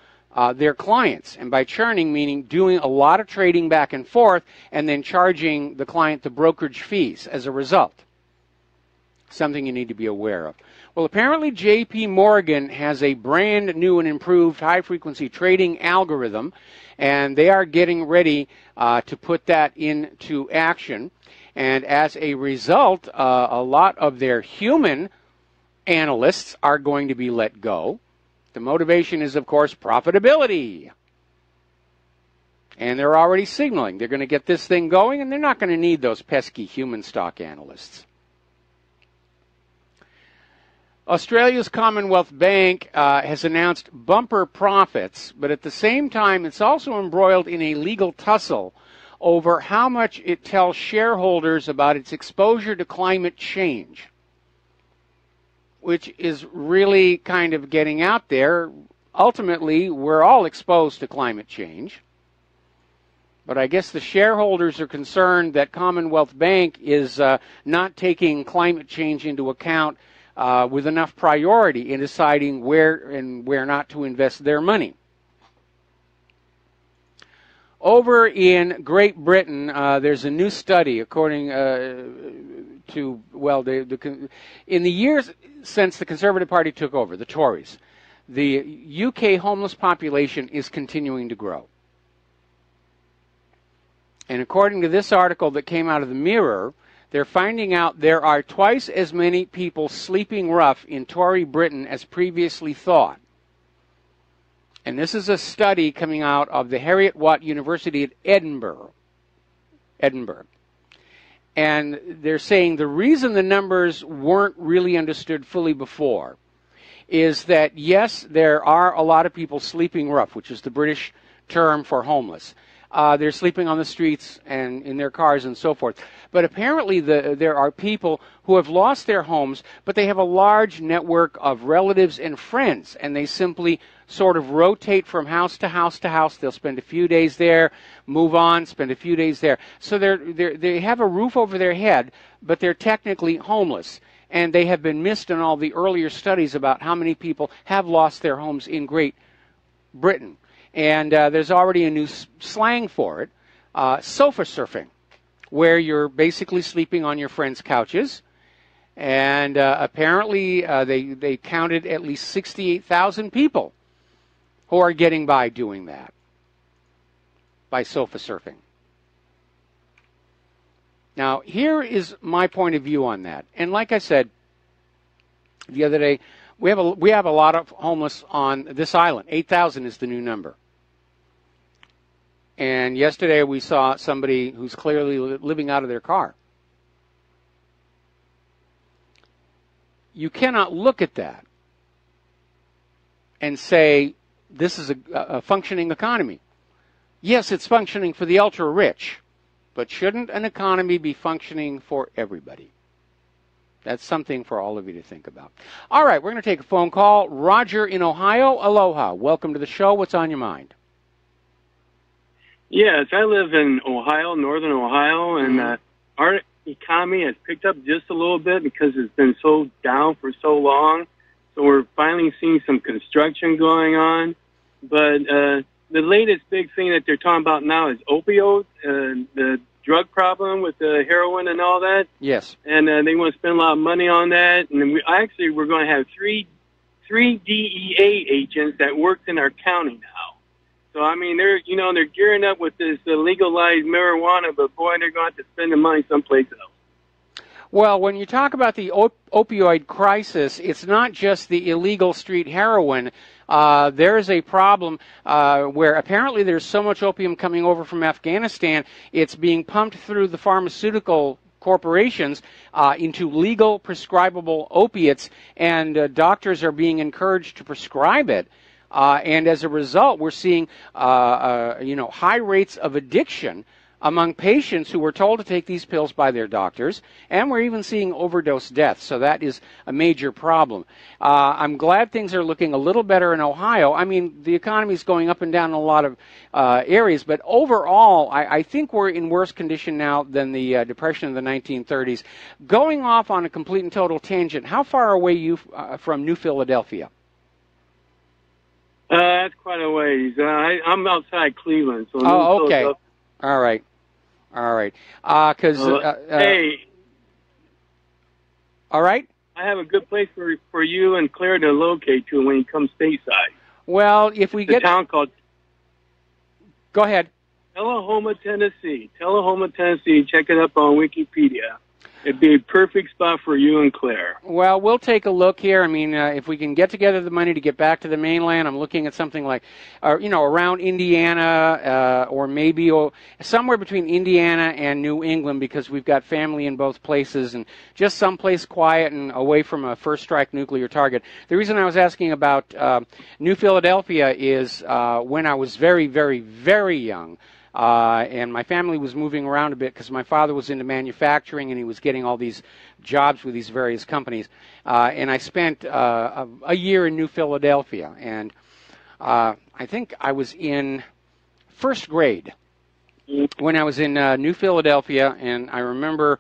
their clients. And by churning, meaning doing a lot of trading back and forth and then charging the client the brokerage fees as a result. Something you need to be aware of. Well, apparently J.P. Morgan has a brand new and improved high-frequency trading algorithm, and they are getting ready to put that into action. And as a result, a lot of their human analysts are going to be let go. The motivation is, of course, profitability. And they're already signaling they're going to get this thing going, and they're not going to need those pesky human stock analysts. Australia's Commonwealth Bank has announced bumper profits, but at the same time, it's also embroiled in a legal tussle over how much it tells shareholders about its exposure to climate change, which is really kind of getting out there. Ultimately, we're all exposed to climate change. But I guess the shareholders are concerned that Commonwealth Bank is not taking climate change into account with enough priority in deciding where and where not to invest their money. Over in Great Britain, there's a new study, according to, well, in the years since the Conservative Party took over, the Tories, the UK homeless population is continuing to grow. And according to this article that came out of the Mirror, they're finding out there are twice as many people sleeping rough in Tory Britain as previously thought. And this is a study coming out of the Heriot Watt University at Edinburgh. And they're saying the reason the numbers weren't really understood fully before is that, yes, there are a lot of people sleeping rough, which is the British term for homeless. They're sleeping on the streets and in their cars and so forth. But apparently there are people who have lost their homes, but they have a large network of relatives and friends, and they simply sort of rotate from house to house to house. They'll spend a few days there, move on, spend a few days there. So they have a roof over their head, but they're technically homeless. And they have been missed in all the earlier studies about how many people have lost their homes in Great Britain. And there's already a new slang for it, sofa surfing, where you're basically sleeping on your friends' couches. And apparently they counted at least 68,000 people who are getting by doing that, by sofa surfing. Now, here is my point of view on that. And like I said the other day, we have a lot of homeless on this island. 8,000 is the new number. And yesterday we saw somebody who's clearly living out of their car. You cannot look at that and say this is a functioning economy. Yes, it's functioning for the ultra-rich, but shouldn't an economy be functioning for everybody? That's something for all of you to think about. All right, we're going to take a phone call. Roger in Ohio, aloha. Welcome to the show. What's on your mind? Yes, I live in Ohio, northern Ohio, and our economy has picked up just a little bit because it's been so down for so long. So we're finally seeing some construction going on. But the latest big thing that they're talking about now is opioids, the drug problem with the heroin and all that. Yes. And they want to spend a lot of money on that. And we're going to have three DEA agents that work in our county now. So, I mean, they're gearing up with this legalized marijuana, but boy, they're going to have to spend the money someplace else. Well, when you talk about the opioid crisis, it's not just the illegal street heroin. There is a problem where apparently there's so much opium coming over from Afghanistan, it's being pumped through the pharmaceutical corporations into legal prescribable opiates, and doctors are being encouraged to prescribe it. And as a result, we're seeing, high rates of addiction among patients who were told to take these pills by their doctors, and we're even seeing overdose deaths. So that is a major problem. I'm glad things are looking a little better in Ohio. I mean, the economy is going up and down in a lot of areas, but overall, I think we're in worse condition now than the Depression of the 1930s. Going off on a complete and total tangent, how far away are you from New Philadelphia? That's quite a ways. I'm outside Cleveland. So oh, okay. All right. Hey. All right. I have a good place for you and Claire to locate to when you come stateside. Well, if we get a town called. Go ahead. Tullahoma, Tennessee. Check it up on Wikipedia. It'd be a perfect spot for you and Claire. Well, we'll take a look here. I mean, if we can get together the money to get back to the mainland, I'm looking at something like, around Indiana or maybe somewhere between Indiana and New England, because we've got family in both places, and just someplace quiet and away from a first strike nuclear target. The reason I was asking about New Philadelphia is when I was very, very, very young, and my family was moving around a bit because my father was into manufacturing and he was getting all these jobs with these various companies. And I spent a year in New Philadelphia. And I think I was in first grade. when I was in New Philadelphia, and I remember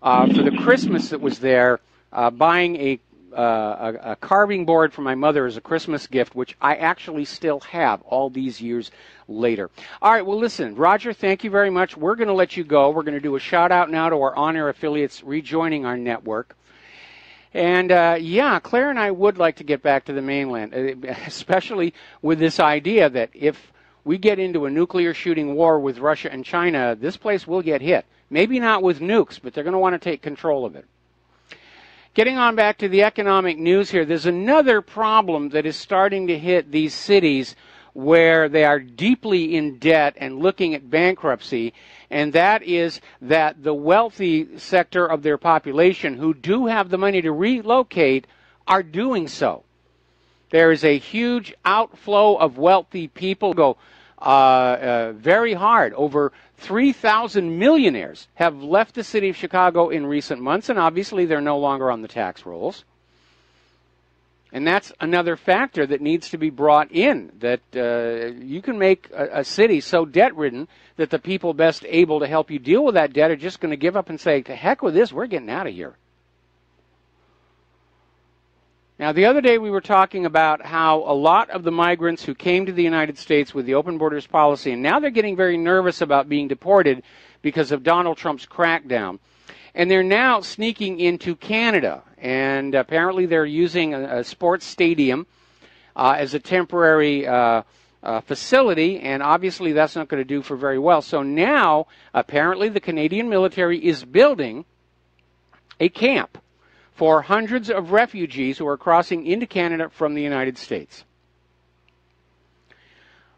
for the Christmas that was there, buying a carving board for my mother as a Christmas gift, which I actually still have all these years later. All right, well, listen, Roger, thank you very much. We're going to let you go. We're going to do a shout-out now to our on-air affiliates rejoining our network. And, yeah, Claire and I would like to get back to the mainland, especially with this idea that if we get into a nuclear shooting war with Russia and China, this place will get hit. Maybe not with nukes, but they're going to want to take control of it. Getting on back to the economic news here, there's another problem that is starting to hit these cities where they are deeply in debt and looking at bankruptcy, and that is that the wealthy sector of their population who do have the money to relocate are doing so. There is a huge outflow of wealthy people go very hard. Over 3,000 millionaires have left the city of Chicago in recent months, and obviously they're no longer on the tax rolls. And that's another factor that needs to be brought in, that you can make a city so debt-ridden that the people best able to help you deal with that debt are just going to give up and say, to heck with this, we're getting out of here. Now, the other day we were talking about how a lot of the migrants who came to the United States with the open borders policy, and now they're getting very nervous about being deported because of Donald Trump's crackdown. And they're now sneaking into Canada, and apparently they're using a sports stadium as a temporary facility, and obviously that's not going to do for very well. So now, apparently the Canadian military is building a camp for hundreds of refugees who are crossing into Canada from the United States.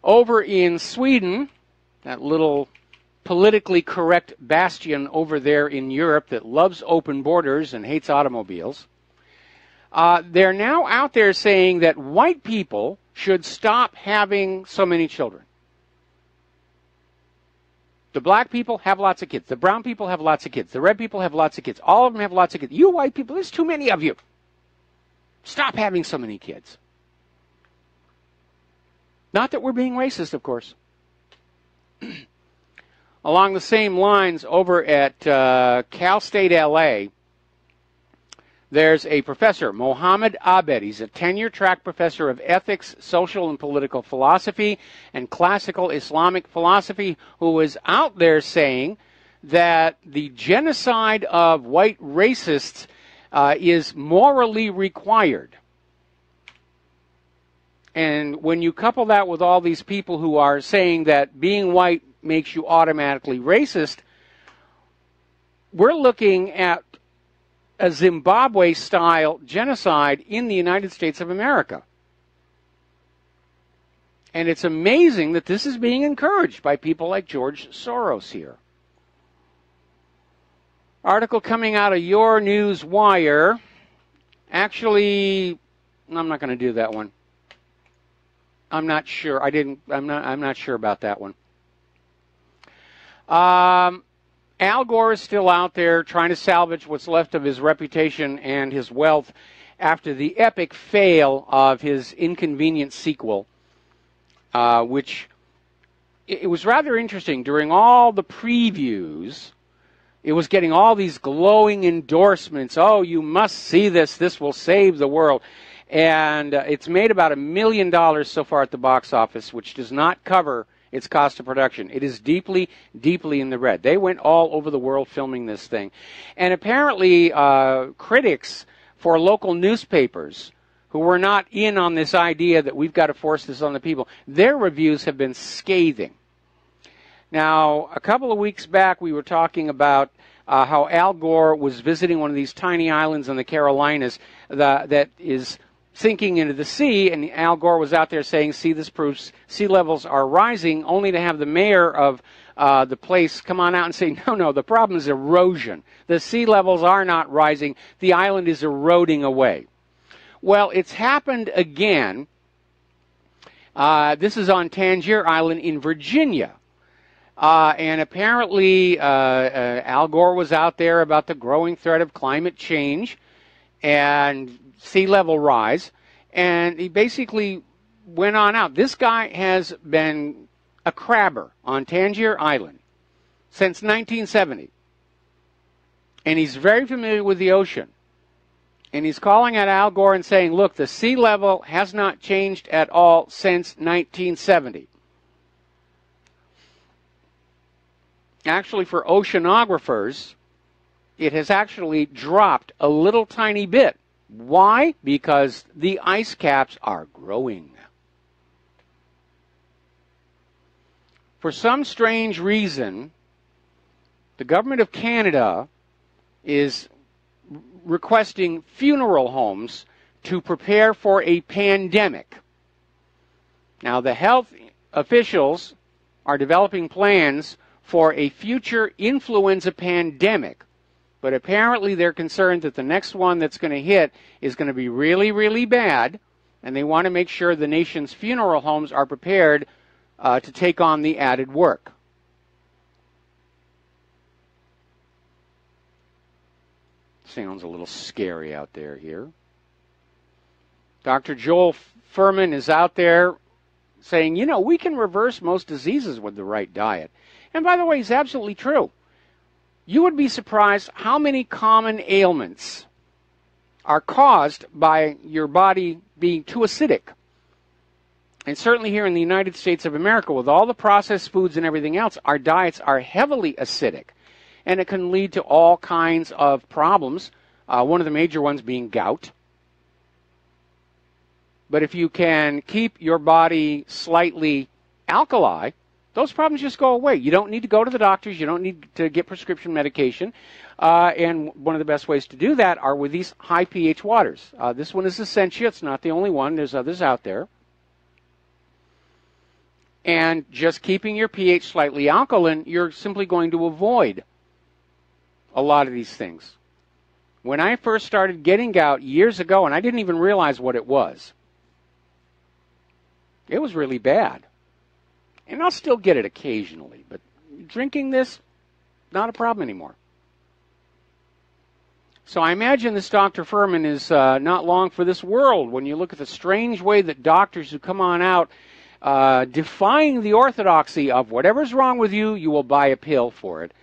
Over in Sweden, that little politically correct bastion over there in Europe that loves open borders and hates automobiles, they're now out there saying that white people should stop having so many children. The black people have lots of kids. The brown people have lots of kids. The red people have lots of kids. All of them have lots of kids. You white people, there's too many of you. Stop having so many kids. Not that we're being racist, of course. Along the same lines, over at Cal State LA, there's a professor, Mohammed Abed. He's a tenure-track professor of ethics, social and political philosophy, and classical Islamic philosophy, who is out there saying that the genocide of white racists is morally required. And when you couple that with all these people who are saying that being white makes you automatically racist, we're looking at a Zimbabwe-style genocide in the United States of America. And it's amazing that this is being encouraged by people like George Soros here. Article coming out of Your News Wire. Actually, I'm not going to do that one. I'm not sure. I'm not sure about that one. Al Gore is still out there trying to salvage what's left of his reputation and his wealth after the epic fail of his inconvenient sequel, which it was rather interesting. During all the previews, it was getting all these glowing endorsements. Oh, you must see this. This will save the world. And it's made about $1 million so far at the box office, which does not cover its cost of production. It is deeply, deeply in the red. They went all over the world filming this thing. And apparently critics for local newspapers who were not in on this idea that we've got to force this on the people, their reviews have been scathing. Now, a couple of weeks back we were talking about how Al Gore was visiting one of these tiny islands in the Carolinas that is sinking into the sea, and Al Gore was out there saying, see, this proves sea levels are rising, only to have the mayor of the place come on out and say, no, the problem is erosion. The sea levels are not rising. The island is eroding away. Well, it's happened again. This is on Tangier Island in Virginia. And apparently Al Gore was out there about the growing threat of climate change and sea level rise, and he basically went on out. This guy has been a crabber on Tangier Island since 1970. And he's very familiar with the ocean. And he's calling out Al Gore and saying, look, the sea level has not changed at all since 1970. Actually, for oceanographers, it has actually dropped a little tiny bit. Why? Because the ice caps are growing. For some strange reason, the government of Canada is requesting funeral homes to prepare for a pandemic. Now, the health officials are developing plans for a future influenza pandemic, but apparently they're concerned that the next one that's going to hit is going to be really, really bad, and they want to make sure the nation's funeral homes are prepared to take on the added work. Sounds a little scary out there here. Dr. Joel Furman is out there saying, you know, we can reverse most diseases with the right diet. And by the way, he's absolutely true. You would be surprised how many common ailments are caused by your body being too acidic. And certainly here in the United States of America, with all the processed foods and everything else, our diets are heavily acidic. And it can lead to all kinds of problems, one of the major ones being gout. But if you can keep your body slightly alkali, those problems just go away. You don't need to go to the doctors. You don't need to get prescription medication. And one of the best ways to do that are with these high pH waters. This one is Essentia. It's not the only one. There's others out there. And just keeping your pH slightly alkaline, you're simply going to avoid a lot of these things. When I first started getting gout years ago, and I didn't even realize what it was really bad. And I'll still get it occasionally, but drinking this, not a problem anymore. So I imagine this Dr. Furman is not long for this world when you look at the strange way that doctors who come on out defying the orthodoxy of whatever's wrong with you, you will buy a pill for it.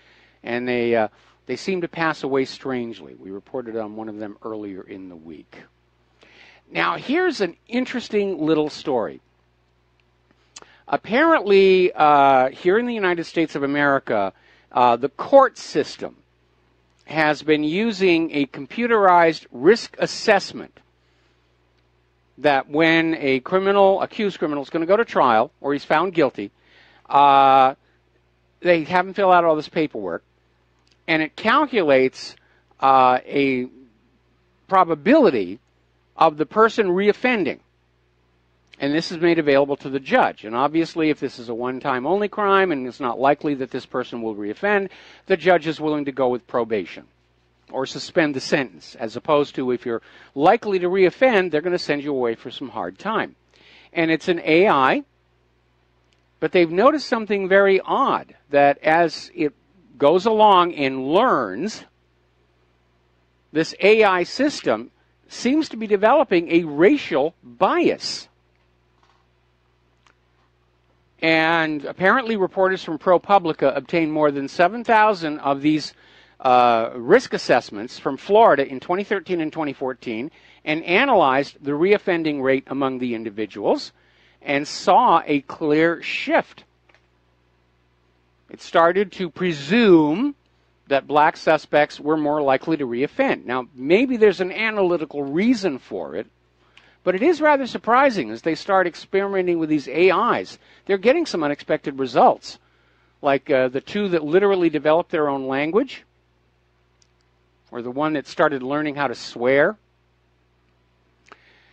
And they seem to pass away strangely. We reported on one of them earlier in the week. Now, here's an interesting little story. Apparently, here in the United States of America, the court system has been using a computerized risk assessment that when a accused criminal is going to go to trial, or he's found guilty, they have him fill out all this paperwork, and it calculates a probability of the person reoffending. And this is made available to the judge. And obviously, if this is a one-time only crime and it's not likely that this person will reoffend, the judge is willing to go with probation or suspend the sentence, as opposed to if you're likely to reoffend, they're going to send you away for some hard time. And it's an AI, but they've noticed something very odd, that as it goes along and learns, this AI system seems to be developing a racial bias. And apparently reporters from ProPublica obtained more than 7,000 of these risk assessments from Florida in 2013 and 2014 and analyzed the reoffending rate among the individuals and saw a clear shift. It started to presume that black suspects were more likely to reoffend. Now, maybe there's an analytical reason for it, but it is rather surprising as they start experimenting with these AIs. They're getting some unexpected results, like the two that literally developed their own language, or the one that started learning how to swear.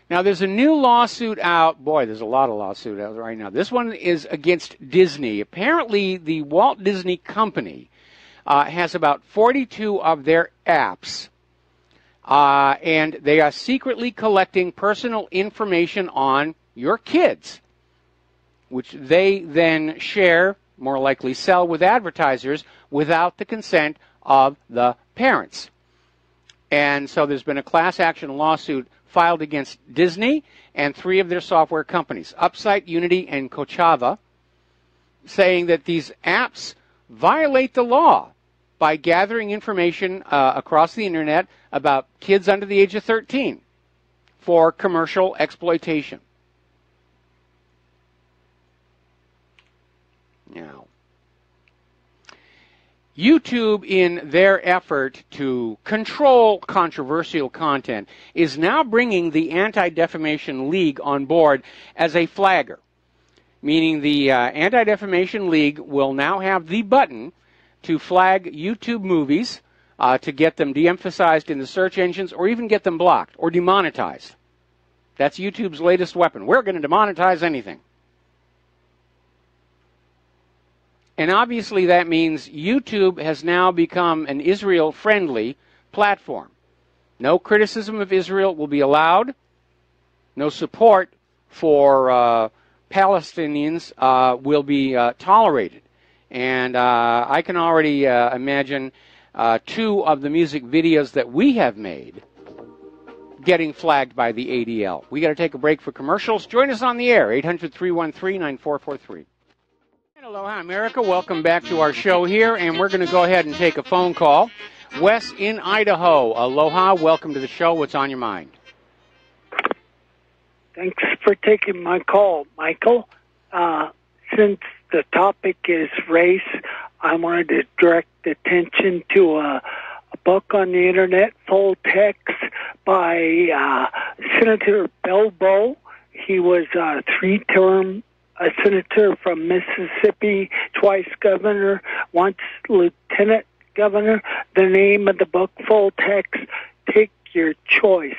Now, there's a new lawsuit out. Boy, there's a lot of lawsuits out right now. This one is against Disney. Apparently, the Walt Disney Company has about 42 of their apps, and they are secretly collecting personal information on your kids, which they then share, more likely sell with advertisers, without the consent of the parents. And so there's been a class action lawsuit filed against Disney and 3 of their software companies, Upsite, Unity, and Kochava, saying that these apps violate the law by gathering information across the internet about kids under the age of 13 for commercial exploitation. Now, YouTube, in their effort to control controversial content, is now bringing the Anti-Defamation League on board as a flagger, meaning the Anti-Defamation League will now have the button to flag YouTube movies to get them de-emphasized in the search engines or even get them blocked or demonetized. That's YouTube's latest weapon. We're going to demonetize anything. And obviously that means YouTube has now become an Israel-friendly platform. No criticism of Israel will be allowed. No support for Palestinians will be tolerated. And I can already imagine 2 of the music videos that we have made getting flagged by the ADL. We got to take a break for commercials. Join us on the air, 800-313-9443. Aloha, America. Welcome back to our show here, and we're going to go ahead and take a phone call. Wes in Idaho. Aloha. Welcome to the show. What's on your mind? Thanks for taking my call, Michael. Since the topic is race, I wanted to direct attention to a book on the internet, full text, by Senator Belbo. He was a 3-term senator from Mississippi, twice governor, once lieutenant governor. The name of the book, full text, Take Your Choice,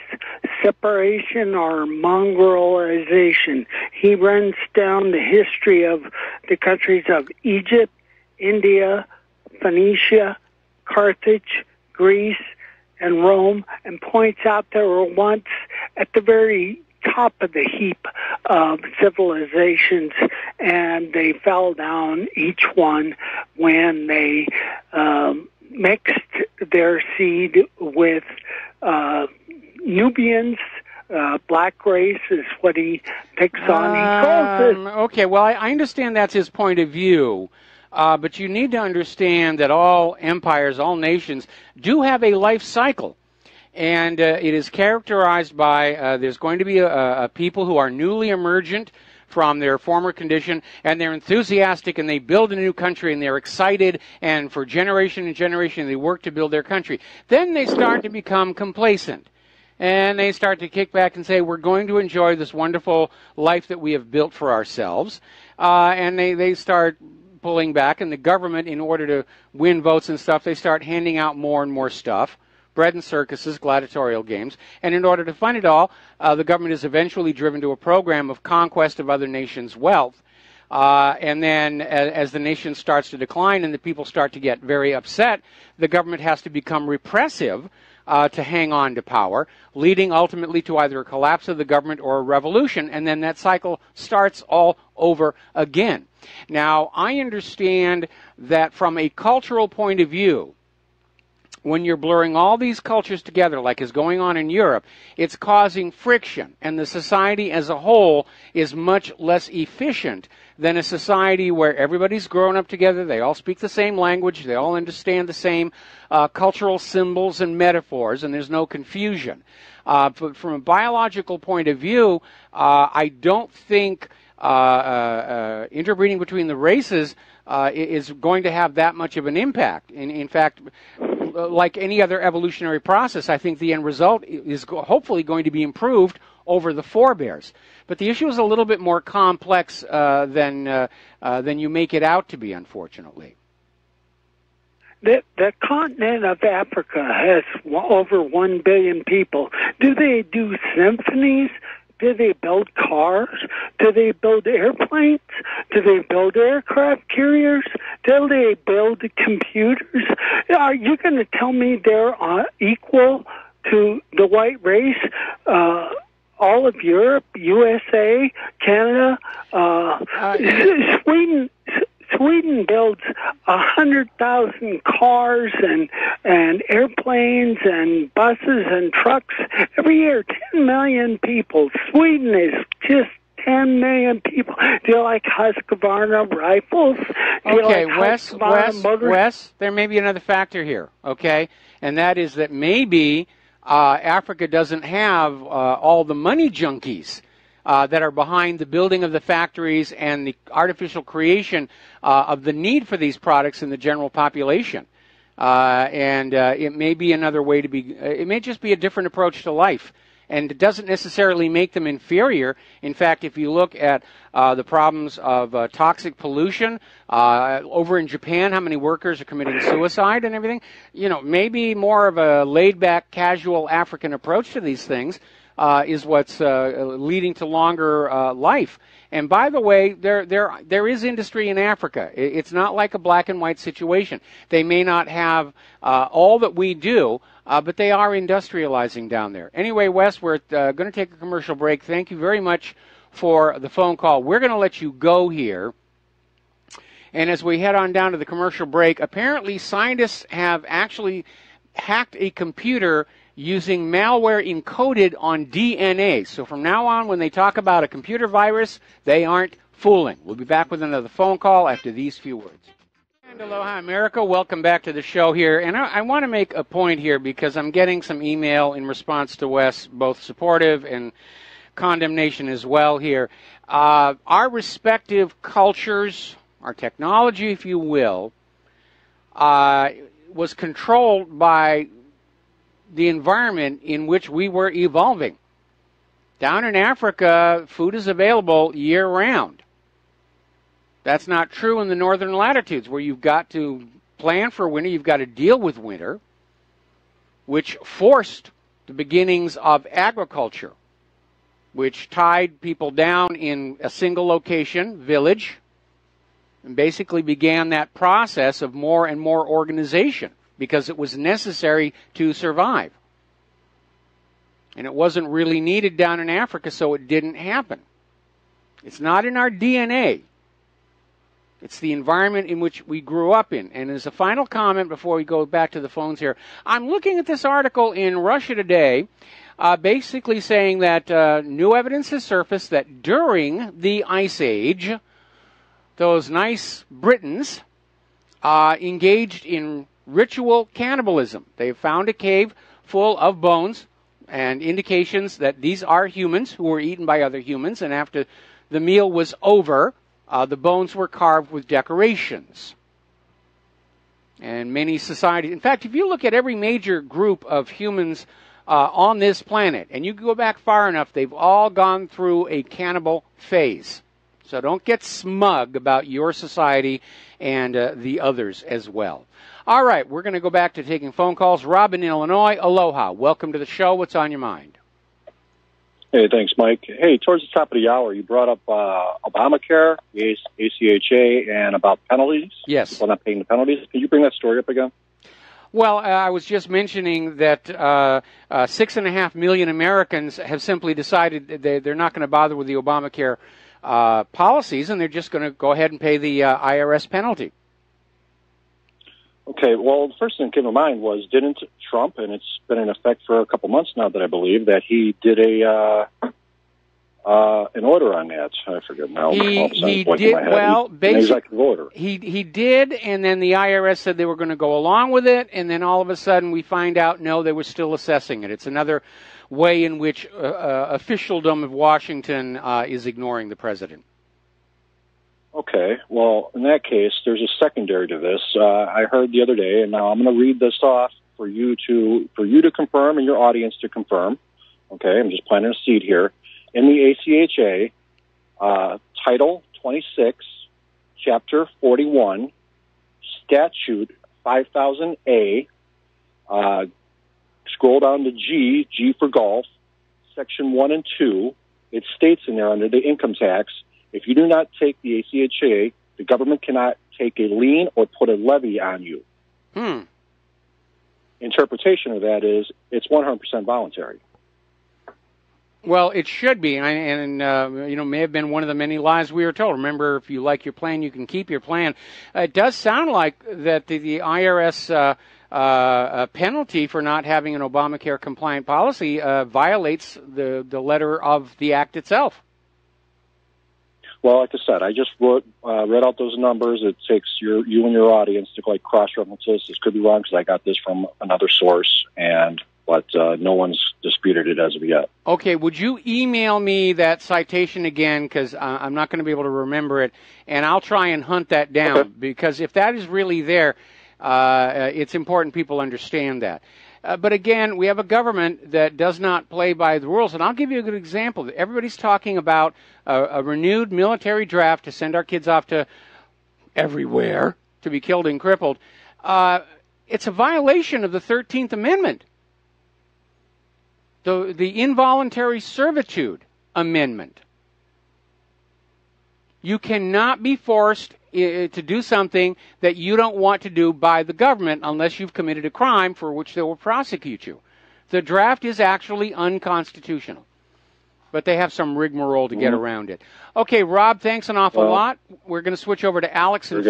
Separation or Mongrelization. He runs down the history of the countries of Egypt, India, Phoenicia, Carthage, Greece, and Rome, and points out there were once at the very top of the heap of civilizations, and they fell down, each one, when they mixed their seed with Nubians. Black race is what he picks on. He calls it. Okay, well, I understand that's his point of view. But you need to understand that all empires, all nations, do have a life cycle. And it is characterized by there's going to be a people who are newly emergent from their former condition, and they're enthusiastic, and they build a new country, and they're excited, and for generation and generation they work to build their country. Then they start to become complacent, and they start to kick back and say, we're going to enjoy this wonderful life that we have built for ourselves, and they start pulling back, and the government, in order to win votes and stuff, they start handing out more and more stuff. Bread and circuses, gladiatorial games, and in order to fund it all, the government is eventually driven to a program of conquest of other nations' wealth. And then as the nation starts to decline and the people start to get very upset, the government has to become repressive to hang on to power, leading ultimately to either a collapse of the government or a revolution, and then that cycle starts all over again. Now, I understand that from a cultural point of view, when you're blurring all these cultures together, like is going on in Europe, it's causing friction, and the society as a whole is much less efficient than a society where everybody's grown up together, they all speak the same language, they all understand the same cultural symbols and metaphors, and there's no confusion. But from a biological point of view, I don't think interbreeding between the races is going to have that much of an impact. In fact, like any other evolutionary process, I think the end result is hopefully going to be improved over the forebears. But the issue is a little bit more complex than you make it out to be, unfortunately. The continent of Africa has over 1 billion people. Do they do symphonies? Do they build cars? Do they build airplanes? Do they build aircraft carriers? Do they build computers? Are you going to tell me they're equal to the white race? All of Europe, USA, Canada, Sweden builds 100,000 cars and airplanes and buses and trucks every year. 10 million people. Sweden is just 10 million people. Do you like Husqvarna rifles? Do Okay, you like Wes, there may be another factor here, okay? And that is that maybe Africa doesn't have all the money junkies that are behind the building of the factories and the artificial creation of the need for these products in the general population. And it may be another way to be, it may just be a different approach to life. And it doesn't necessarily make them inferior. In fact, if you look at the problems of toxic pollution over in Japan, how many workers are committing suicide and everything, you know, maybe more of a laid-back, casual African approach to these things is what's leading to longer life. And by the way, there is industry in Africa. It's not like a black and white situation. They may not have all that we do, but they are industrializing down there. Anyway, Wes, we're going to take a commercial break. Thank you very much for the phone call. We're going to let you go here. And as we head on down to the commercial break, apparently scientists have actually hacked a computer using malware encoded on DNA. So from now on, when they talk about a computer virus, they aren't fooling. We'll be back with another phone call after these few words. And aloha, America. Welcome back to the show here. And I want to make a point here because I'm getting some email in response to Wes, both supportive and condemnation as well here. Our respective cultures, our technology, if you will, was controlled by the environment in which we were evolving. Down in Africa, food is available year-round. That's not true in the northern latitudes, where you've got to plan for winter, you've got to deal with winter, which forced the beginnings of agriculture, which tied people down in a single location, village, and basically began that process of more and more organization, because it was necessary to survive. And it wasn't really needed down in Africa, so it didn't happen. It's not in our DNA. It's the environment in which we grew up in. And as a final comment before we go back to the phones here, I'm looking at this article in Russia Today, basically saying that new evidence has surfaced that during the Ice Age, those nice Britons engaged in ritual cannibalism. They found a cave full of bones and indications that these are humans who were eaten by other humans, and after the meal was over, the bones were carved with decorations. And many societies, in fact, if you look at every major group of humans on this planet, and you go back far enough, they've all gone through a cannibal phase. So don't get smug about your society and the others as well. All right, we're going to go back to taking phone calls. Robin in Illinois, aloha. Welcome to the show. What's on your mind? Hey, thanks, Mike. Hey, towards the top of the hour, you brought up Obamacare, the ACHA, and about penalties. Yes. People not paying the penalties. Can you bring that story up again? Well, I was just mentioning that 6.5 million Americans have simply decided that they're not going to bother with the Obamacare policies, and they're just going to go ahead and pay the IRS penalty. Okay, well, the first thing that came to mind was, didn't Trump, and it's been in effect for a couple months now that I believe, that he did an order on that. I forget now. He did, well, basically, an executive order. He did, and then the IRS said they were going to go along with it, and then all of a sudden we find out, no, they were still assessing it. It's another way in which officialdom of Washington is ignoring the president. Okay, well, in that case, there's a secondary to this. I heard the other day, and now I'm going to read this off for you to confirm and your audience to confirm. Okay, I'm just planting a seed here. In the ACHA, Title 26, Chapter 41, Statute 5000A, scroll down to G for golf, Section 1 and 2, it states in there under the income tax, if you do not take the ACHA, the government cannot take a lien or put a levy on you. Interpretation of that is it's 100% voluntary. Well, it should be, and may have been one of the many lies we were told. Remember, if you like your plan, you can keep your plan. It does sound like that the IRS penalty for not having an Obamacare compliant policy violates the letter of the act itself. well, like I said, I just read out those numbers. It takes you and your audience to like cross-reference this. This could be wrong because I got this from another source, but no one's disputed it as of yet. Okay, would you email me that citation again, because I'm not going to be able to remember it, and I'll try and hunt that down, because if that is really there, it's important people understand that. But again, we have a government that does not play by the rules, and I'll give you a good example. Everybody's talking about a renewed military draft to send our kids off to everywhere to be killed and crippled. It's a violation of the 13th Amendment. The involuntary servitude amendment. You cannot be forced to do something that you don't want to do by the government unless you've committed a crime for which they will prosecute you. The draft is actually unconstitutional, but they have some rigmarole to get around it. Okay, Rob, thanks an awful lot. We're going to switch over to Alex. We're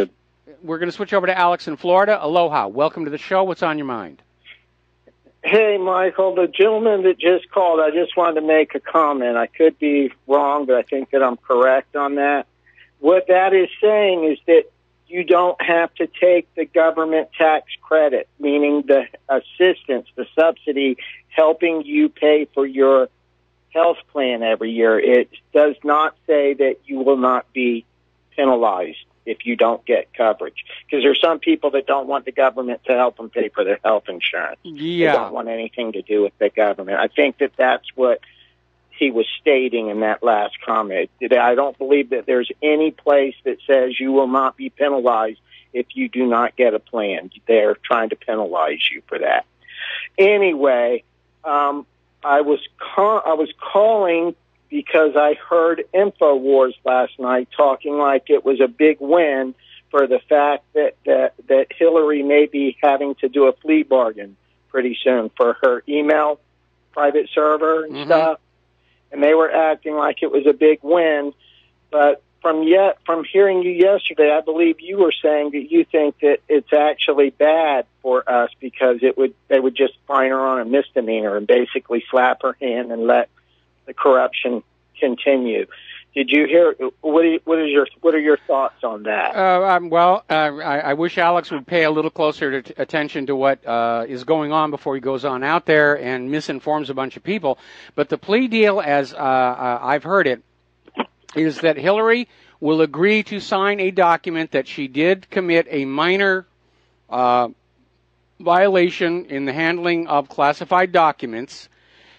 going to switch over to Alex in Florida. Aloha. Welcome to the show. What's on your mind? Hey, Michael, the gentleman that just called, I just wanted to make a comment. I could be wrong, but I think that I'm correct on that. What that is saying is that you don't have to take the government tax credit, meaning the assistance, the subsidy, helping you pay for your health plan every year. It does not say that you will not be penalized if you don't get coverage. Because there's some people that don't want the government to help them pay for their health insurance. Yeah. They don't want anything to do with the government. I think that that's what he was stating in that last comment. I don't believe that there's any place that says you will not be penalized if you do not get a plan. They're trying to penalize you for that. Anyway, I was calling because I heard InfoWars last night talking like it was a big win for the fact that Hillary may be having to do a plea bargain pretty soon for her email private server and stuff. And they were acting like it was a big win. But from hearing you yesterday, I believe you were saying that you think that it's actually bad for us because they would just fine her on a misdemeanor and basically slap her hand and let the corruption continue. Did you hear? What are your thoughts on that? I wish Alex would pay a little closer attention to what is going on before he goes on out there and misinforms a bunch of people. But the plea deal, as I've heard it, is that Hillary will agree to sign a document that she did commit a minor violation in the handling of classified documents,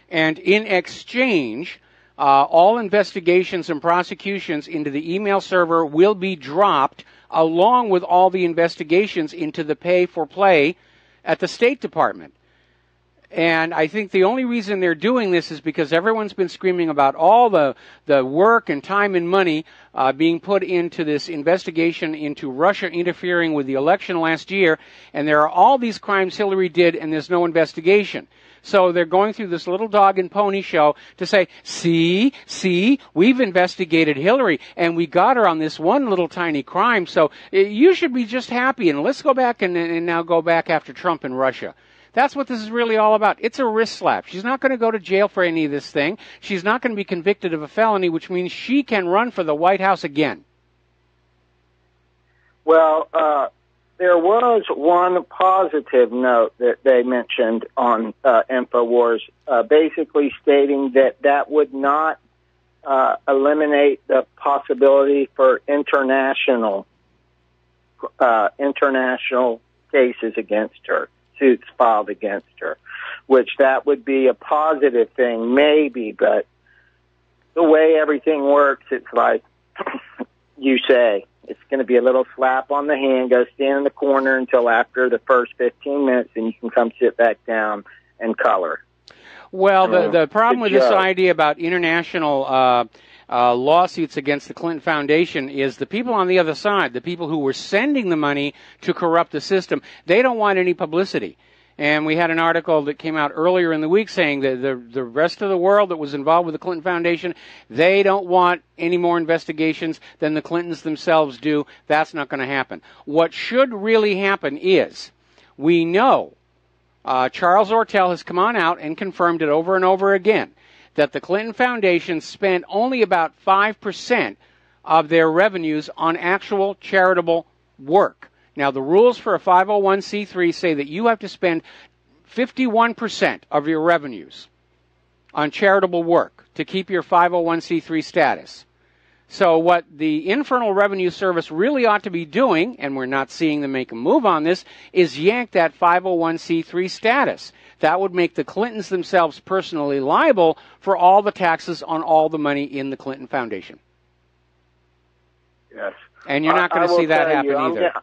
and in exchange, all investigations and prosecutions into the email server will be dropped, along with all the investigations into the pay-for-play at the State Department. And I think the only reason they're doing this is because everyone's been screaming about all the work and time and money being put into this investigation into Russia interfering with the election last year, and there are all these crimes Hillary did, and there's no investigation. So they're going through this little dog and pony show to say, see, we've investigated Hillary, and we got her on this one little tiny crime, so you should be just happy, and let's go back and now go back after Trump and Russia. That's what this is really all about. It's a wrist slap. She's not going to go to jail for any of this thing. She's not going to be convicted of a felony, which means she can run for the White House again. Well, there was one positive note that they mentioned on InfoWars, basically stating that would not eliminate the possibility for international cases against her, suits filed against her, which that would be a positive thing, maybe, but the way everything works, it's like you say, it's going to be a little slap on the hand, go stand in the corner until after the first 15 minutes, and you can come sit back down and color. Well, the problem with this idea about international lawsuits against the Clinton Foundation is the people on the other side, the people who were sending the money to corrupt the system, they don't want any publicity. And we had an article that came out earlier in the week saying that the rest of the world that was involved with the Clinton Foundation, they don't want any more investigations than the Clintons themselves do. That's not going to happen. What should really happen is, we know Charles Ortel has come on out and confirmed it over and over again, that the Clinton Foundation spent only about 5% of their revenues on actual charitable work. Now, the rules for a 501c3 say that you have to spend 51% of your revenues on charitable work to keep your 501c3 status. So what the Internal Revenue Service really ought to be doing, and we're not seeing them make a move on this, is yank that 501c3 status. That would make the Clintons themselves personally liable for all the taxes on all the money in the Clinton Foundation. Yes. And you're not going to see that happen either.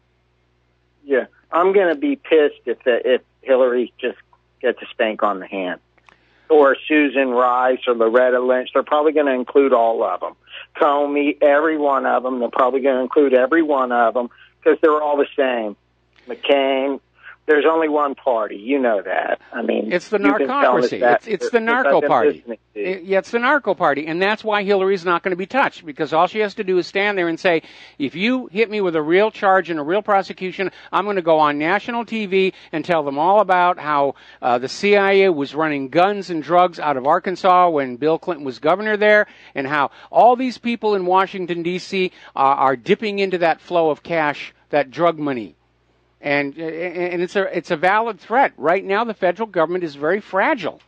I'm going to be pissed if Hillary just gets a spank on the hand. Or Susan Rice or Loretta Lynch. They're probably going to include all of them. Comey, every one of them. They're probably going to include every one of them because they're all the same. McCain. There's only one party. You know that. I mean, it's the narcocracy. It's the narco party. It's the narco party. And that's why Hillary's not going to be touched, because all she has to do is stand there and say, if you hit me with a real charge and a real prosecution, I'm going to go on national TV and tell them all about how the CIA was running guns and drugs out of Arkansas when Bill Clinton was governor there, and how all these people in Washington, D.C. are dipping into that flow of cash, that drug money. And it's a valid threat. Right now, the federal government is very fragile.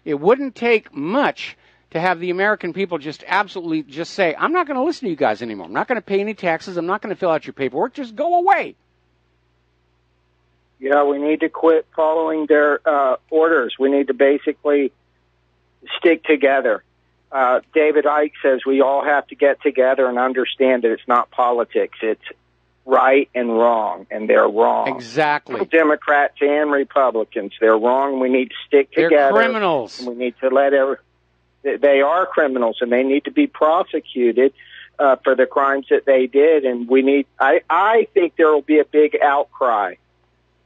It wouldn't take much to have the American people just absolutely just say, I'm not going to listen to you guys anymore. I'm not going to pay any taxes. I'm not going to fill out your paperwork. Just go away. Yeah, we need to quit following their orders. We need to basically stick together. David Icke says we all have to get together and understand that it's not politics. It's right and wrong, and they're wrong. Exactly. Democrats and Republicans, they're wrong. We need to stick together. They're criminals. And we need to they are criminals, and they need to be prosecuted for the crimes that they did. And we need. I think there will be a big outcry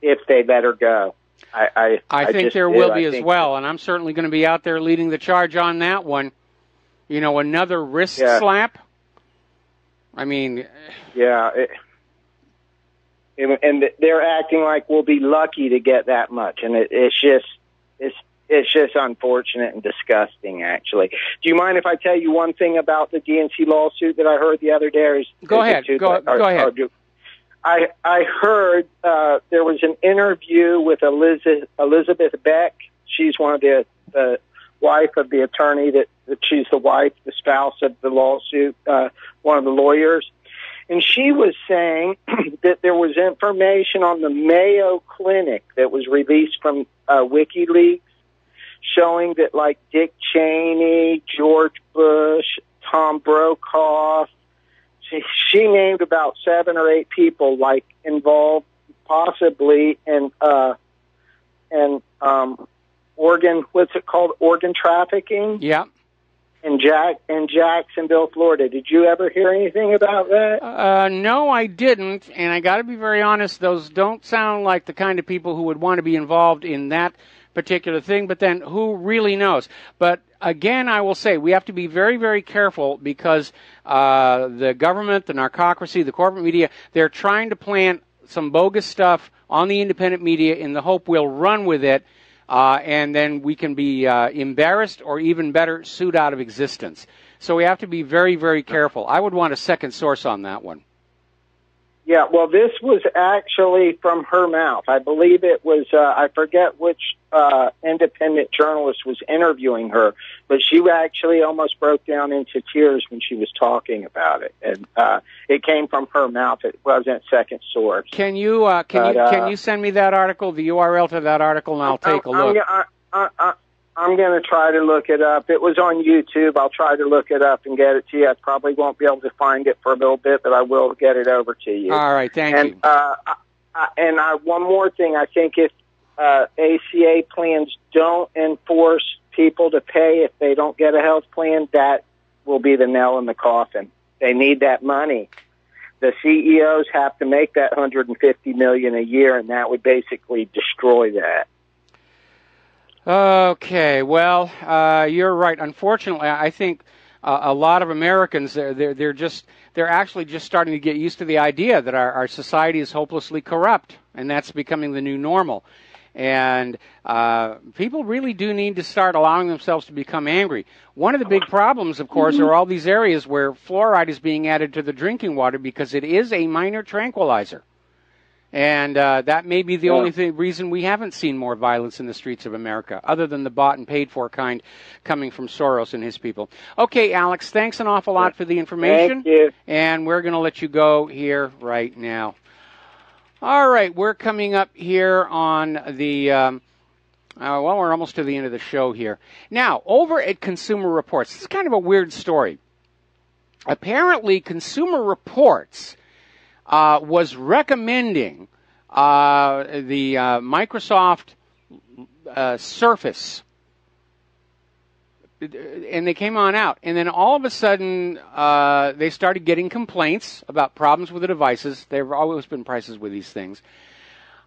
if they let her go. I think there will be as well, and I'm certainly going to be out there leading the charge on that one. You know, another wrist slap. I mean, yeah. And they're acting like we'll be lucky to get that much, and it's just unfortunate and disgusting. Actually, do you mind if I tell you one thing about the DNC lawsuit that I heard the other day? Go ahead. Go ahead. I heard there was an interview with Elizabeth Beck. She's one of the wife of the attorney that she's the spouse of the lawsuit, one of the lawyers. And she was saying that there was information on the Mayo Clinic that was released from WikiLeaks showing that, like, Dick Cheney, George Bush, Tom Brokaw, she named about 7 or 8 people, like, involved possibly in organ, what's it called, organ trafficking? Yeah. In Jacksonville, Florida. Did you ever hear anything about that? No, I didn't. And I got to be very honest, those don't sound like the kind of people who would want to be involved in that particular thing. But then who really knows? But again, I will say we have to be very, very careful because the government, the narcocracy, the corporate media, they're trying to plant some bogus stuff on the independent media in the hope we'll run with it. And then we can be embarrassed or even better, sued out of existence. So we have to be very, very careful. I would want a second source on that one. Yeah, well, this was actually from her mouth. I believe it was, I forget which independent journalist was interviewing her, but she actually almost broke down into tears when she was talking about it. And it came from her mouth. It wasn't second source. Can you send me that article, the URL to that article, and I'll take a look? I'm going to try to look it up. It was on YouTube. I'll try to look it up and get it to you. I probably won't be able to find it for a little bit, but I will get it over to you. All right, thank you. One more thing. I think if ACA plans don't enforce people to pay if they don't get a health plan, that will be the nail in the coffin. They need that money. The CEOs have to make that $150 million a year, and that would basically destroy that. Okay, well, you're right. Unfortunately, I think a lot of Americans they're actually just starting to get used to the idea that our society is hopelessly corrupt, and that's becoming the new normal. And people really do need to start allowing themselves to become angry. One of the big problems, of course, are all these areas where fluoride is being added to the drinking water because it is a minor tranquilizer. And that may be the only reason we haven't seen more violence in the streets of America, other than the bought and paid for kind coming from Soros and his people. Okay, Alex, thanks an awful lot for the information. Thank you. And we're going to let you go here right now. All right, we're coming up here on the, well, we're almost to the end of the show here. Now, over at Consumer Reports, this is kind of a weird story. Apparently, Consumer Reports was recommending the Microsoft Surface, and they came on out. And then all of a sudden, they started getting complaints about problems with the devices. There have always been prices with these things.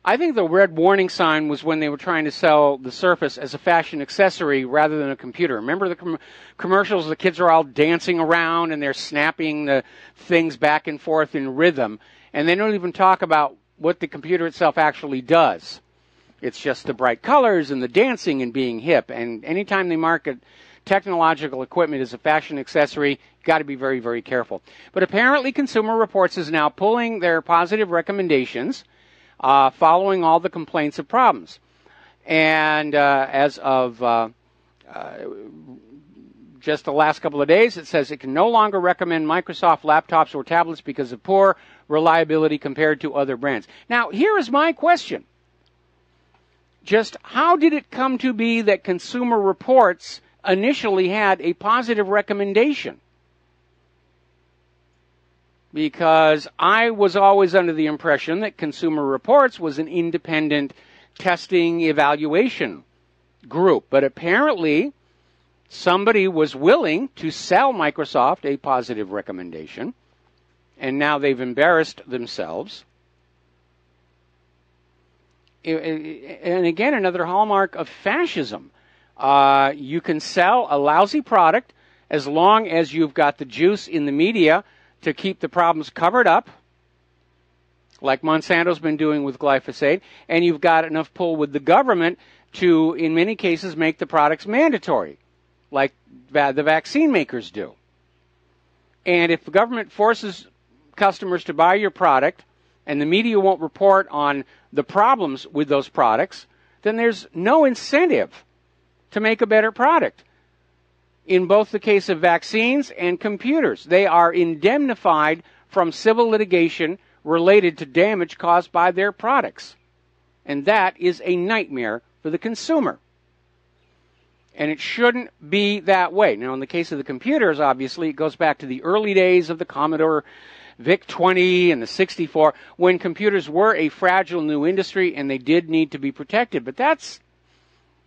I think the red warning sign was when they were trying to sell the Surface as a fashion accessory rather than a computer. Remember the commercials? The kids are all dancing around and they're snapping the things back and forth in rhythm. And they don't even talk about what the computer itself actually does. It's just the bright colors and the dancing and being hip. And anytime they market technological equipment as a fashion accessory, you've got to be very, very careful. But apparently Consumer Reports is now pulling their positive recommendations following all the complaints of problems. And as of just the last couple of days, it says it can no longer recommend Microsoft laptops or tablets because of poor reliability compared to other brands. Now, here is my question. Just how did it come to be that Consumer Reports initially had a positive recommendation? Because I was always under the impression that Consumer Reports was an independent testing evaluation group. But apparently, somebody was willing to sell Microsoft a positive recommendation, and now they've embarrassed themselves. And again, another hallmark of fascism. You can sell a lousy product as long as you've got the juice in the media to keep the problems covered up, like Monsanto's been doing with glyphosate, and you've got enough pull with the government to, in many cases, make the products mandatory, like the vaccine makers do. And if the government forces customers to buy your product and the media won't report on the problems with those products, then there's no incentive to make a better product. In both the case of vaccines and computers, they are indemnified from civil litigation related to damage caused by their products. And that is a nightmare for the consumer. And it shouldn't be that way. Now, in the case of the computers, obviously, it goes back to the early days of the Commodore VIC-20 and the 64, when computers were a fragile new industry and they did need to be protected. But that's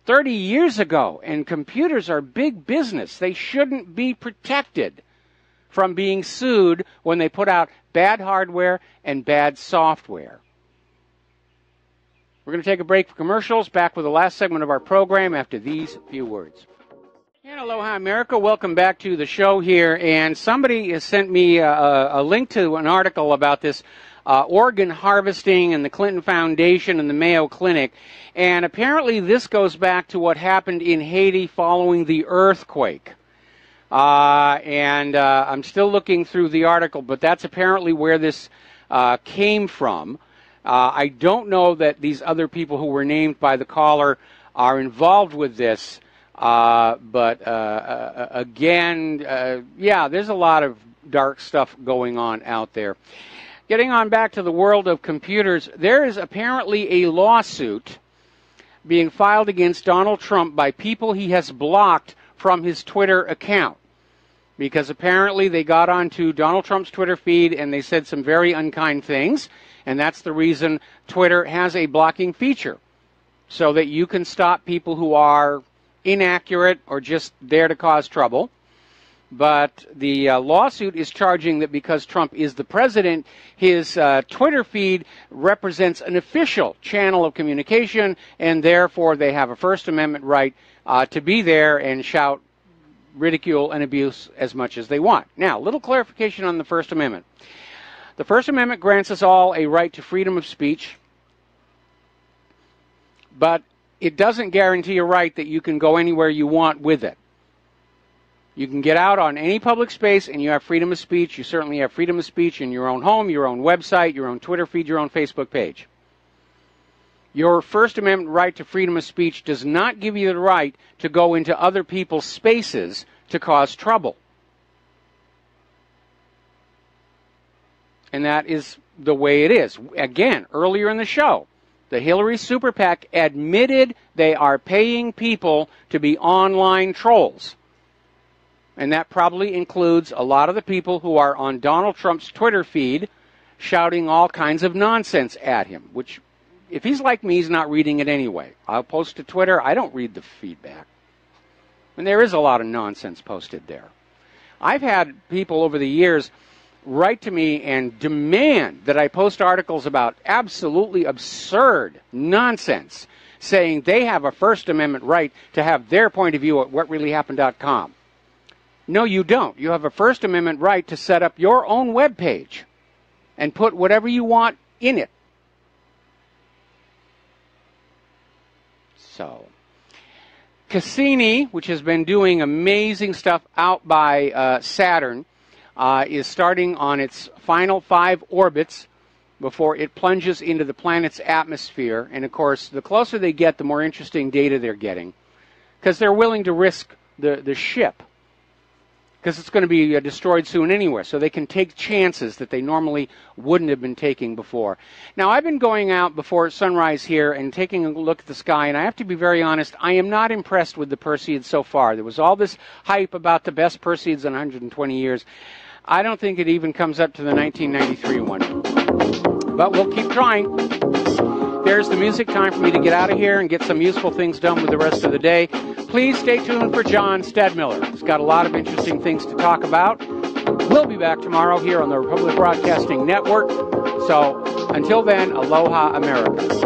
30 years ago, and computers are big business. They shouldn't be protected from being sued when they put out bad hardware and bad software. We're going to take a break for commercials. Back with the last segment of our program after these few words. And aloha, America. Welcome back to the show here. And somebody has sent me a link to an article about this organ harvesting and the Clinton Foundation and the Mayo Clinic. And apparently this goes back to what happened in Haiti following the earthquake. I'm still looking through the article, but that's apparently where this came from. I don't know that these other people who were named by the caller are involved with this. Again, yeah, there's a lot of dark stuff going on out there. Getting on back to the world of computers, there is apparently a lawsuit being filed against Donald Trump by people he has blocked from his Twitter account. Because apparently they got onto Donald Trump's Twitter feed and they said some very unkind things. And that's the reason Twitter has a blocking feature, so that you can stop people who are inaccurate or just there to cause trouble. But the lawsuit is charging that because Trump is the president, his Twitter feed represents an official channel of communication, and therefore they have a First Amendment right to be there and shout ridicule and abuse as much as they want. Now, a little clarification on the First Amendment. The First Amendment grants us all a right to freedom of speech. But it doesn't guarantee a right that you can go anywhere you want with it. You can get out on any public space and you have freedom of speech. You certainly have freedom of speech in your own home, your own website, your own Twitter feed, your own Facebook page. Your First Amendment right to freedom of speech does not give you the right to go into other people's spaces to cause trouble. And that is the way it is. Again, earlier in the show, the Hillary Super PAC admitted they are paying people to be online trolls. And that probably includes a lot of the people who are on Donald Trump's Twitter feed shouting all kinds of nonsense at him, which, if he's like me, he's not reading it anyway. I'll post to Twitter. I don't read the feedback. And there is a lot of nonsense posted there. I've had people over the years write to me and demand that I post articles about absolutely absurd nonsense, saying they have a First Amendment right to have their point of view at whatreallyhappened.com. No, you don't. You have a First Amendment right to set up your own web page and put whatever you want in it. So, Cassini, which has been doing amazing stuff out by Saturn, is starting on its final 5 orbits before it plunges into the planet's atmosphere. And, of course, the closer they get, the more interesting data they're getting, because they're willing to risk the ship, because it's going to be destroyed soon anyway, so they can take chances that they normally wouldn't have been taking before. Now, I've been going out before sunrise here and taking a look at the sky, and I have to be very honest, I am not impressed with the Perseids so far. There was all this hype about the best Perseids in 120 years. I don't think it even comes up to the 1993 one. But we'll keep trying. There's the music. Time for me to get out of here and get some useful things done with the rest of the day. Please stay tuned for John Stedmiller. He's got a lot of interesting things to talk about. We'll be back tomorrow here on the Republic Broadcasting Network. So until then, aloha, America.